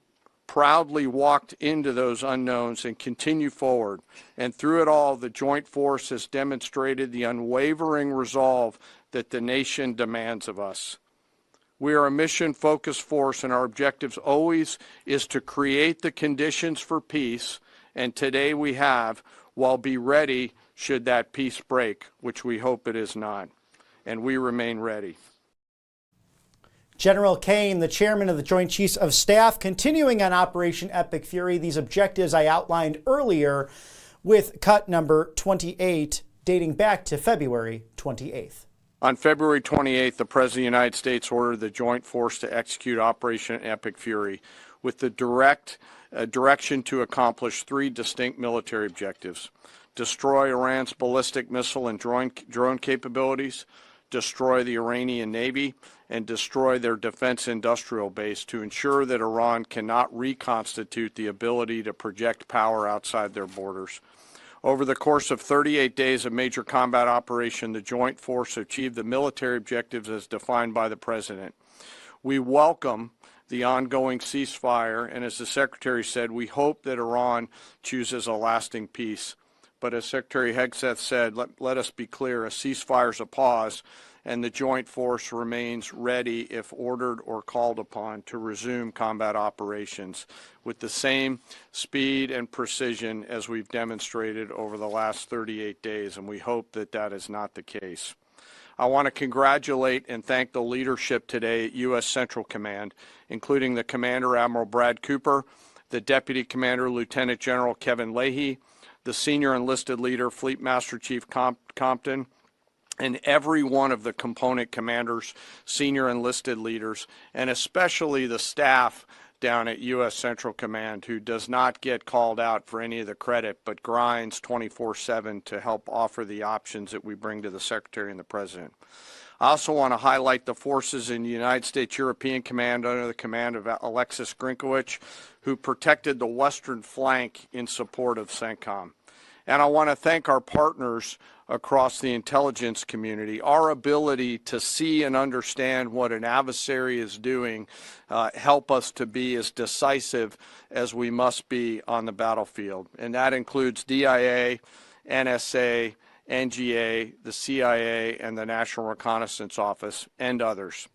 proudly walked into those unknowns and continue forward. And through it all, the Joint Force has demonstrated the unwavering resolve that the nation demands of us. We are a mission-focused force, and our objectives always is to create the conditions for peace, and today we have, while be ready should that peace break, which we hope it is not. And we remain ready. General Kane, the chairman of the Joint Chiefs of Staff, continuing on Operation Epic Fury, these objectives I outlined earlier with cut number 28, dating back to February 28th. On February 28th, the President of the United States ordered the Joint Force to execute Operation Epic Fury with the direction to accomplish three distinct military objectives: destroy Iran's ballistic missile and drone capabilities, destroy the Iranian Navy, and destroy their defense industrial base to ensure that Iran cannot reconstitute the ability to project power outside their borders. Over the course of 38 days of major combat operation, the Joint Force achieved the military objectives as defined by the President. We welcome the ongoing ceasefire, and as the Secretary said, we hope that Iran chooses a lasting peace. But as Secretary Hegseth said, let us be clear, a ceasefire is a pause, and the Joint Force remains ready, if ordered or called upon, to resume combat operations with the same speed and precision as we've demonstrated over the last 38 days, and we hope that that is not the case. I want to congratulate and thank the leadership today at U.S. Central Command, including the Commander Admiral Brad Cooper, the Deputy Commander Lieutenant General Kevin Leahy, the Senior Enlisted Leader Fleet Master Chief Compton, and every one of the component commanders, senior enlisted leaders, and especially the staff down at U.S. Central Command, who does not get called out for any of the credit, but grinds 24/7 to help offer the options that we bring to the Secretary and the President. I also want to highlight the forces in the United States European Command under the command of Alexis Grinkowicz, who protected the western flank in support of CENTCOM. And I want to thank our partners across the intelligence community. Our ability to see and understand what an adversary is doing help us to be as decisive as we must be on the battlefield. And that includes DIA, NSA, NGA, the CIA, and the National Reconnaissance Office, and others.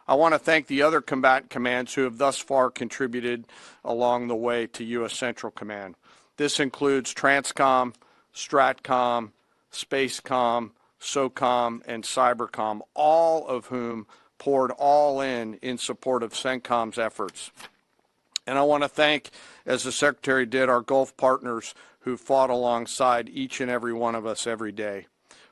I want to thank the other combatant commands who have thus far contributed along the way to U.S. Central Command. This includes Transcom, Stratcom, Spacecom, SOCOM, and Cybercom, all of whom poured all in support of CENTCOM's efforts. And I want to thank, as the Secretary did, our Gulf partners who fought alongside each and every one of us every day.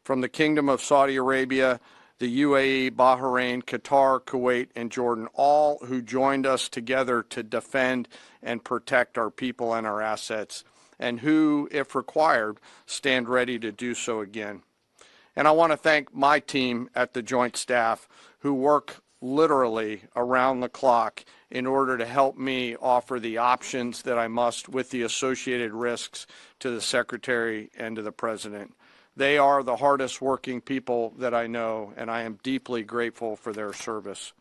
From the Kingdom of Saudi Arabia, the UAE, Bahrain, Qatar, Kuwait, and Jordan, all who joined us together to defend and protect our people and our assets, and who, if required, stand ready to do so again. And I want to thank my team at the Joint Staff who work literally around the clock in order to help me offer the options that I must with the associated risks to the Secretary and to the President. They are the hardest working people that I know, and I am deeply grateful for their service.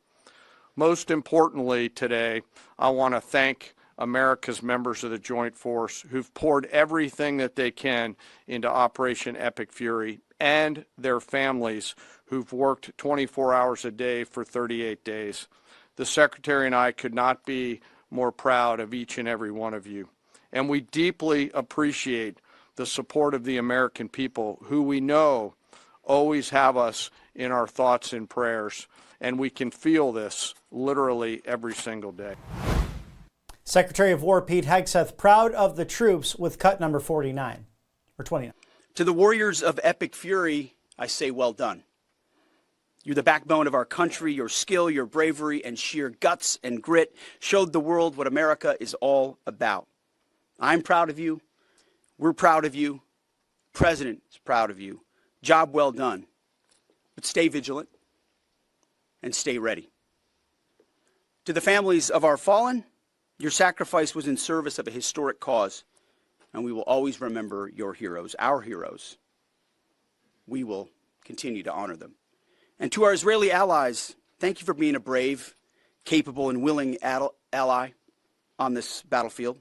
Most importantly today, I want to thank America's members of the Joint Force who've poured everything that they can into Operation Epic Fury, and their families who've worked 24 hours a day for 38 days. The Secretary and I could not be more proud of each and every one of you. And we deeply appreciate the support of the American people, who we know always have us in our thoughts and prayers. And we can feel this literally every single day. Secretary of War Pete Hegseth proud of the troops with cut number 49 or 29. To the warriors of Epic Fury, I say well done. You're the backbone of our country. Your skill, your bravery, and sheer guts and grit showed the world what America is all about. I'm proud of you. We're proud of you. President is proud of you. Job well done. But stay vigilant and stay ready. To the families of our fallen, your sacrifice was in service of a historic cause, and we will always remember your heroes, our heroes. We will continue to honor them. And to our Israeli allies, thank you for being a brave, capable, and willing ally on this battlefield.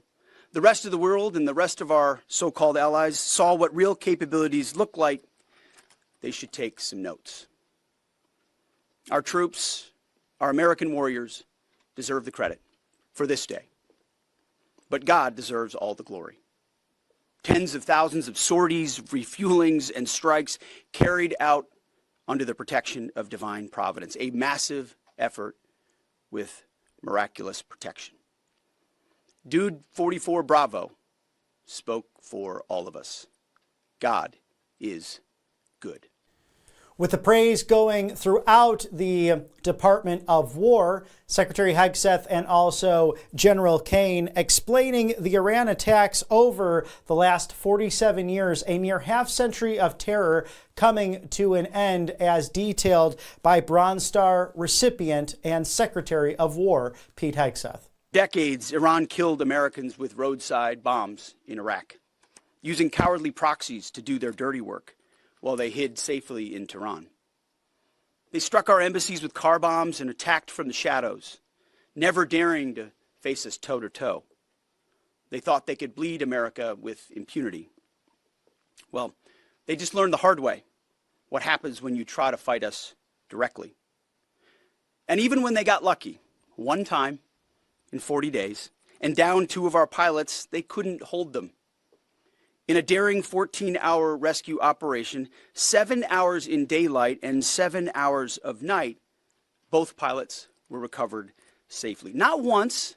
The rest of the world and the rest of our so-called allies saw what real capabilities look like. They should take some notes. Our troops, our American warriors, deserve the credit for this day. But God deserves all the glory. Tens of thousands of sorties, refuelings, and strikes carried out under the protection of divine providence. A massive effort with miraculous protection. Dude 44 Bravo spoke for all of us. God is good. With the praise going throughout the Department of War, Secretary Hegseth and also General Kane explaining the Iran attacks over the last 47 years, a mere half century of terror coming to an end as detailed by Bronze Star recipient and Secretary of War Pete Hegseth. Decades, Iran killed Americans with roadside bombs in Iraq, using cowardly proxies to do their dirty work while they hid safely in Tehran. They struck our embassies with car bombs and attacked from the shadows, never daring to face us toe-to-toe. They thought they could bleed America with impunity. Well, they just learned the hard way what happens when you try to fight us directly. And even when they got lucky, one time in 40 days, and downed 2 of our pilots, they couldn't hold them. In a daring 14-hour rescue operation, 7 hours in daylight and 7 hours of night, both pilots were recovered safely. Not once,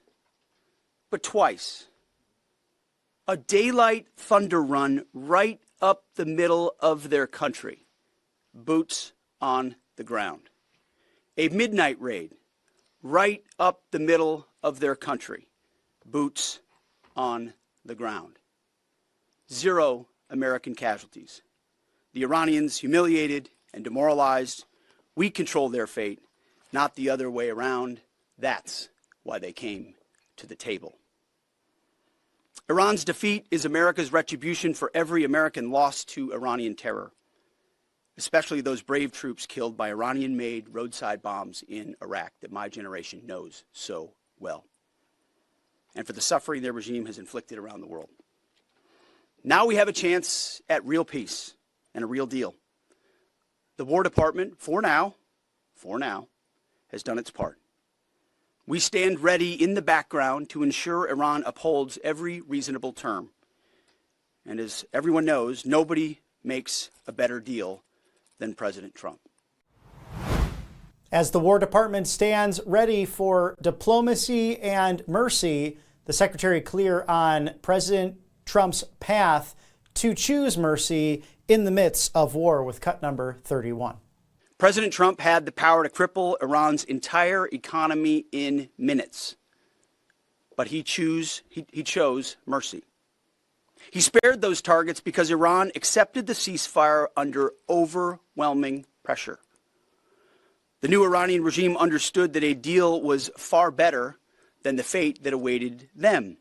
but twice. A daylight thunder run right up the middle of their country, boots on the ground. A midnight raid right up the middle of their country, boots on the ground. 0 American casualties. The Iranians humiliated and demoralized. We control their fate, not the other way around. That's why they came to the table. Iran's defeat is America's retribution for every American lost to Iranian terror, especially those brave troops killed by Iranian-made roadside bombs in Iraq that my generation knows so well, and for the suffering their regime has inflicted around the world. Now we have a chance at real peace and a real deal. The War Department, for now, has done its part. We stand ready in the background to ensure Iran upholds every reasonable term. And as everyone knows, nobody makes a better deal than President Trump. As the War Department stands ready for diplomacy and mercy, the Secretary clear on President Trump's path to choose mercy in the midst of war with cut number 31. President Trump had the power to cripple Iran's entire economy in minutes, but he chose mercy. He spared those targets because Iran accepted the ceasefire under overwhelming pressure. The new Iranian regime understood that a deal was far better than the fate that awaited them.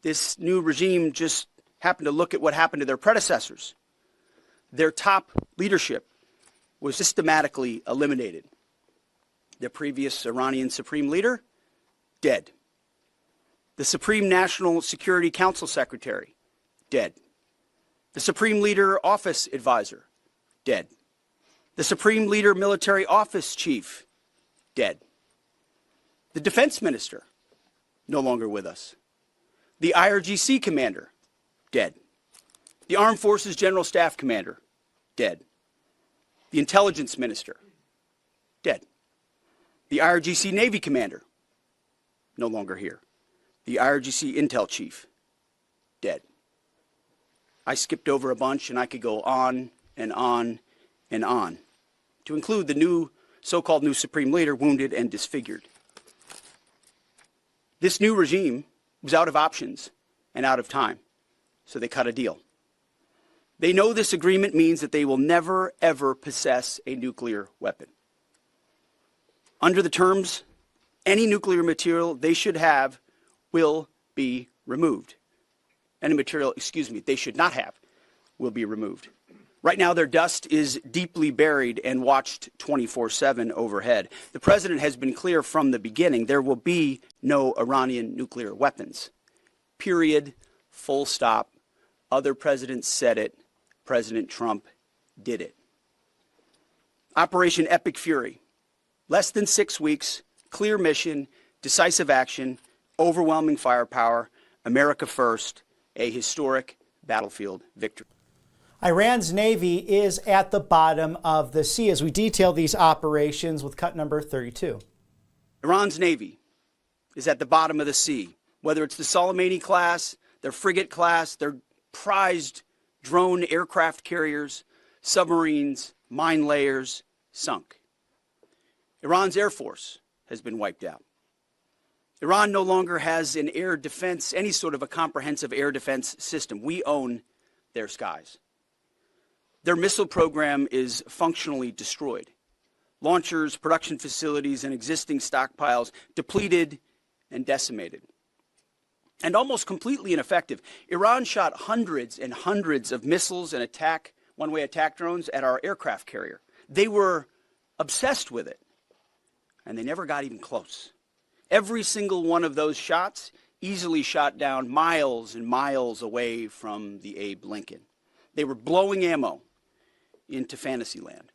This new regime just happened to look at what happened to their predecessors. Their top leadership was systematically eliminated. The previous Iranian supreme leader, dead. The Supreme National Security Council secretary, dead. The Supreme Leader Office advisor, dead. The Supreme Leader Military Office chief, dead. The defense minister, no longer with us. The IRGC commander, dead. The Armed Forces General Staff commander, dead. The intelligence minister, dead. The IRGC Navy commander, no longer here. The IRGC intel chief, dead. I skipped over a bunch, and I could go on and on and on, to include the new so-called new supreme leader wounded and disfigured. This new regime was out of options and out of time, so they cut a deal. They know this agreement means that they will never, ever possess a nuclear weapon. Under the terms, any nuclear material they should have will be removed. Any material, they should not have will be removed. Right now, their dust is deeply buried and watched 24/7 overhead. The president has been clear from the beginning, there will be no Iranian nuclear weapons. Period. Full stop. Other presidents said it. President Trump did it. Operation Epic Fury. Less than 6 weeks, clear mission, decisive action, overwhelming firepower, America first, a historic battlefield victory. Iran's Navy is at the bottom of the sea as we detail these operations with cut number 32. Iran's Navy is at the bottom of the sea, whether it's the Soleimani class, their frigate class, their prized drone aircraft carriers, submarines, mine layers, sunk. Iran's Air Force has been wiped out. Iran no longer has an air defense, any sort of a comprehensive air defense system. We own their skies. Their missile program is functionally destroyed. Launchers, production facilities, and existing stockpiles depleted and decimated. And almost completely ineffective. Iran shot hundreds and hundreds of missiles and one-way attack drones at our aircraft carrier. They were obsessed with it, and they never got even close. Every single one of those shots easily shot down miles and miles away from the Abe Lincoln. They were blowing ammo into Fantasyland.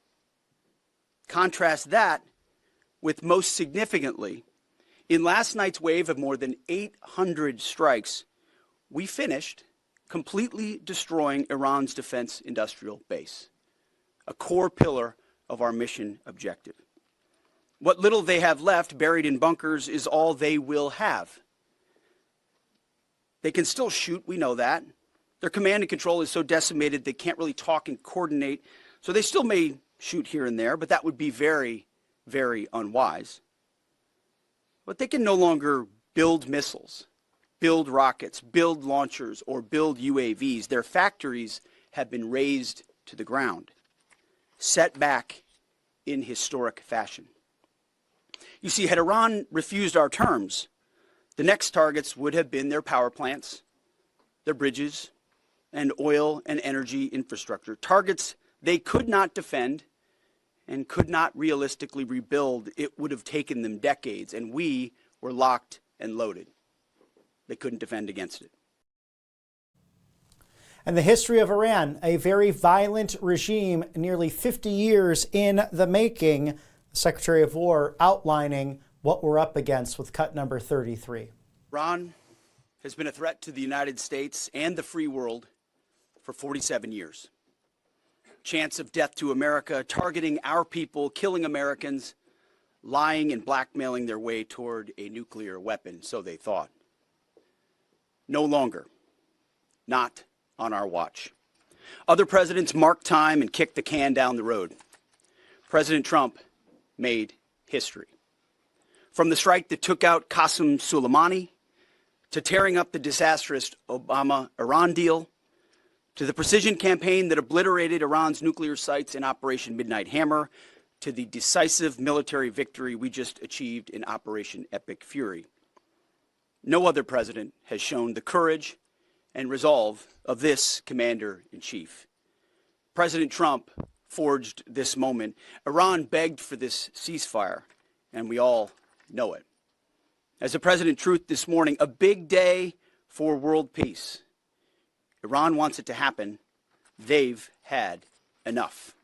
Contrast that with, most significantly, in last night's wave of more than 800 strikes, we finished completely destroying Iran's defense industrial base, a core pillar of our mission objective. What little they have left buried in bunkers is all they will have. They can still shoot, we know that. Their command and control is so decimated they can't really talk and coordinate, so they still may shoot here and there, but that would be very, very unwise. But they can no longer build missiles, build rockets, build launchers, or build UAVs. Their factories have been razed to the ground, set back in historic fashion. You see, had Iran refused our terms, the next targets would have been their power plants, their bridges, and oil and energy infrastructure. Targets they could not defend and could not realistically rebuild. It would have taken them decades, and we were locked and loaded. They couldn't defend against it. And the history of Iran, a very violent regime, nearly 50 years in the making. Secretary of War outlining what we're up against with cut number 33. Iran has been a threat to the United States and the free world for 47 years. Chance of death to America, targeting our people, killing Americans, lying and blackmailing their way toward a nuclear weapon, so they thought. No longer. Not on our watch. Other presidents marked time and kicked the can down the road. President Trump made history. From the strike that took out Qasem Soleimani, to tearing up the disastrous Obama-Iran deal, to the precision campaign that obliterated Iran's nuclear sites in Operation Midnight Hammer, to the decisive military victory we just achieved in Operation Epic Fury. No other president has shown the courage and resolve of this commander-in-chief. President Trump forged this moment. Iran begged for this ceasefire, and we all know it. As the President truth this morning, a big day for world peace. Iran wants it to happen. They've had enough.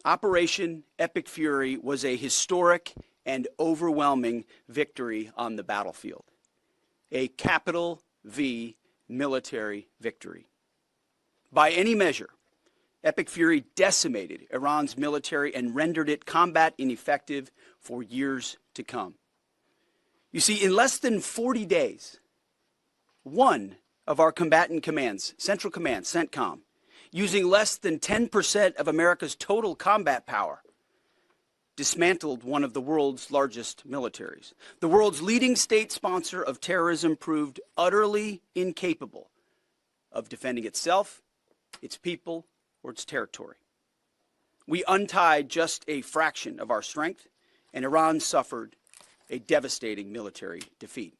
Operation Epic Fury was a historic and overwhelming victory on the battlefield. A capital V military victory. By any measure, Epic Fury decimated Iran's military and rendered it combat ineffective for years to come. You see, in less than 40 days, one of our combatant commands, Central Command, CENTCOM, using less than 10% of America's total combat power, dismantled one of the world's largest militaries. The world's leading state sponsor of terrorism proved utterly incapable of defending itself, its people, or its territory. We untied just a fraction of our strength, and Iran suffered a devastating military defeat.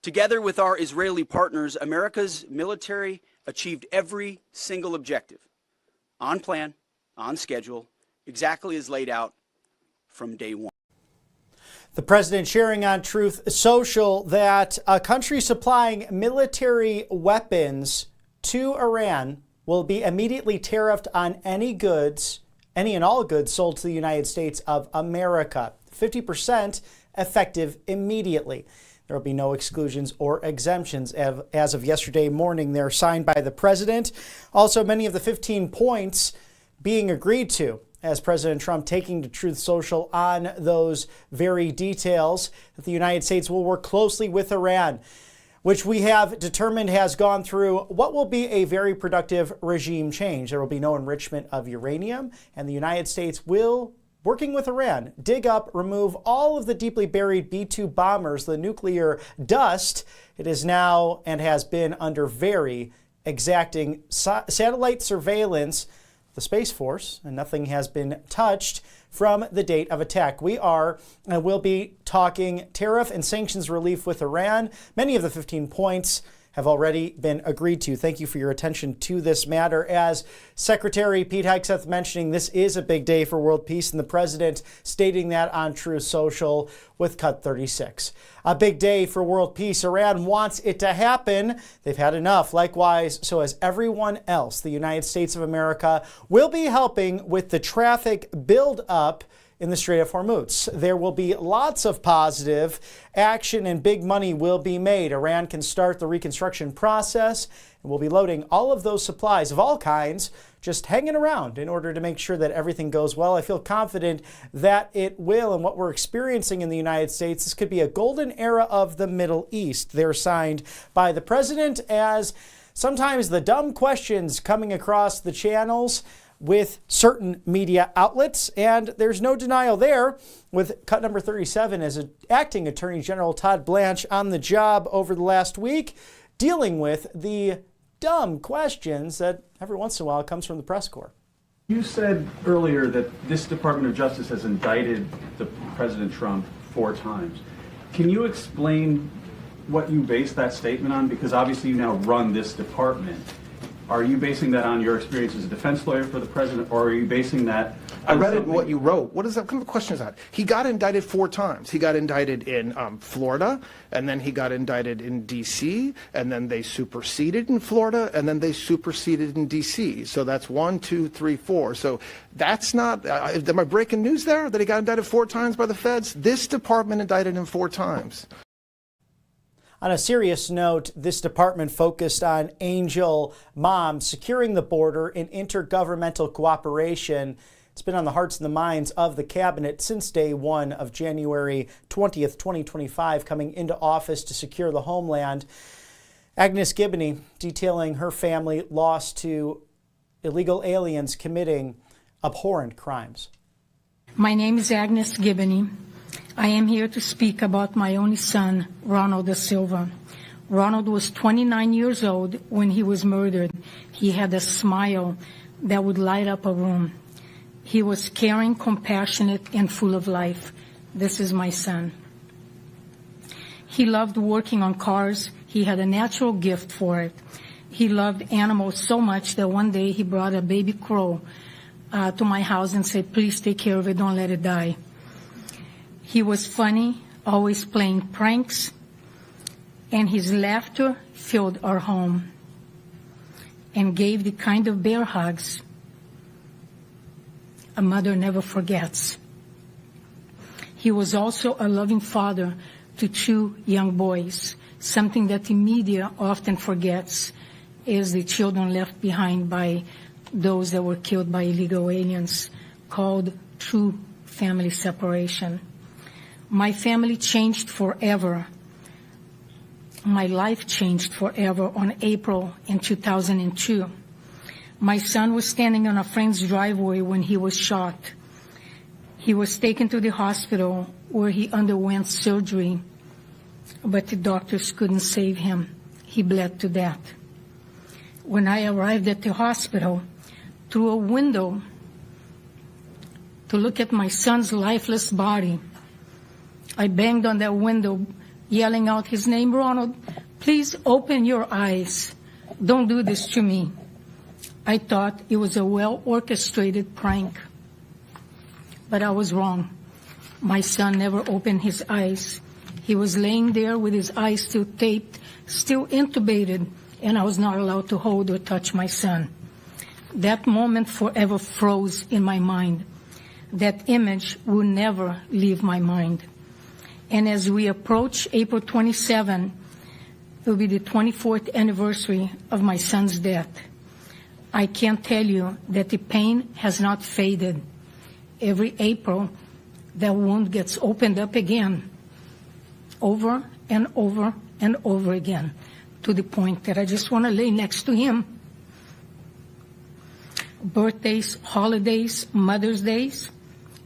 Together with our Israeli partners, America's military achieved every single objective, on plan, on schedule, exactly as laid out from day one. The president sharing on Truth Social that a country supplying military weapons to Iran will be immediately tariffed on any goods, any and all goods sold to the United States of America. 50% effective immediately. There will be no exclusions or exemptions as of yesterday morning. They're signed by the president. Also, many of the 15 points being agreed to as President Trump taking to Truth Social on those very details that the United States will work closely with Iran, which we have determined has gone through what will be a very productive regime change. There will be no enrichment of uranium, and the United States will, working with Iran, dig up, remove all of the deeply buried B-2 bombers, the nuclear dust. It is now and has been under very exacting satellite surveillance, the Space Force, and nothing has been touched from the date of attack. We are and will be talking tariff and sanctions relief with Iran. Many of the 15 points have already been agreed to. Thank you for your attention to this matter. As Secretary Pete Hegseth mentioning, this is a big day for world peace, and the president stating that on Truth Social with Cut 36. A big day for world peace. Iran wants it to happen. They've had enough. Likewise, so has everyone else. The United States of America will be helping with the traffic build-up in the Strait of Hormuz. There will be lots of positive action and big money will be made. Iran can start the reconstruction process, and we'll be loading all of those supplies of all kinds, just hanging around in order to make sure that everything goes well. I feel confident that it will, and what we're experiencing in the United States, this could be a golden era of the Middle East. They're signed by the president as sometimes the dumb questions coming across the channels with certain media outlets, and there's no denial there with cut number 37 as acting Attorney General Todd Blanche on the job over the last week, dealing with the dumb questions that every once in a while comes from the press corps. You said earlier that this Department of Justice has indicted President Trump 4 times. Can you explain what you base that statement on? Because obviously you now run this department. Are you basing that on your experience as a defense lawyer for the president, or are you basing that I read it, what you wrote. What kind of question is that? He got indicted 4 times. He got indicted in Florida, and then he got indicted in D.C., and then they superseded in Florida, and then they superseded in D.C. So that's 1, 2, 3, 4. So that's not, am I breaking news there, that he got indicted 4 times by the feds? This department indicted him 4 times. On a serious note, this department focused on Angel moms securing the border in intergovernmental cooperation. It's been on the hearts and the minds of the cabinet since day one of January 20th, 2025, coming into office to secure the homeland. Agnes Gibney detailing her family lost to illegal aliens committing abhorrent crimes. My name is Agnes Gibney. I am here to speak about my only son, Ronald da Silva. Ronald was 29 years old when he was murdered. He had a smile that would light up a room. He was caring, compassionate, and full of life. This is my son. He loved working on cars. He had a natural gift for it. He loved animals so much that one day he brought a baby crow to my house and said, "Please take care of it, don't let it die." He was funny, always playing pranks, and his laughter filled our home and gave the kind of bear hugs a mother never forgets. He was also a loving father to 2 young boys. Something that the media often forgets is the children left behind by those that were killed by illegal aliens, called true family separation. My family changed forever. My life changed forever on April in 2002. My son was standing on a friend's driveway when he was shot. He was taken to the hospital where he underwent surgery, but the doctors couldn't save him. He bled to death. When I arrived at the hospital, through a window to look at my son's lifeless body, I banged on that window, yelling out his name, "Ronald, please open your eyes. Don't do this to me." I thought it was a well-orchestrated prank, but I was wrong. My son never opened his eyes. He was laying there with his eyes still taped, still intubated, and I was not allowed to hold or touch my son. That moment forever froze in my mind. That image will never leave my mind. And as we approach April 27, it will be the 24th anniversary of my son's death. I can't tell you that the pain has not faded. Every April, that wound gets opened up again, over and over and over again, to the point that I just want to lay next to him. Birthdays, holidays, Mother's Days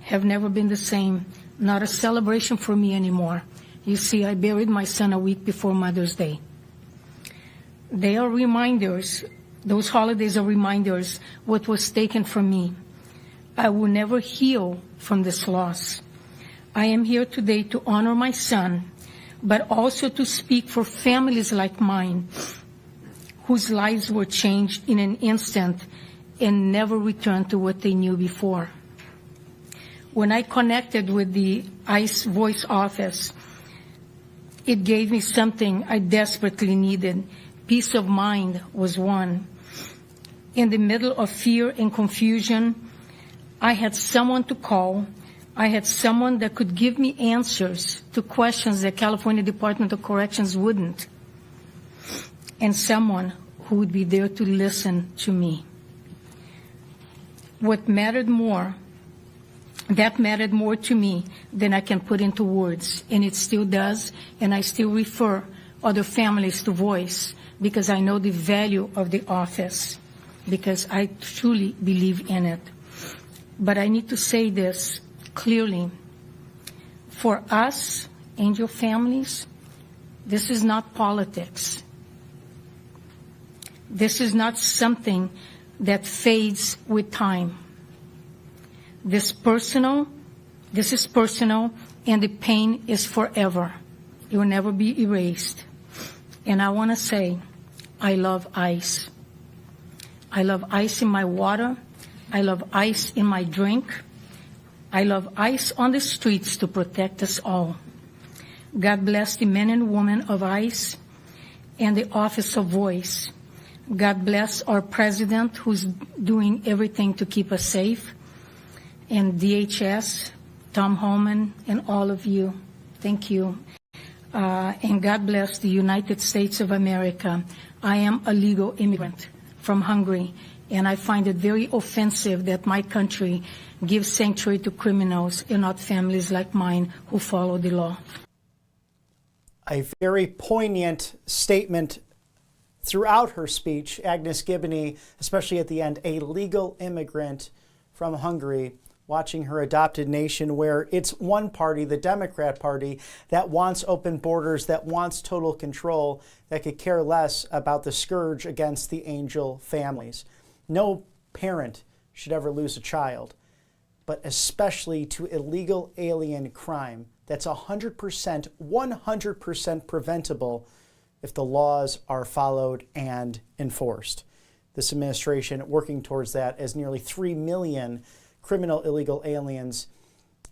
have never been the same. Not a celebration for me anymore. You see, I buried my son a week before Mother's Day. They are reminders. Those holidays are reminders what was taken from me. I will never heal from this loss. I am here today to honor my son, but also to speak for families like mine, whose lives were changed in an instant and never returned to what they knew before. When I connected with the ICE Voice Office, it gave me something I desperately needed. Peace of mind was one. In the middle of fear and confusion, I had someone to call. I had someone that could give me answers to questions that California Department of Corrections wouldn't. And someone who would be there to listen to me. That mattered more to me than I can put into words. And it still does, and I still refer other families to Voice because I know the value of the office, because I truly believe in it. But I need to say this clearly. For us, Angel families, this is not politics. This is not something that fades with time. This is personal, and the pain is forever. It will never be erased. And I want to say, I love ICE. I love ice in my water. I love ice in my drink. I love ice on the streets to protect us all. God bless the men and women of ICE and the Office of Voice. God bless our president, who's doing everything to keep us safe, and DHS, Tom Homan, and all of you. Thank you. And God bless the United States of America. I am a legal immigrant from Hungary, and I find it very offensive that my country gives sanctuary to criminals and not families like mine who follow the law. A very poignant statement throughout her speech. Agnes Gibney, especially at the end, a legal immigrant from Hungary, watching her adopted nation where it's one party, the Democrat Party, that wants open borders, that wants total control, that could care less about the scourge against the angel families. No parent should ever lose a child, but especially to illegal alien crime. That's 100% preventable if the laws are followed and enforced. This administration working towards that, as nearly 3 million criminal illegal aliens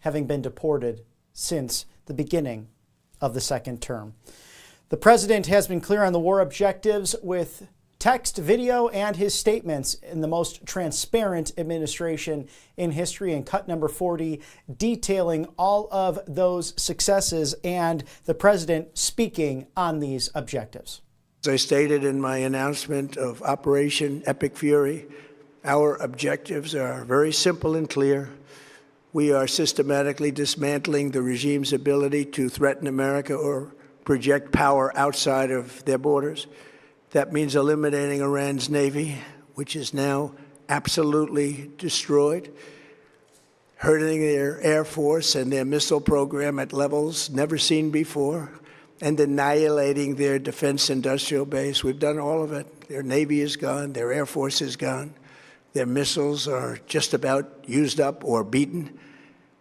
having been deported since the beginning of the second term. The president has been clear on the war objectives with text, video, and his statements in the most transparent administration in history, and cut number 40 detailing all of those successes and the president speaking on these objectives. As I stated in my announcement of Operation Epic Fury, our objectives are very simple and clear. We are systematically dismantling the regime's ability to threaten America or project power outside of their borders. That means eliminating Iran's Navy, which is now absolutely destroyed, hurting their Air Force and their missile program at levels never seen before, and annihilating their defense industrial base. We've done all of it. Their Navy is gone. Their Air Force is gone. Their missiles are just about used up or beaten.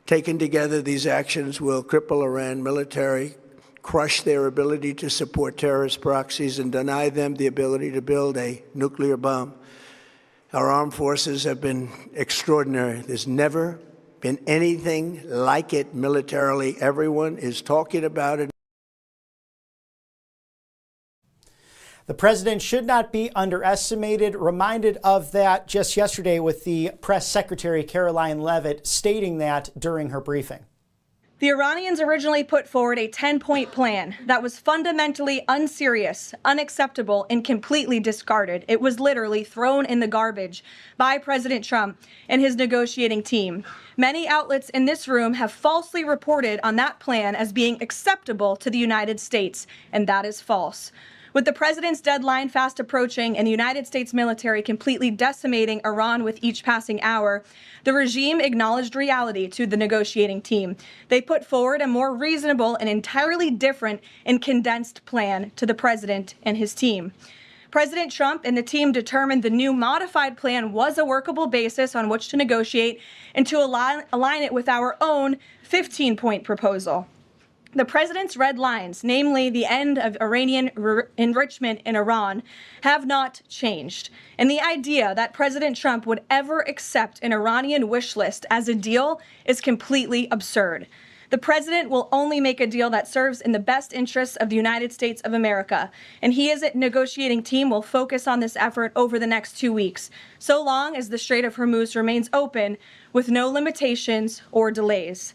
Taken together, these actions will cripple Iran military, crush their ability to support terrorist proxies, and deny them the ability to build a nuclear bomb. Our armed forces have been extraordinary. There's never been anything like it militarily. Everyone is talking about it. The president should not be underestimated. Reminded of that just yesterday with the press secretary, Caroline Leavitt, stating that during her briefing. The Iranians originally put forward a 10-point plan that was fundamentally unserious, unacceptable, and completely discarded. It was literally thrown in the garbage by President Trump and his negotiating team. Many outlets in this room have falsely reported on that plan as being acceptable to the United States, and that is false. With the president's deadline fast approaching and the United States military completely decimating Iran with each passing hour, the regime acknowledged reality to the negotiating team. They put forward a more reasonable and entirely different and condensed plan to the president and his team. President Trump and the team determined the new modified plan was a workable basis on which to negotiate and to align it with our own 15-point proposal. The president's red lines, namely the end of Iranian enrichment in Iran, have not changed. And the idea that President Trump would ever accept an Iranian wish list as a deal is completely absurd. The president will only make a deal that serves in the best interests of the United States of America, and he as a negotiating team will focus on this effort over the next 2 weeks, so long as the Strait of Hormuz remains open with no limitations or delays.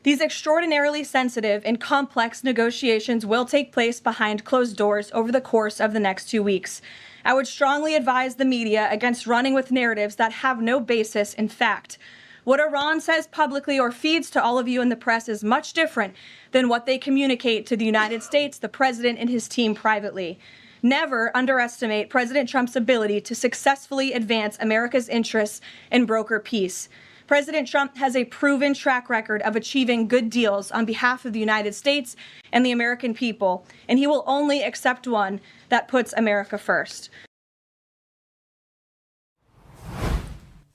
These extraordinarily sensitive and complex negotiations will take place behind closed doors over the course of the next 2 weeks. I would strongly advise the media against running with narratives that have no basis in fact. What Iran says publicly or feeds to all of you in the press is much different than what they communicate to the United States, the president, and his team privately. Never underestimate President Trump's ability to successfully advance America's interests and broker peace. President Trump has a proven track record of achieving good deals on behalf of the United States and the American people, and he will only accept one that puts America first.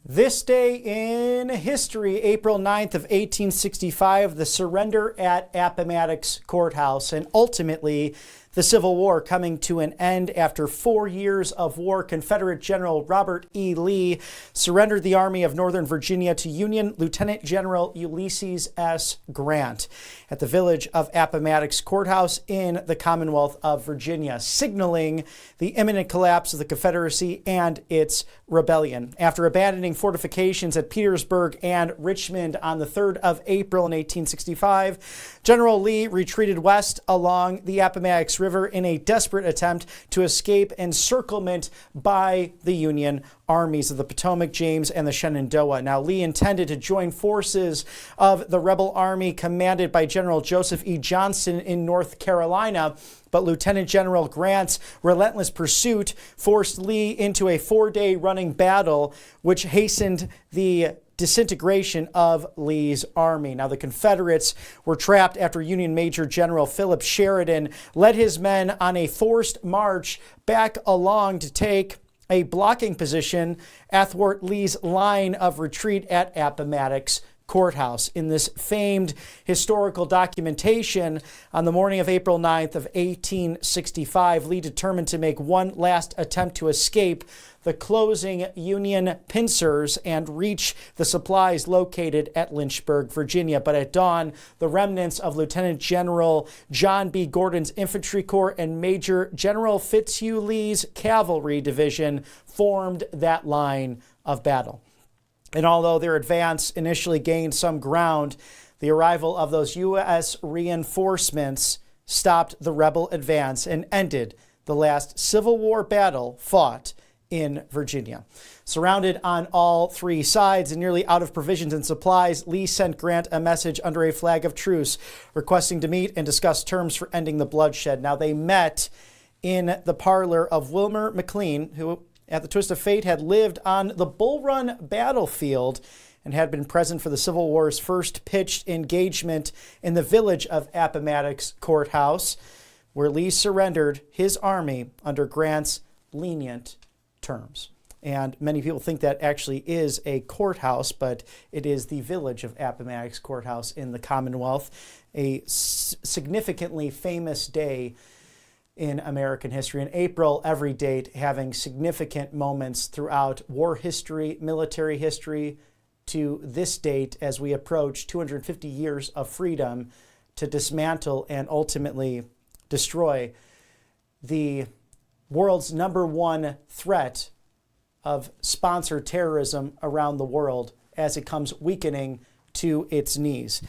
This day in history, April 9th of 1865, the surrender at Appomattox Courthouse, and ultimately the Civil War coming to an end after 4 years of war. Confederate General Robert E. Lee surrendered the Army of Northern Virginia to Union Lieutenant General Ulysses S. Grant at the village of Appomattox Courthouse in the Commonwealth of Virginia, signaling the imminent collapse of the Confederacy and its rebellion. After abandoning fortifications at Petersburg and Richmond on the 3rd of April in 1865, General Lee retreated west along the Appomattox River in a desperate attempt to escape encirclement by the Union armies of the Potomac, James, and the Shenandoah. Now, Lee intended to join forces of the rebel army commanded by General Joseph E. Johnston in North Carolina, but Lieutenant General Grant's relentless pursuit forced Lee into a 4-day running battle, which hastened the disintegration of Lee's army. Now, the Confederates were trapped after Union Major General Philip Sheridan led his men on a forced march back along to take a blocking position athwart Lee's line of retreat at Appomattox Courthouse. In this famed historical documentation, on the morning of April 9th of 1865, Lee determined to make one last attempt to escape the closing Union pincers and reach the supplies located at Lynchburg, Virginia. But at dawn, the remnants of Lieutenant General John B. Gordon's Infantry Corps and Major General Fitzhugh Lee's Cavalry Division formed that line of battle. And although their advance initially gained some ground, the arrival of those U.S. reinforcements stopped the rebel advance and ended the last Civil War battle fought in Virginia. Surrounded on all three sides and nearly out of provisions and supplies, Lee sent Grant a message under a flag of truce, requesting to meet and discuss terms for ending the bloodshed. Now, they met in the parlor of Wilmer McLean, who at the twist of fate had lived on the Bull Run battlefield and had been present for the Civil War's first pitched engagement in the village of Appomattox Courthouse, where Lee surrendered his army under Grant's lenient terms. And many people think that actually is a courthouse, but it is the village of Appomattox Courthouse in the Commonwealth, a significantly famous day in American history. In April, every date having significant moments throughout war history, military history, to this date as we approach 250 years of freedom to dismantle and ultimately destroy the world's #1 threat of sponsored terrorism around the world as it comes weakening to its knees.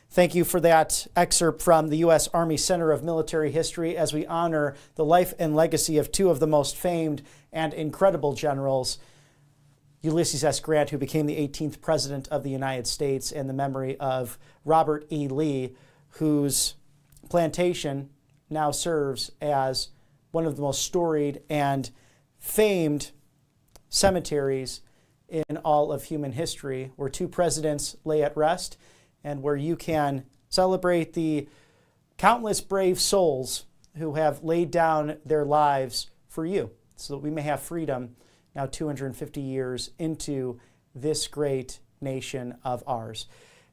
Thank you for that excerpt from the U.S. Army Center of Military History as we honor the life and legacy of two of the most famed and incredible generals, Ulysses S. Grant, who became the 18th President of the United States, and the memory of Robert E. Lee, whose plantation now serves as one of the most storied and famed cemeteries in all of human history, where two presidents lay at rest, and where you can celebrate the countless brave souls who have laid down their lives for you so that we may have freedom now 250 years into this great nation of ours.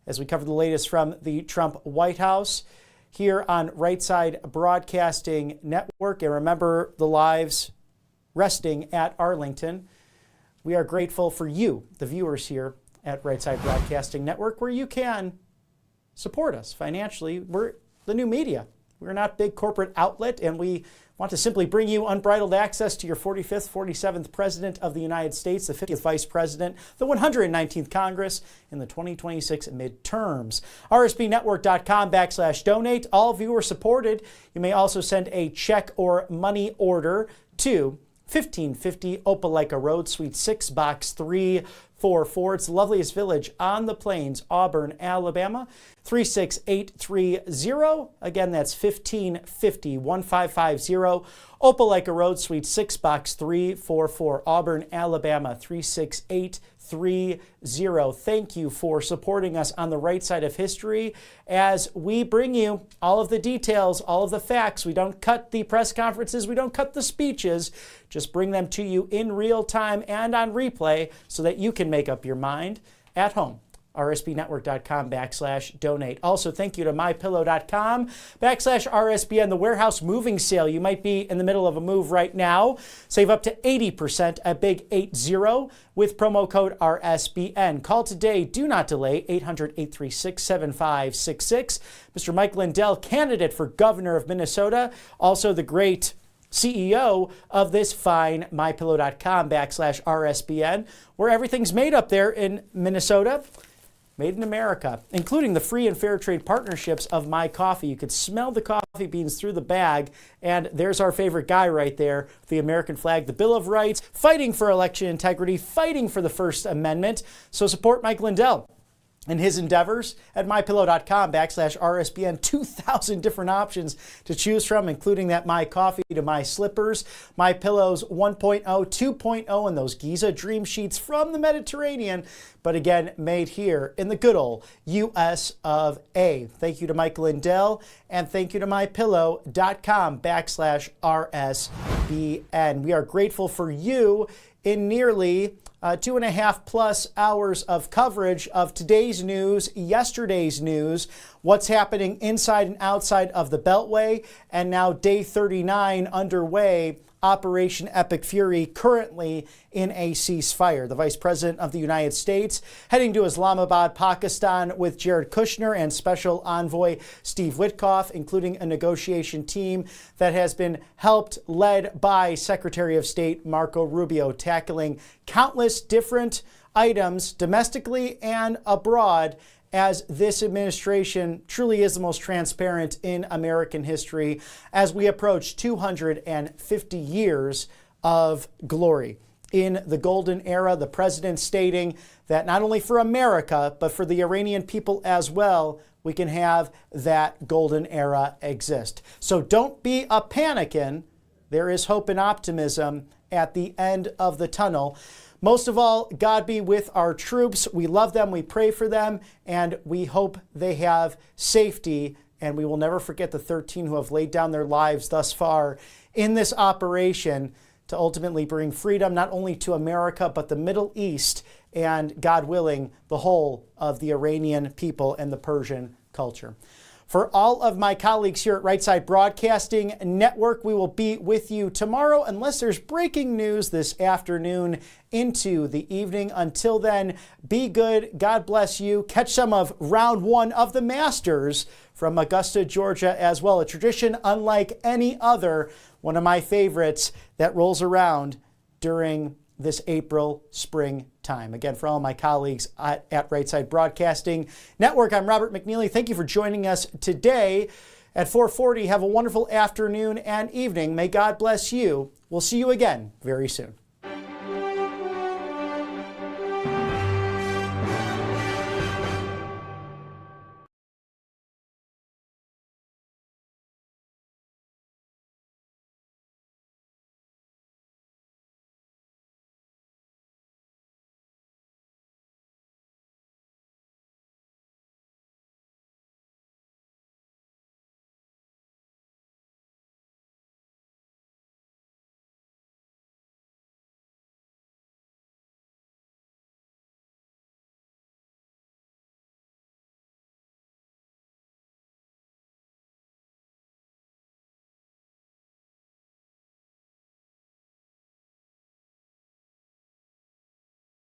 As we cover the latest from the Trump White House here on Right Side Broadcasting Network, and remember the lives resting at Arlington, we are grateful for you, the viewers here at Right Side Broadcasting Network, where you can support us financially. We're the new media. We're not big corporate outlet, and we want to simply bring you unbridled access to your 45th, 47th President of the United States, the 50th Vice President, the 119th Congress, and the 2026 midterms. rsbnetwork.com/donate. All viewer supported. You may also send a check or money order to 1550 Opelika Road, Suite 6, Box 344. It's the loveliest village on the plains, Auburn, Alabama, 36830. Again, that's 1550 Opelika Road, Suite 6, Box 344, Auburn, Alabama, 36830. Thank you for supporting us on the right side of history as we bring you all of the details, all of the facts. We don't cut the press conferences, we don't cut the speeches, just bring them to you in real time and on replay so that you can make up your mind at home. rsbnetwork.com/donate. Also, thank you to mypillow.com/RSBN, the warehouse moving sale. You might be in the middle of a move right now. Save up to 80%, a big 80, with promo code RSBN. Call today. Do not delay. 800-836-7566. Mr. Mike Lindell, candidate for governor of Minnesota, also the great CEO of this fine mypillow.com/RSBN, where everything's made up there in Minnesota. Made in America, including the free and fair trade partnerships of My Coffee. You could smell the coffee beans through the bag, and there's our favorite guy right there, the American flag, the Bill of Rights, fighting for election integrity, fighting for the First Amendment. So support Mike Lindell and his endeavors at mypillow.com/RSBN. 2,000 different options to choose from, including that My Coffee to My Slippers, My Pillows 1.0, 2.0, and those Giza Dream Sheets from the Mediterranean, but again, made here in the good old U.S. of A. Thank you to Mike Lindell, and thank you to mypillow.com/RSBN. We are grateful for you in nearly 2.5+ hours of coverage of today's news, yesterday's news, what's happening inside and outside of the Beltway, and now day 39 underway, Operation Epic Fury, currently in a ceasefire. The Vice President of the United States heading to Islamabad, Pakistan, with Jared Kushner and Special Envoy Steve Witkoff, including a negotiation team that has been led by Secretary of State Marco Rubio, tackling countless different items domestically and abroad, as this administration truly is the most transparent in American history as we approach 250 years of glory. In the golden era, the president stating that not only for America, but for the Iranian people as well, we can have that golden era exist. So don't be a panicking. There is hope and optimism at the end of the tunnel. Most of all, God be with our troops. We love them, we pray for them, and we hope they have safety. And we will never forget the 13 who have laid down their lives thus far in this operation to ultimately bring freedom not only to America, but the Middle East, and, God willing, the whole of the Iranian people and the Persian culture. For all of my colleagues here at Right Side Broadcasting Network, we will be with you tomorrow unless there's breaking news this afternoon into the evening. Until then, be good. God bless you. Catch some of round 1 of the Masters from Augusta, Georgia as well. A tradition unlike any other, one of my favorites that rolls around during this April spring time. Again, for all my colleagues at Right Side Broadcasting Network, I'm Robert McNeely. Thank you for joining us today at 4:40. Have a wonderful afternoon and evening. May God bless you. We'll see you again very soon.